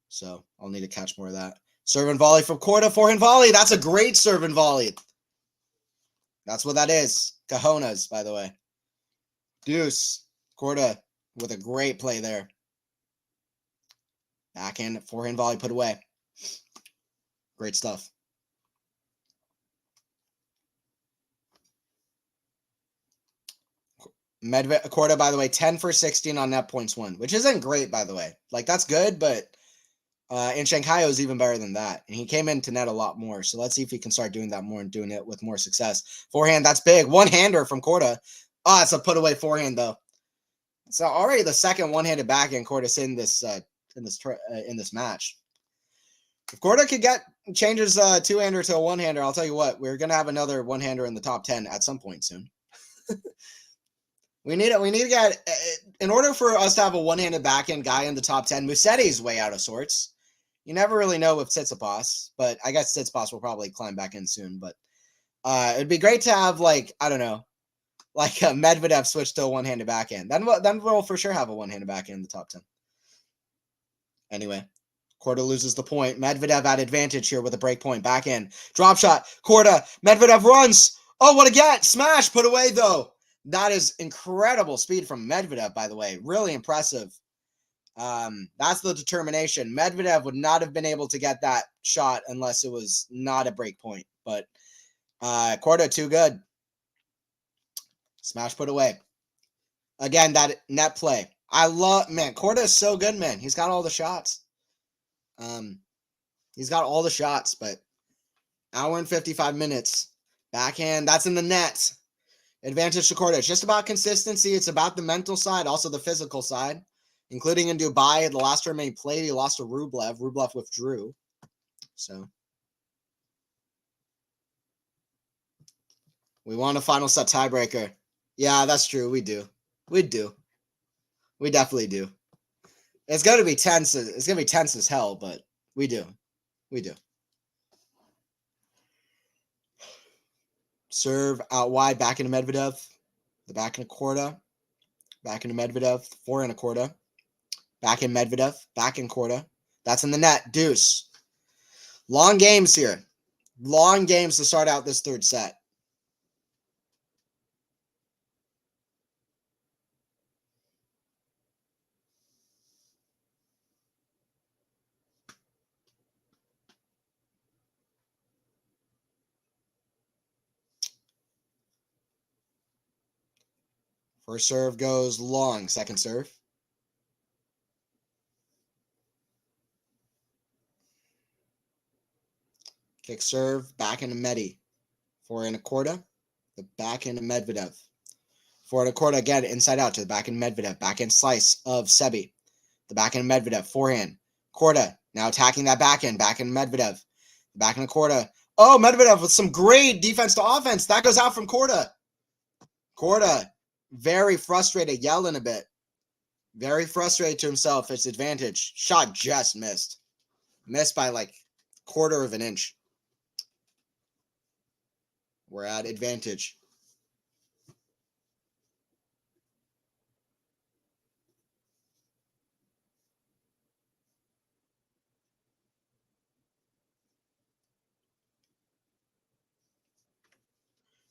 Speaker 1: So I'll need to catch more of that. Serve and volley from Corda. Forehand volley. That's a great serve and volley. That's what that is. Cajonas, by the way. Deuce. Corda with a great play there. Backhand, forehand volley put away. Great stuff. Corda, by the way, 10 for 16 on net points won, which isn't great, by the way. Like, that's good, but in Shanghai, it was even better than that. And he came into net a lot more. So let's see if he can start doing that more and doing it with more success. Forehand, that's big. One-hander from Corda. Oh, it's a put-away forehand, though. So already the second one-handed backhand Corda's in this match. If Corda could changes two-hander to a one-hander, I'll tell you what, we're gonna have another one-hander in the top 10 at some point soon. We need to get, in order for us to have a one-handed backhand guy in the top 10. Mussetti's way out of sorts. You never really know with Tsitsipas, but I guess Tsitsipas will probably climb back in soon. But it'd be great to have, like, I don't know, like a Medvedev switch to a one-handed backhand. Then we'll for sure have a one-handed backhand in the top 10. Anyway, Corda loses the point. Medvedev at advantage here with a break point. Backhand. Drop shot. Corda. Medvedev runs. Oh, what a get. Smash. Put away, though. That is incredible speed from Medvedev, by the way. Really impressive. That's the determination. Medvedev would not have been able to get that shot unless it was not a break point. But Corda, too good. Smash put away. Again, that net play. Corda is so good, man. He's got all the shots. He's got all the shots, but hour and 55 minutes. Backhand, that's in the net. Advantage to Corda. It's just about consistency. It's about the mental side, also the physical side, including in Dubai. The last tournament he played, he lost to Rublev. Rublev withdrew. So we want a final set tiebreaker. Yeah, that's true. We do. We definitely do. It's going to be tense. It's going to be tense as hell, but we do. Serve out wide, back into Medvedev. The back into Corda. Back into Medvedev. Forehand to Corda. Back in Medvedev. Back in Corda. That's in the net. Deuce. Long games here. Long games to start out this third set. First serve goes long. Second serve. Kick serve, back into Medi. Forehand to Korda. The backhand to Medvedev. Forehand to Corda again, inside out to the backhand Medvedev. Backhand slice of Sebi. The backhand Medvedev. Forehand. Corda now attacking that backhand. Backhand Medvedev. The backhand to Corda. Oh, Medvedev with some great defense to offense. That goes out from Corda. Corda, very frustrated, yelling a bit. Very frustrated to himself. It's advantage. Shot just missed. Missed by like 1/4 of an inch. We're at advantage.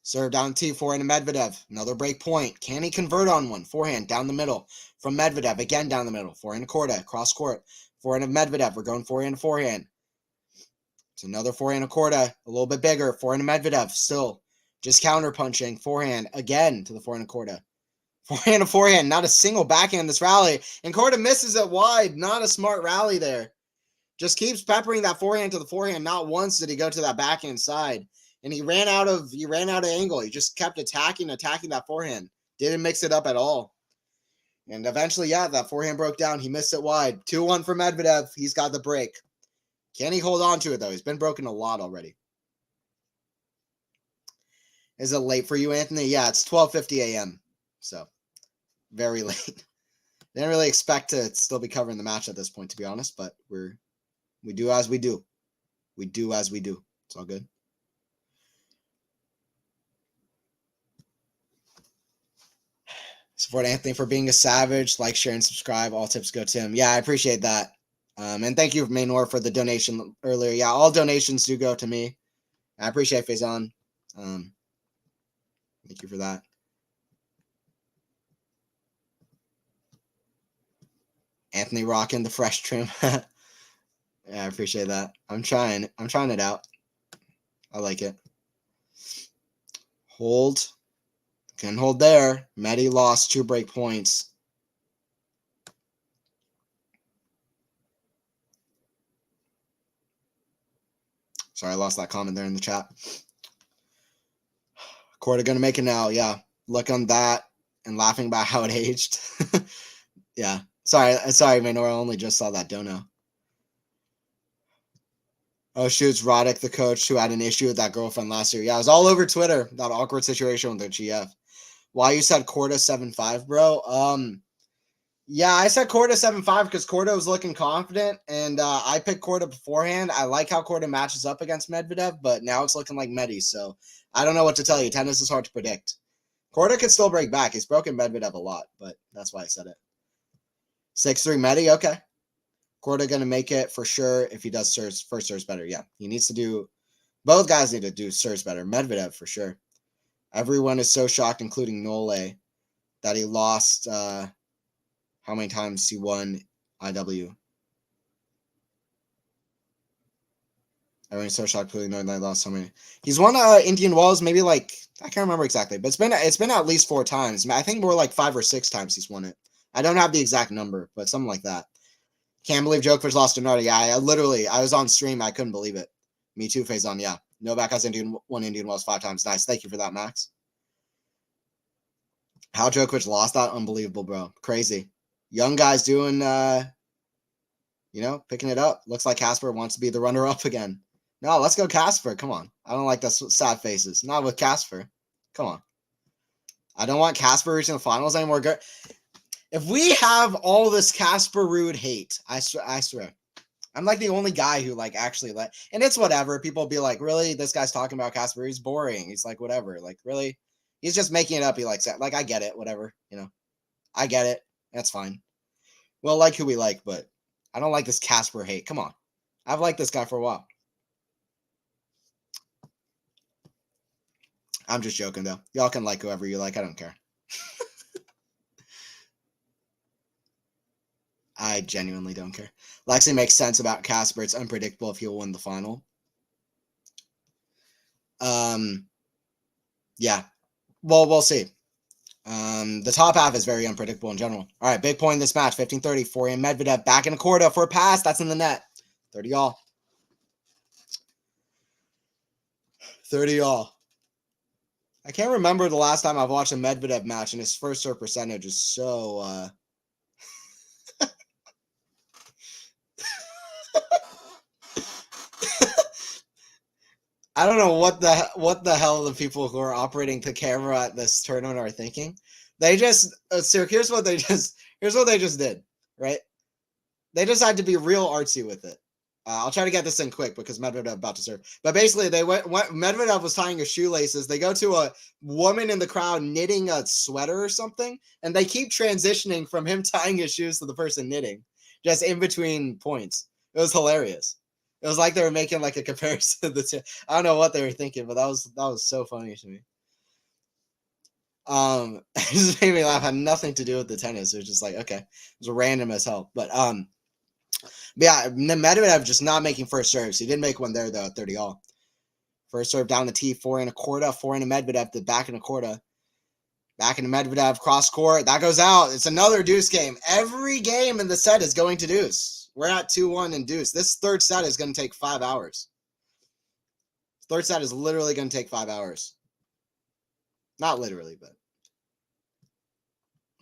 Speaker 1: Serve down T, forehand to Medvedev. Another break point. Can he convert on one? Forehand down the middle from Medvedev. Again down the middle. Forehand to Corda. Cross court. Forehand of Medvedev. We're going forehand to forehand. It's another forehand to Corda. A little bit bigger. Forehand to Medvedev. Still just counter punching. Forehand again to the forehand to Corda. Forehand to forehand. Not a single backhand in this rally. And Corda misses it wide. Not a smart rally there. Just keeps peppering that forehand to the forehand. Not once did he go to that backhand side. And he ran out of angle. He just kept attacking that forehand. Didn't mix it up at all. And eventually, yeah, that forehand broke down. He missed it wide. 2-1 for Medvedev. He's got the break. Can he hold on to it, though? He's been broken a lot already. Is it late for you, Anthony? Yeah, it's 12:50 a.m. So, very late. Didn't really expect to still be covering the match at this point, to be honest. But we do as we do. We do as we do. It's all good. Support Anthony for being a savage. Like, share, and subscribe. All tips go to him. Yeah, I appreciate that. And thank you, Maynor, for the donation earlier. Yeah, all donations do go to me. I appreciate Faison. Thank you for that. Anthony rocking the fresh trim. Yeah, I appreciate that. I'm trying it out. I like it. Hold. Can hold there. Medi lost 2 break points. Sorry, I lost that comment there in the chat. Corda gonna make it now. Yeah. Look on that and laughing about how it aged. Yeah. Sorry, Maynor. I only just saw that dono. Oh, shoots Roddick, the coach, who had an issue with that girlfriend last year. Yeah, it was all over Twitter. That awkward situation with the GF. Why you said Corda 7-5, bro? Yeah, I said Corda 7-5 because Corda was looking confident, and I picked Corda beforehand. I like how Corda matches up against Medvedev, but now it's looking like Medi, so I don't know what to tell you. Tennis is hard to predict. Corda could still break back. He's broken Medvedev a lot, but that's why I said it. 6-3 Medi, okay. Corda going to make it for sure if he does serves, first serves better. Yeah, he needs to do – both guys need to do serves better. Medvedev for sure. Everyone is so shocked, including Nole, that he lost how many times he won IW. Everyone's so shocked, including knowing that he lost so many. He's won Indian Wells maybe like – I can't remember exactly, but it's been at least 4 times. I think more like 5 or 6 times he's won it. I don't have the exact number, but something like that. Can't believe Djokovic lost to Nardi. Yeah, I was on stream. I couldn't believe it. Me too, Faison. Yeah. Novak has won Indian Wells 5 times. Nice. Thank you for that, Max. How Djokovic lost that? Unbelievable, bro. Crazy. Young guys doing, picking it up. Looks like Casper wants to be the runner-up again. No, let's go Casper. Come on. I don't like the sad faces. Not with Casper. Come on. I don't want Casper reaching the finals anymore. If we have all this Casper Ruud hate, I swear. I'm like the only guy who like actually and it's whatever. People be like, really? This guy's talking about Casper. He's boring. He's like, whatever. Like, really? He's just making it up. He likes that. Like, I get it. Whatever. I get it. That's fine. We'll like who we like, but I don't like this Casper hate. Come on. I've liked this guy for a while. I'm just joking, though. Y'all can like whoever you like. I don't care. I genuinely don't care. Lexi makes sense about Casper. It's unpredictable if he'll win the final. Yeah. Well, we'll see. The top half is very unpredictable in general. All right, big point in this match. 15-30. Forehand Medvedev back in a Corda for a pass. That's in the net. 30 all. 30 all. I can't remember the last time I've watched a Medvedev match, and his first serve percentage is so I don't know what the hell the people who are operating the camera at this tournament are thinking. They just so here's what they just did, right? They just had to be real artsy with it. I'll try to get this in quick because Medvedev about to serve. But basically, Medvedev was tying his shoelaces. They go to a woman in the crowd knitting a sweater or something, and they keep transitioning from him tying his shoes to the person knitting, just in between points. It was hilarious. It was like they were making like a comparison of the two. I don't know what they were thinking, but that was so funny to me. It just made me laugh. It had nothing to do with the tennis. It was just like, okay, it was random as hell. But yeah, Medvedev just not making first serves. He didn't make one there though at 30 all. First serve down the tee, 4 Corda, 4 Medvedev, the back into Corda. Back into Medvedev, cross court. That goes out. It's another deuce game. Every game in the set is going to deuce. We're at 2-1 and deuce. This third set is going to take 5 hours. Third set is literally going to take 5 hours. Not literally, but.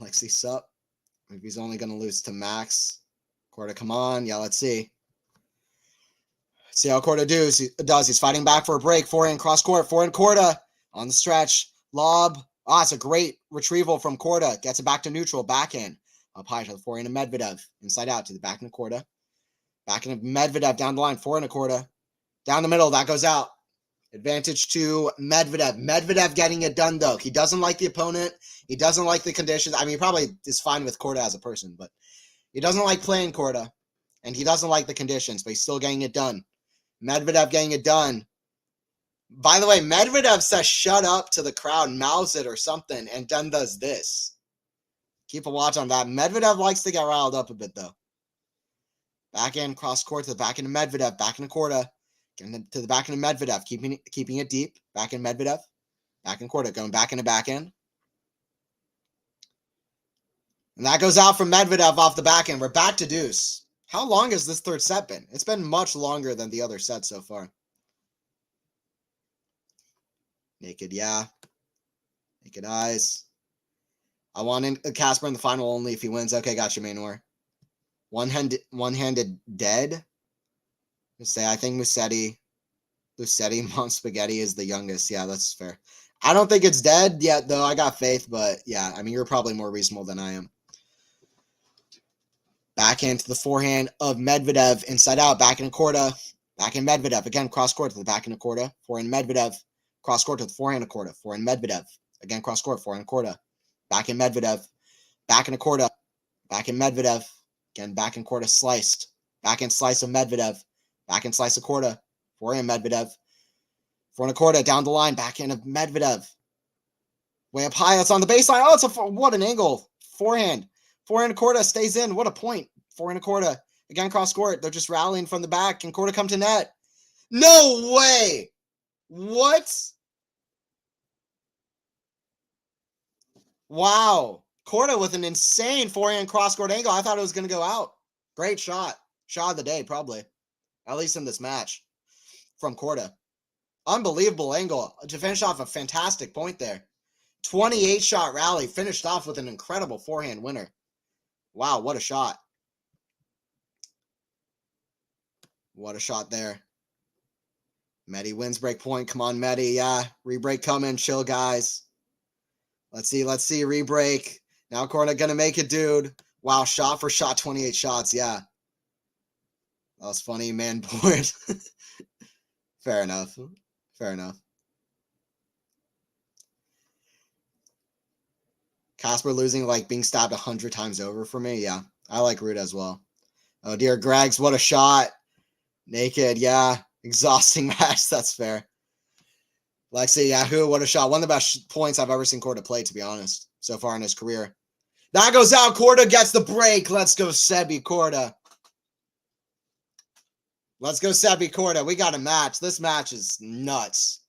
Speaker 1: Lexi sup. If he's only going to lose to Max. Corda, come on. Yeah, let's see. See how Corda does. He's fighting back for a break. 4 cross court. 4 Corda on the stretch. Lob. It's a great retrieval from Corda. Gets it back to neutral. Backhand. Up high to the 4 Medvedev. Inside out to the back into Corda. Back into Medvedev down the line. 4 Corda. Down the middle. That goes out. Advantage to Medvedev. Medvedev getting it done, though. He doesn't like the opponent. He doesn't like the conditions. I mean, he probably is fine with Corda as a person, but he doesn't like playing Corda, and he doesn't like the conditions, but he's still getting it done. Medvedev getting it done. By the way, Medvedev says shut up to the crowd, mouths it or something, and then does this. Keep a watch on that. Medvedev likes to get riled up a bit, though. Back in, cross court to the back into Medvedev, back into Corda. Getting to the back into Medvedev, keeping it deep. Back in Medvedev. Back in Corda, going back into back end. And that goes out from Medvedev off the back end. We're back to deuce. How long has this third set been? It's been much longer than the other set so far. Naked, yeah. Naked eyes. I want Casper in the final only if he wins. Okay, got you, Manor. One-handed dead. I think Musetti Mont Spaghetti is the youngest. Yeah, that's fair. I don't think it's dead yet, though. I got faith, but yeah, I mean, you're probably more reasonable than I am. Backhand to the forehand of Medvedev. Inside out. Back in Corda. Back in Medvedev. Again, cross court to the back in Corda. Forehand Medvedev. Cross court to the forehand of Corda. Forehand Medvedev. Again, cross court. Forehand Corda. Back in Medvedev. Back in Corda. Back in Medvedev. Again, back in Corda. Sliced. Back in slice of Medvedev. Back in slice of Corda. Forehand Medvedev. Forehand Corda. Down the line. Back in of Medvedev. Way up high. That's on the baseline. Oh, what an angle. Forehand. Forehand Corda stays in. What a point. Forehand Corda. Again, cross court. They're just rallying from the back. Can Corda come to net? No way. What? Wow. Corda with an insane forehand cross court angle. I thought it was going to go out. Great shot. Shot of the day, probably. At least in this match. From Corda. Unbelievable angle. To finish off a fantastic point there. 28-shot rally. Finished off with an incredible forehand winner. Wow, what a shot. What a shot there. Medi wins break point. Come on, Medi. Yeah, re-break coming. Chill, guys. Let's see. Re-break. Now Corda gonna make it, dude. Wow, shot for shot, 28 shots. Yeah. That was funny, man. Bored. Fair enough. Casper losing, like being stabbed 100 times over for me. Yeah, I like Rude as well. Oh, dear. Greggs, what a shot. Naked, yeah. Exhausting match. That's fair. Lexi, Yahoo, what a shot. One of the best points I've ever seen Corda play, to be honest, so far in his career. That goes out. Corda gets the break. Let's go, Sebi Corda. Let's go, Sebi Corda. We got a match. This match is nuts.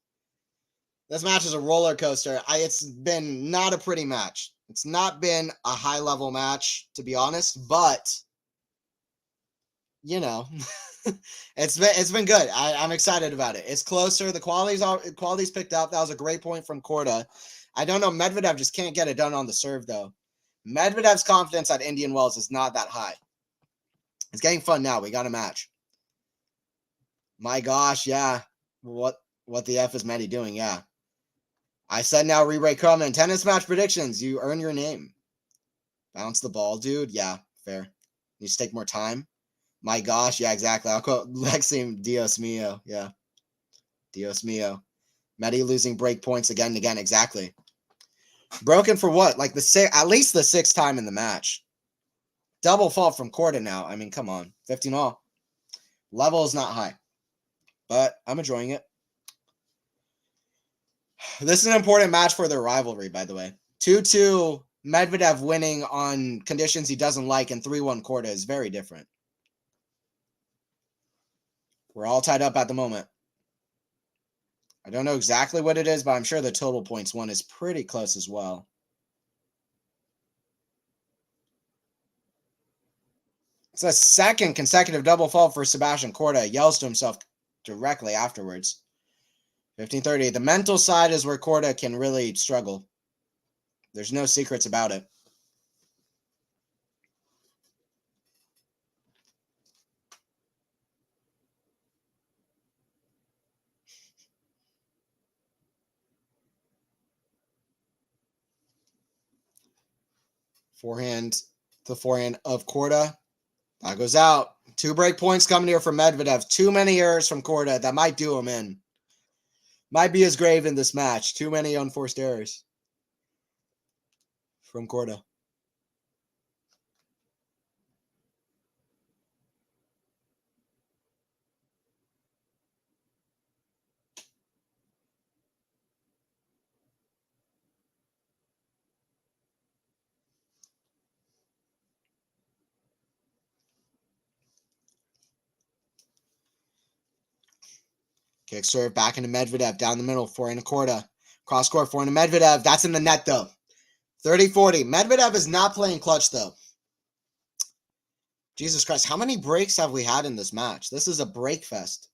Speaker 1: This match is a roller coaster. It's been not a pretty match. It's not been a high-level match, to be honest, but, you know, It's been good. I'm excited about it. It's closer. The quality's picked up. That was a great point from Korda. I don't know. Medvedev just can't get it done on the serve though. Medvedev's confidence at Indian Wells is not that high. It's getting fun now. We got a match. My gosh, yeah. What the F is Medi doing? Yeah. I said now re-rate comment. Tennis match predictions. You earn your name. Bounce the ball, dude. Yeah, fair. You just take more time. My gosh, yeah, exactly. I'll quote Lexi Dios mio. Yeah. Dios mio. Medi losing break points again and again. Exactly. Broken for what? Like at least the sixth time in the match. Double fault from Corda now. I mean, come on. 15 all. Level is not high. But I'm enjoying it. This is an important match for their rivalry, by the way. 2-2 Medvedev winning on conditions he doesn't like, and 3-1 Corda is very different. We're all tied up at the moment. I don't know exactly what it is, but I'm sure the total points won is pretty close as well. It's a second consecutive double fault for Sebastian. Corda yells to himself directly afterwards. 15-30. The mental side is where Corda can really struggle. There's no secrets about it. The forehand of Corda. That goes out. 2 break points coming here from Medvedev. Too many errors from Corda. That might do him in. Might be his grave in this match. Too many unforced errors from Corda. Kick serve back into Medvedev. Down the middle. Forehand to Corda. Cross court. Forehand to Medvedev. That's in the net, though. 30-40. Medvedev is not playing clutch, though. Jesus Christ. How many breaks have we had in this match? This is a break fest.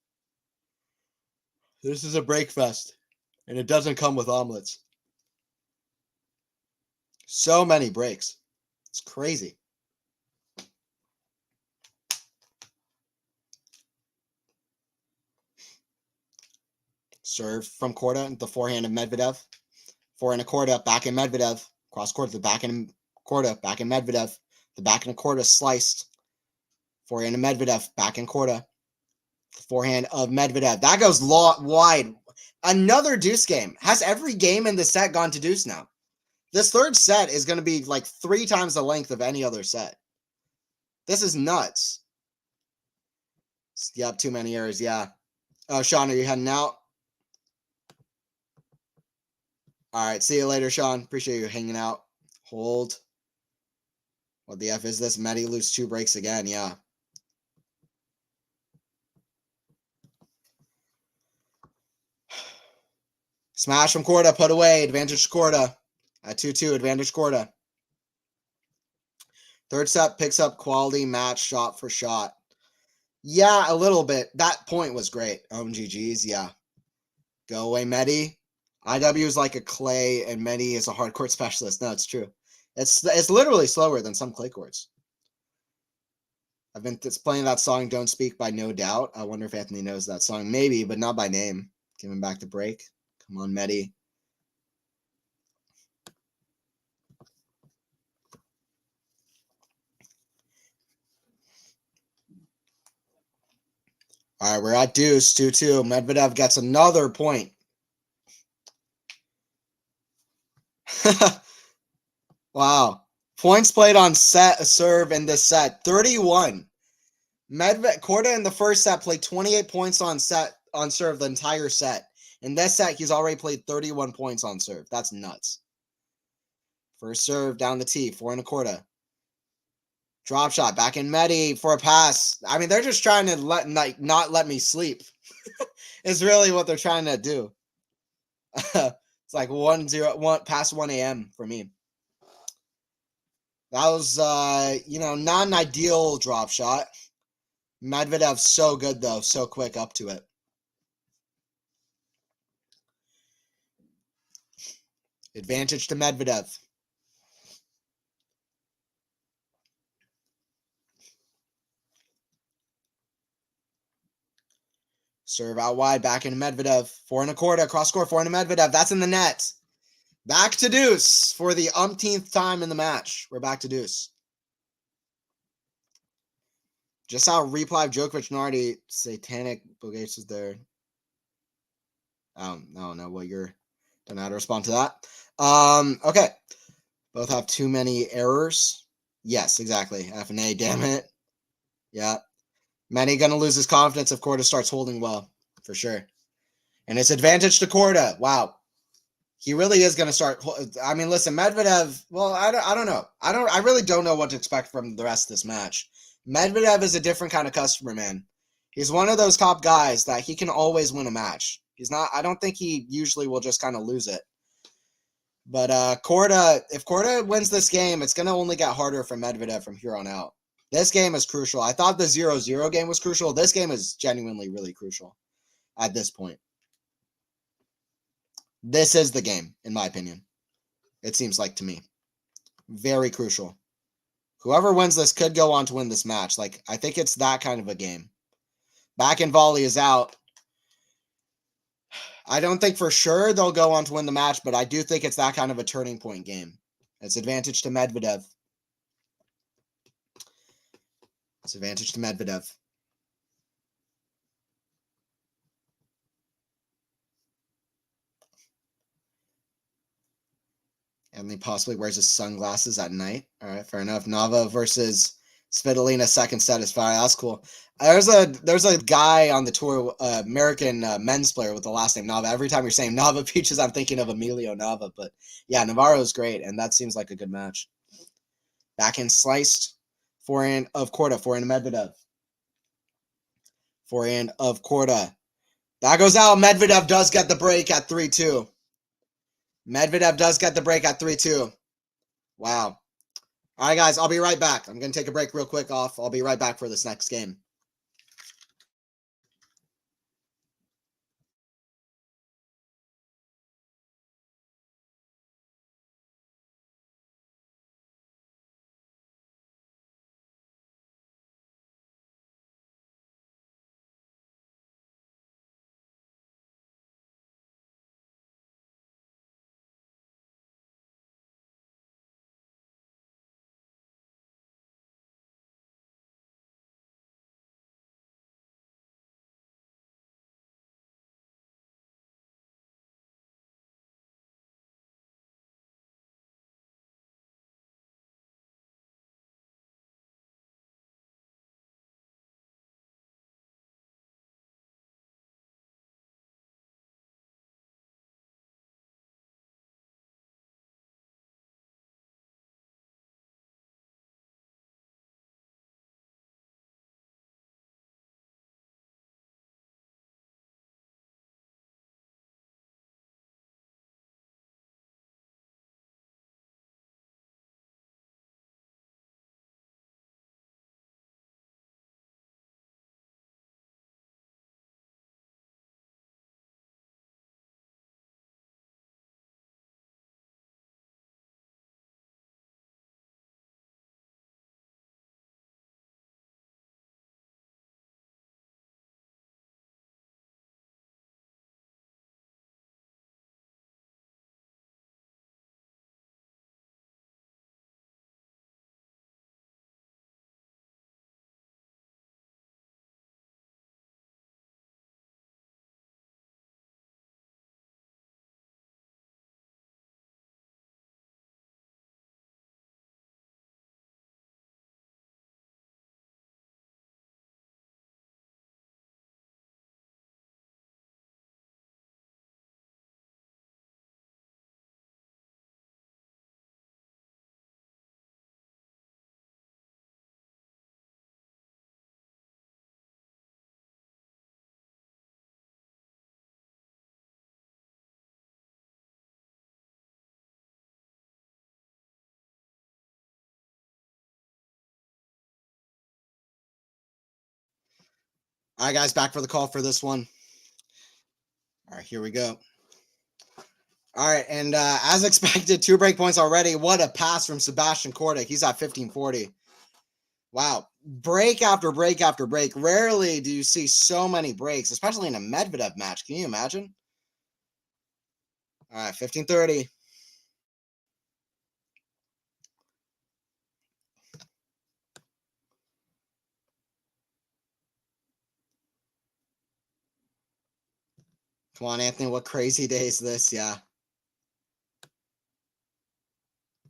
Speaker 1: This is a break fest. And it doesn't come with omelets. So many breaks. It's crazy. Serve from Corda. The forehand of Medvedev. Forehand to Corda. Back in Medvedev. Cross court. The back in Corda. Back in Medvedev. The back in Corda sliced. Forehand to Medvedev. Back in Corda. The forehand of Medvedev. That goes wide. Another deuce game. Has every game in the set gone to deuce now? This third set is going to be like 3 times the length of any other set. This is nuts. Yep, too many errors. Yeah. Oh, Sean, are you heading out? All right. See you later, Sean. Appreciate you hanging out. Hold. What the F is this? Medi lose 2 breaks again. Yeah. Smash from Corda. Put away. Advantage Corda. At 2-2. Advantage Corda. Third set picks up quality match shot for shot. Yeah, a little bit. That point was great. GG's. Yeah. Go away, Medi. IW is like a clay, and Medi is a hard court specialist. No, it's true. It's literally slower than some clay courts. I've been playing that song "Don't Speak" by No Doubt. I wonder if Anthony knows that song. Maybe, but not by name. Give him back the break. Come on, Medi. All right, we're at deuce, 2-2. Medvedev gets another point. Wow. Points played on serve in this set, 31. Corda in the first set played 28 points on serve the entire set. In this set, he's already played 31 points on serve. That's nuts. First serve down the tee, forehand to Corda. Drop shot back in Medi for a pass. I mean, they're just trying to not let me sleep. Is really what they're trying to do. It's like 1-0 past 1 a.m. for me. That was not an ideal drop shot. Medvedev's so good, though. So quick up to it. Advantage to Medvedev. Serve out wide, back into Medvedev. 4 and a Corda, cross court, 4 into Medvedev. That's in the net. Back to deuce for the umpteenth time in the match. We're back to deuce. Just how reply of Djokovic Nardi, satanic Bogates is there. I don't know what you're. Don't know how to respond to that. Okay. Both have too many errors. Yes, exactly. F and A, damn it. Yeah. Manny gonna lose his confidence if Corda starts holding well, for sure. And it's advantage to Corda. Wow. He really is gonna start. I mean, listen, Medvedev. Well, I don't know. I really don't know what to expect from the rest of this match. Medvedev is a different kind of customer, man. He's one of those top guys that he can always win a match. He's not. I don't think he usually will just kind of lose it. But Corda, if Corda wins this game, it's gonna only get harder for Medvedev from here on out. This game is crucial. I thought the 0-0 game was crucial. This game is genuinely really crucial at this point. This is the game, in my opinion. It seems like to me. Very crucial. Whoever wins this could go on to win this match. Like, I think it's that kind of a game. Back and volley is out. I don't think for sure they'll go on to win the match, but I do think it's that kind of a turning point game. It's advantage to Medvedev. It's advantage to Medvedev. And he possibly wears his sunglasses at night. All right, fair enough. Nava versus Svitolina, second set is fire. That's cool. There's a guy on the tour, American men's player with the last name Nava. Every time you're saying Nava Peaches, I'm thinking of Emilio Nava. But yeah, Navarro's great, and that seems like a good match. Backhand sliced. Forehand of Corda. Forehand Medvedev. Forehand of Corda. That goes out. Medvedev does get the break at 3-2. Medvedev does get the break at 3-2. Wow. All right, guys, I'll be right back. I'm going to take a break real quick off. I'll be right back for this next game. All right, guys, back for the call for this one. All right, here we go. All right, and as expected, 2 break points already. What a pass from Sebastian Korda. He's at 1540. Wow. Break after break after break. Rarely do you see so many breaks, especially in a Medvedev match. Can you imagine? All right, 1530. Come on, Anthony. What crazy day is this? Yeah.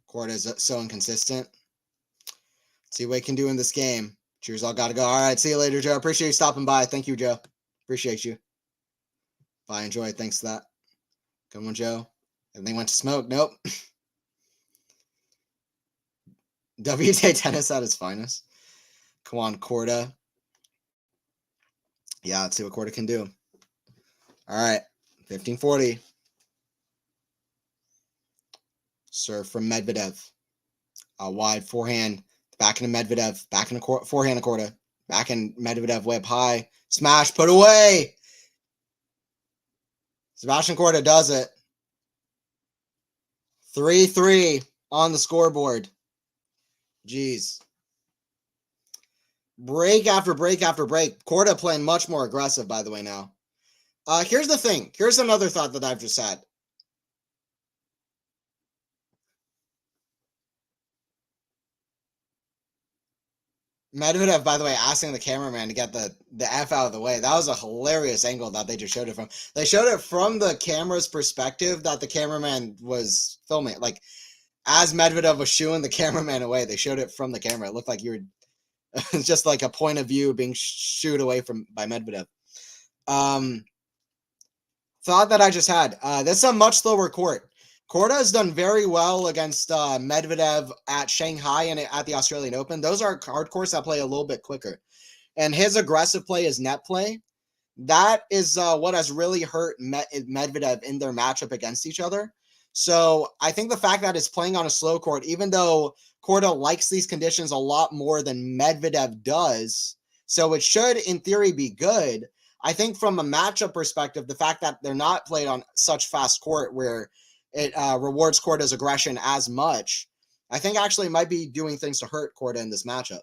Speaker 1: Corda is so inconsistent. See what he can do in this game. Cheers, all gotta go. All right, see you later, Joe. Appreciate you stopping by. Thank you, Joe. Appreciate you. Bye, enjoy. Thanks for that. Come on, Joe. Everything went to smoke. Nope. WTA tennis at its finest. Come on, Corda. Yeah, let's see what Corda can do. All right, 1540. Serve from Medvedev. A wide forehand. Back into Medvedev. Back into forehand to Corda. Back in Medvedev way up high. Smash, put away. Sebastian Corda does it. 3-3 on the scoreboard. Jeez. Break after break after break. Corda playing much more aggressive, by the way, now. Here's the thing. Here's another thought that I've just had. Medvedev, by the way, asking the cameraman to get the F out of the way. That was a hilarious angle that they just showed it from. They showed it from the camera's perspective that the cameraman was filming. Like, as Medvedev was shooing the cameraman away, they showed it from the camera. It looked like you were just like a point of view being shooed away by Medvedev. Thought that I just had. This is a much slower court. Corda has done very well against Medvedev at Shanghai and at the Australian Open. Those are hard courts that play a little bit quicker. And his aggressive play, his net play, that is what has really hurt Medvedev in their matchup against each other. So I think the fact that it's playing on a slow court, even though Corda likes these conditions a lot more than Medvedev does, so it should, in theory, be good. I think from a matchup perspective, the fact that they're not played on such fast court where it rewards Corda's aggression as much, I think actually might be doing things to hurt Corda in this matchup.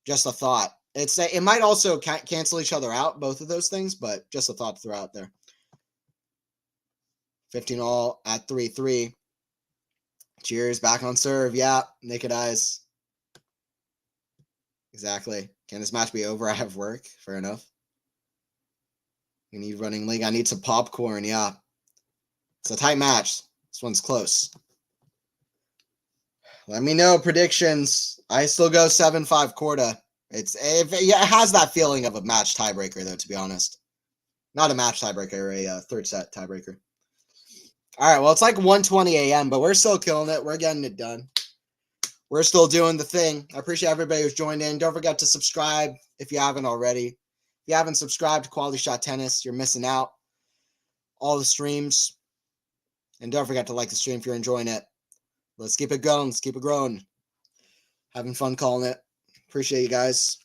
Speaker 1: Just a thought. It might also cancel each other out, both of those things, but just a thought to throw out there. 15 all at 3-3. Cheers, back on serve. Yeah, naked eyes. Exactly. Can this match be over? I have work. Fair enough. We need running league. I need some popcorn. Yeah. It's a tight match. This one's close. Let me know predictions. I still go 7-5 Corda. It has that feeling of a match tiebreaker, though, to be honest. Not a match tiebreaker, a third set tiebreaker. All right, well, it's like 1:20 a.m., but we're still killing it. We're getting it done. We're still doing the thing. I appreciate everybody who's joined in. Don't forget to subscribe if you haven't already. If you haven't subscribed to QualityShot Tennis, you're missing out. All the streams. And don't forget to like the stream if you're enjoying it. Let's keep it going. Let's keep it growing. Having fun calling it. Appreciate you guys.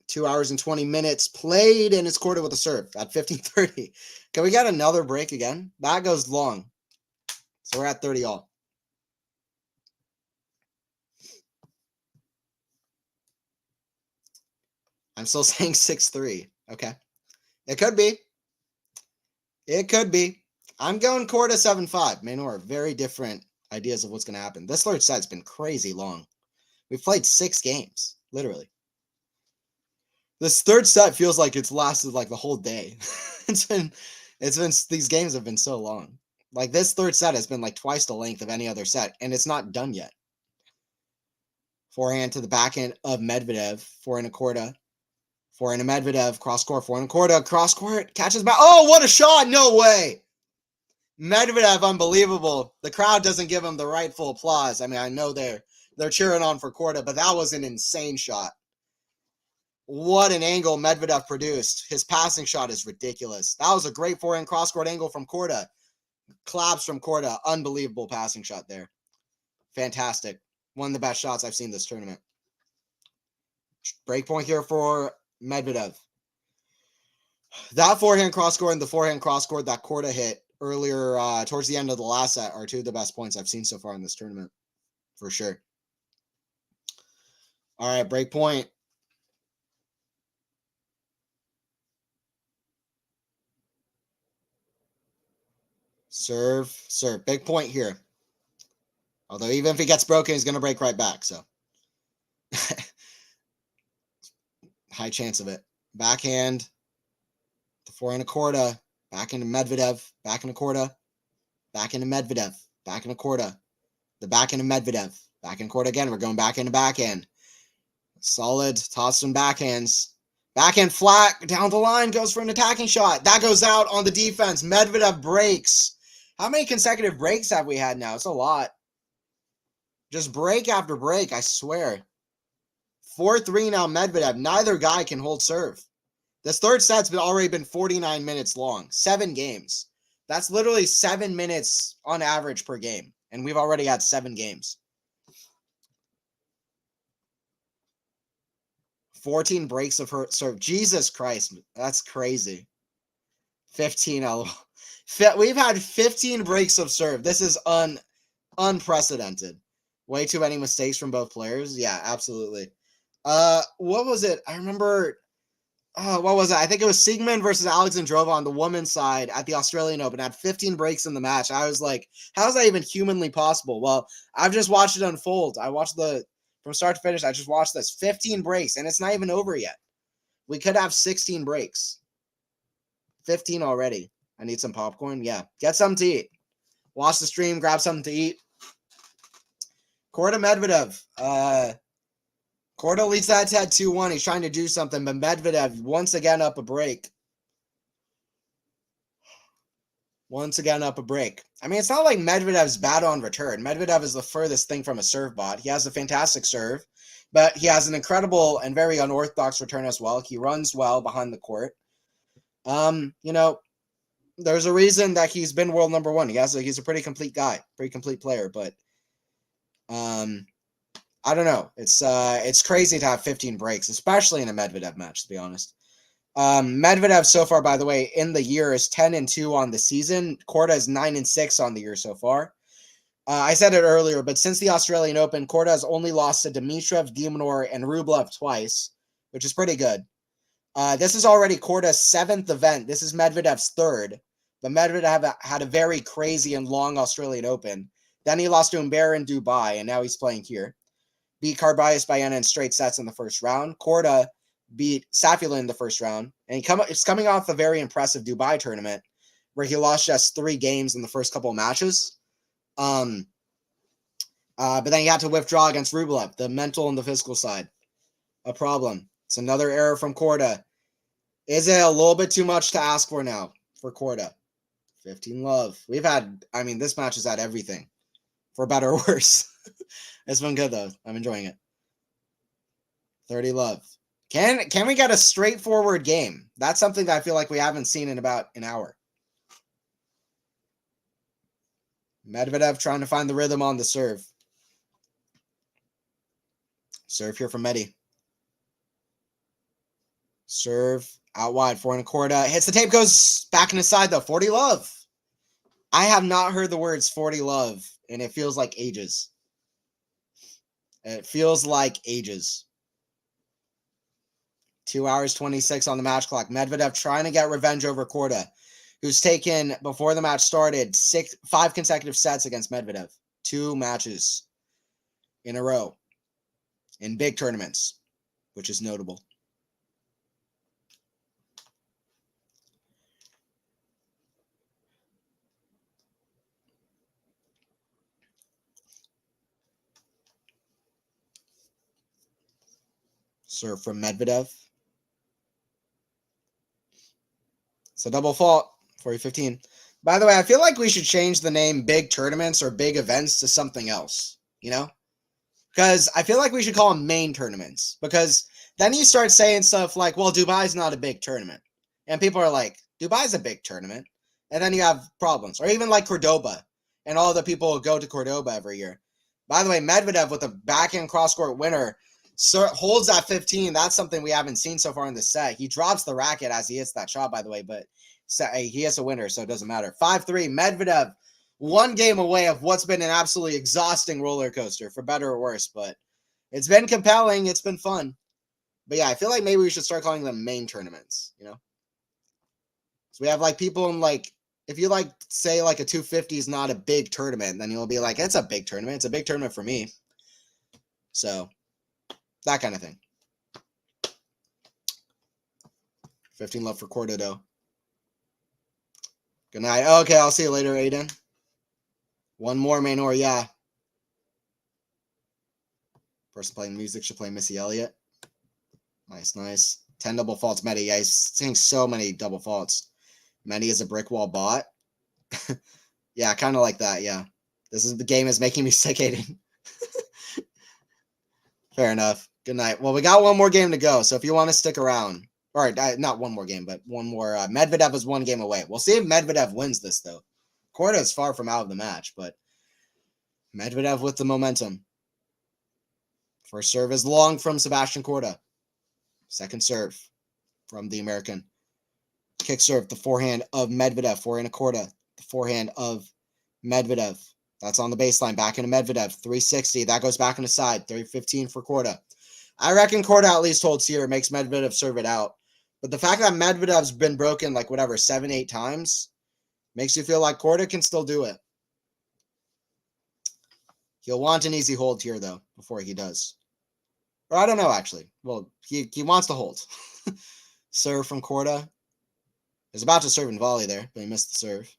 Speaker 1: 2 hours and 20 minutes played, and it's Corda with a serve at 15:30. Can we get another break again? That goes long. So we're at 30 all. I'm still saying 6-3. Okay. It could be. It could be. I'm going Corda 7-5. Manor, very different ideas of what's going to happen. This third set's been crazy long. We've played 6 games, literally. This third set feels like it's lasted like the whole day. It's been these games have been so long. Like this third set has been like twice the length of any other set, and it's not done yet. Forehand to the backhand of Medvedev, forehand to Corda. Forehand to Medvedev, cross court, forehand to Corda, cross court, catches back. Oh, what a shot! No way! Medvedev, unbelievable. The crowd doesn't give him the rightful applause. I mean, I know they're cheering on for Corda, but that was an insane shot. What an angle Medvedev produced. His passing shot is ridiculous. That was a great forehand cross-court angle from Corda. Claps from Corda. Unbelievable passing shot there. Fantastic. One of the best shots I've seen this tournament. Break point here for Medvedev. That forehand cross-court and the forehand cross-court that Korda hit earlier towards the end of the last set are two of the best points I've seen so far in this tournament. For sure. All right, break point. Serve. Big point here. Although even if he gets broken, he's going to break right back. So high chance of it. Backhand. The forehand of Corda. Back into Medvedev. Back into Corda. Back into Medvedev. Back into Corda. The backhand of Medvedev. Back in Corda again. We're going back into backhand. Solid. Toss some backhands. Backhand flat. Down the line. Goes for an attacking shot. That goes out on the defense. Medvedev breaks. How many consecutive breaks have we had now? It's a lot. Just break after break, I swear. 4-3 now, Medvedev. Neither guy can hold serve. This third set's already been 49 minutes long. 7 games. That's literally 7 minutes on average per game. And we've already had 7 games. 14 breaks of her serve. Jesus Christ. That's crazy. 15 LOL. We've had 15 breaks of serve. This is unprecedented. Way too many mistakes from both players. Yeah, absolutely. What was it? I remember. What was it? I think it was Sigmund versus Alexandrova on the women's side at the Australian Open. Had 15 breaks in the match. I was like, how is that even humanly possible? Well, I've just watched it unfold. I watched from start to finish. I just watched this 15 breaks, and it's not even over yet. We could have 16 breaks. 15 already. I need some popcorn. Yeah, get something to eat. Watch the stream. Grab something to eat. Korda Medvedev. Korda leads that at 2-1. He's trying to do something, but Medvedev once again up a break. Once again up a break. I mean, it's not like Medvedev's bad on return. Medvedev is the furthest thing from a serve bot. He has a fantastic serve, but he has an incredible and very unorthodox return as well. He runs well behind the court. There's a reason that he's been world number 1. He's a pretty complete guy, pretty complete player, but I don't know. It's crazy to have 15 breaks, especially in a Medvedev match, to be honest. Medvedev so far, by the way, in the year is 10-2 on the season. Corda is 9-6 on the year so far. I said it earlier, but since the Australian Open, Corda has only lost to Dimitrov, Dimonor, and Rublev twice, which is pretty good. This is already Corda's 7th event. This is Medvedev's 3rd, but Medvedev had a very crazy and long Australian Open. Then he lost to Umber in Dubai, and now he's playing here. Beat Paribas Baena in straight sets in the first round. Corda beat Safula in the first round. And he's coming off a very impressive Dubai tournament where he lost just 3 games in the first couple of matches. But then he had to withdraw against Rublev, the mental and the physical side. A problem. It's another error from Corda. Is it a little bit too much to ask for now for Corda? 15 love. This match has had everything. For better or worse. It's been good, though. I'm enjoying it. 30 love. Can we get a straightforward game? That's something that I feel like we haven't seen in about an hour. Medvedev trying to find the rhythm on the serve. Serve here from Medi. Serve out wide. Forehand Corda. Hits the tape, goes back in his side, though. 40 love. I have not heard the words 40 love, and it feels like ages. It feels like ages. 2 hours, 26 on the match clock. Medvedev trying to get revenge over Corda, who's taken, before the match started, 5 consecutive sets against Medvedev. 2 matches in a row in big tournaments, which is notable. Serve from Medvedev. It's a double fault. 40-15. By the way, I feel like we should change the name big tournaments or big events to something else, Because I feel like we should call them main tournaments. Because then you start saying stuff like, well, Dubai's not a big tournament. And people are like, Dubai's a big tournament. And then you have problems. Or even like Cordoba. And all the people who go to Cordoba every year. By the way, Medvedev with a backhand cross-court winner holds at 15. That's something we haven't seen so far in the set. He drops the racket as he hits that shot, by the way, but he has a winner, so it doesn't matter. 5-3, Medvedev, one game away of what's been an absolutely exhausting roller coaster, for better or worse, but it's been compelling. It's been fun. But yeah, I feel like maybe we should start calling them main tournaments, you know? So we have like people in like, if you like say like a 250 is not a big tournament, then you'll be like, it's a big tournament. It's a big tournament for me. So that kind of thing. 15 love for Corda, though. Good night. Okay, I'll see you later, Aiden. One more, Manor, yeah. Person playing music should play Missy Elliott. Nice, nice. 10 double faults, Medi. Yeah, he's seeing so many double faults. Medi is a brick wall bot. Yeah, kind of like that, yeah. The game is making me sick, Aiden. Fair enough. Good night. Well, we got one more game to go, so if you want to stick around. Or, not one more game, but one more. Medvedev is one game away. We'll see if Medvedev wins this, though. Korda is far from out of the match, but Medvedev with the momentum. First serve is long from Sebastian Korda. Second serve from the American. Kick serve, the forehand of Medvedev. Forehand of Korda. The forehand of Medvedev. That's on the baseline. Back into Medvedev. 360. That goes back on the side. 315 for Korda. I reckon Korda at least holds here. Makes Medvedev serve it out. But the fact that Medvedev's been broken like whatever, 7-8 times makes you feel like Korda can still do it. He'll want an easy hold here, though, before he does. Or I don't know, actually. Well, he wants to hold. Serve from Korda. He's about to serve and volley there, but he missed the serve.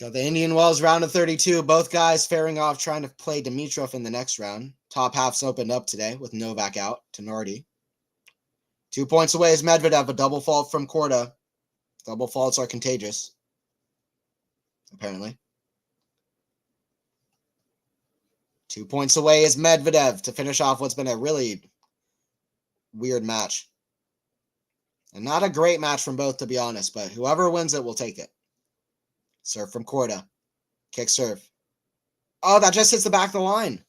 Speaker 1: Got the Indian Wells round of 32. Both guys faring off trying to play Dimitrov in the next round. Top half's opened up today with Novak out to Nardi. 2 points away is Medvedev, a double fault from Korda. Double faults are contagious, apparently. 2 points away is Medvedev to finish off what's been a really weird match. And not a great match from both, to be honest, but whoever wins it will take it. Serve from Korda. Kick serve. Oh, that just hits the back of the line.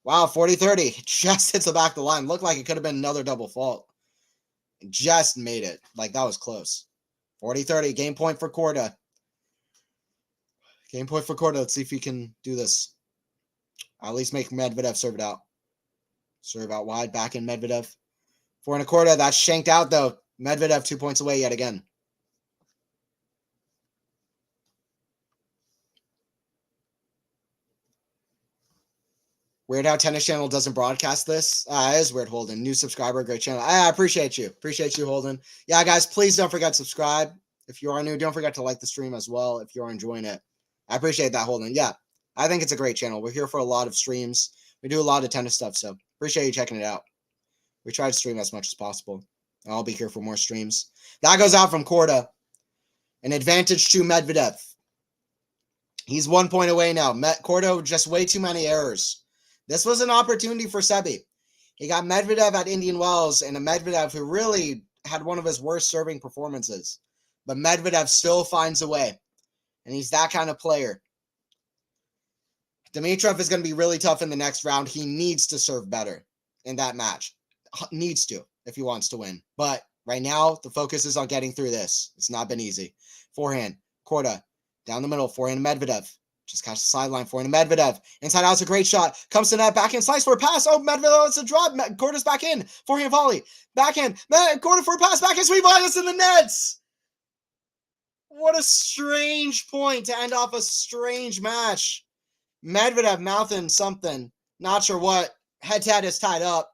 Speaker 1: Wow, 40-30. Just hits the back of the line. Looked like it could have been another double fault. Just made it. Like, that was close. 40-30. Game point for Korda. Game point for Korda. Let's see if he can do this. At least make Medvedev serve it out. Serve out wide. Back in Medvedev. Forehand of Korda. That's shanked out, though. Medvedev 2 points away yet again. Weird how Tennis Channel doesn't broadcast this. It is weird, Holden. New subscriber, great channel. I appreciate you. Appreciate you, Holden. Yeah, guys, please don't forget to subscribe. If you are new, don't forget to like the stream as well if you are enjoying it. I appreciate that, Holden. Yeah, I think it's a great channel. We're here for a lot of streams. We do a lot of tennis stuff, so appreciate you checking it out. We try to stream as much as possible. I'll be here for more streams. That goes out from Korda. An advantage to Medvedev. He's 1 point away now. Korda, just way too many errors. This was an opportunity for Sebi. He got Medvedev at Indian Wells, and a Medvedev who really had one of his worst serving performances. But Medvedev still finds a way, and he's that kind of player. Dimitrov is going to be really tough in the next round. He needs to serve better in that match. Needs to, if he wants to win. But right now, the focus is on getting through this. It's not been easy. Forehand, Korda, down the middle, forehand Medvedev. Just catch the sideline for Medvedev. Inside out is a great shot. Comes to net. Backhand slice for a pass. Oh, Medvedev lets it drop. Korda's back in. Forehand volley. Backhand. Korda for a pass. Backhand sweep. It's in the nets. What a strange point to end off a strange match. Medvedev mouthing something. Not sure what. Head-to-head is tied up.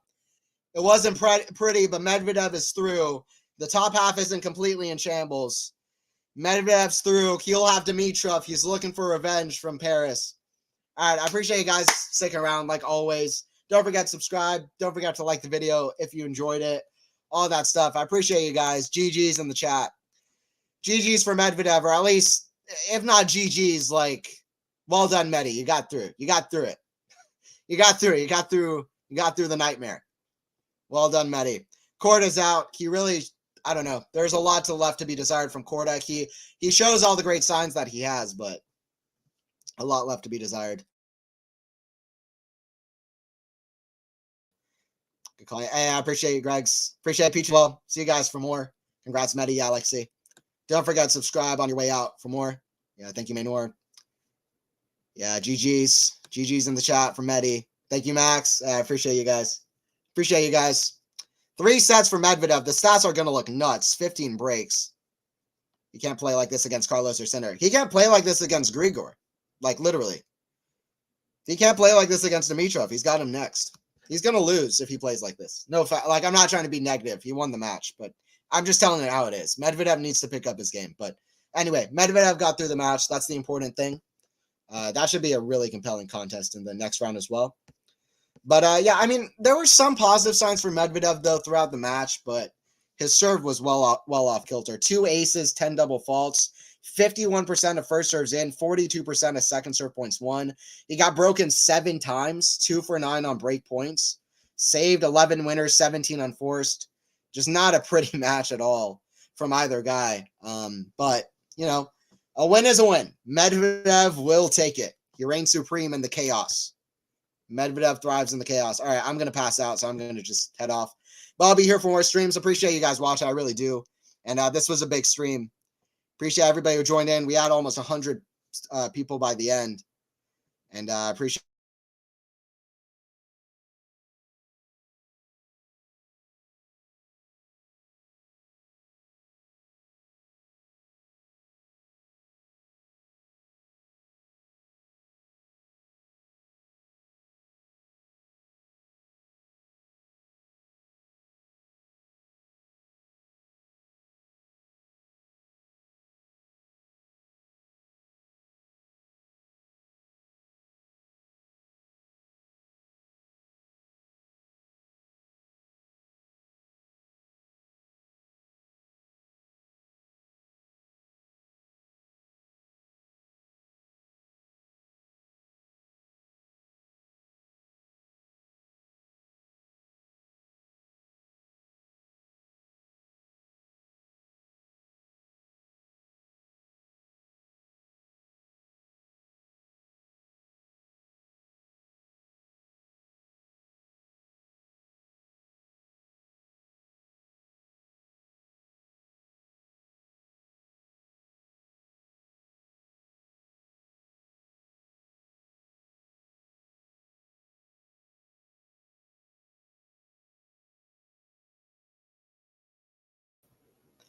Speaker 1: It wasn't pretty, but Medvedev is through. The top half isn't completely in shambles. Medvedev's through. He'll have Dimitrov. He's looking for revenge from Paris. All right, I appreciate you guys sticking around like always. Don't forget to subscribe. Don't forget to like the video if you enjoyed it. All that stuff. I appreciate you guys. GG's in the chat. GG's for Medvedev, or at least, if not GG's, like, well done, Medi. You got through. You got through it. You got through it. You got through the nightmare. Well done, Medi. Korda's out. He really, I don't know. There's a lot left to be desired from Korda. He shows all the great signs that he has, but a lot left to be desired. Good call. Hey, I appreciate you, Gregs. Appreciate Peach. Well, see you guys for more. Congrats, Medi, Alexi. Don't forget to subscribe on your way out for more. Yeah, thank you, Maynor. Yeah, GG's. GG's in the chat from Medi. Thank you, Max. I appreciate you guys. Appreciate you guys. 3 sets for Medvedev. The stats are going to look nuts. 15 breaks. He can't play like this against Carlos or Sinner. He can't play like this against Grigor. Like, literally. He can't play like this against Dimitrov. He's got him next. He's going to lose if he plays like this. No, like, I'm not trying to be negative. He won the match, but I'm just telling it how it is. Medvedev needs to pick up his game. But anyway, Medvedev got through the match. That's the important thing. That should be a really compelling contest in the next round as well. But, yeah, I mean, there were some positive signs for Medvedev, though, throughout the match, but his serve was well off kilter. 2 aces, 10 double faults, 51% of first serves in, 42% of second serve points won. He got broken 7 times, 2 for 9 on break points, saved 11 winners, 17 unforced. Just not a pretty match at all from either guy. But, you know, a win is a win. Medvedev will take it. He reigns supreme in the chaos. Medvedev thrives in the chaos. All right, I'm going to pass out, so I'm going to just head off. But I'll be here for more streams. Appreciate you guys watching. I really do. And this was a big stream. Appreciate everybody who joined in. We had almost 100 people by the end. And I appreciate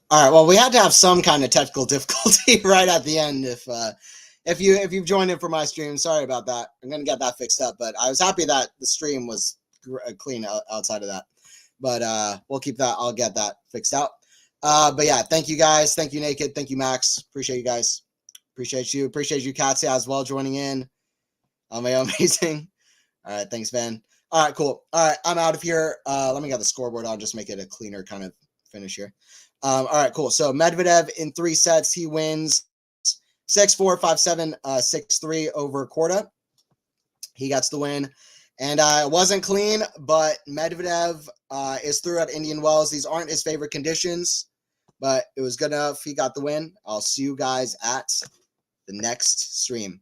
Speaker 1: All right. Well, we had to have some kind of technical difficulty right at the end. If you've joined in for my stream, sorry about that. I'm gonna get that fixed up. But I was happy that the stream was clean outside of that. But we'll keep that. I'll get that fixed out. But yeah, thank you guys. Thank you, Naked. Thank you, Max. Appreciate you guys. Appreciate you. Appreciate you, Katya, as well, joining in. Amazing. All right. Thanks, Van. All right. Cool. All right. I'm out of here. Let me get the scoreboard. I'll just make it a cleaner kind of finish here. All right, cool. So Medvedev in 3 sets, he wins 6-4, 5-7, 6-3 over Corda. He gets the win. And it wasn't clean, but Medvedev is through at Indian Wells. These aren't his favorite conditions, but it was good enough. He got the win. I'll see you guys at the next stream.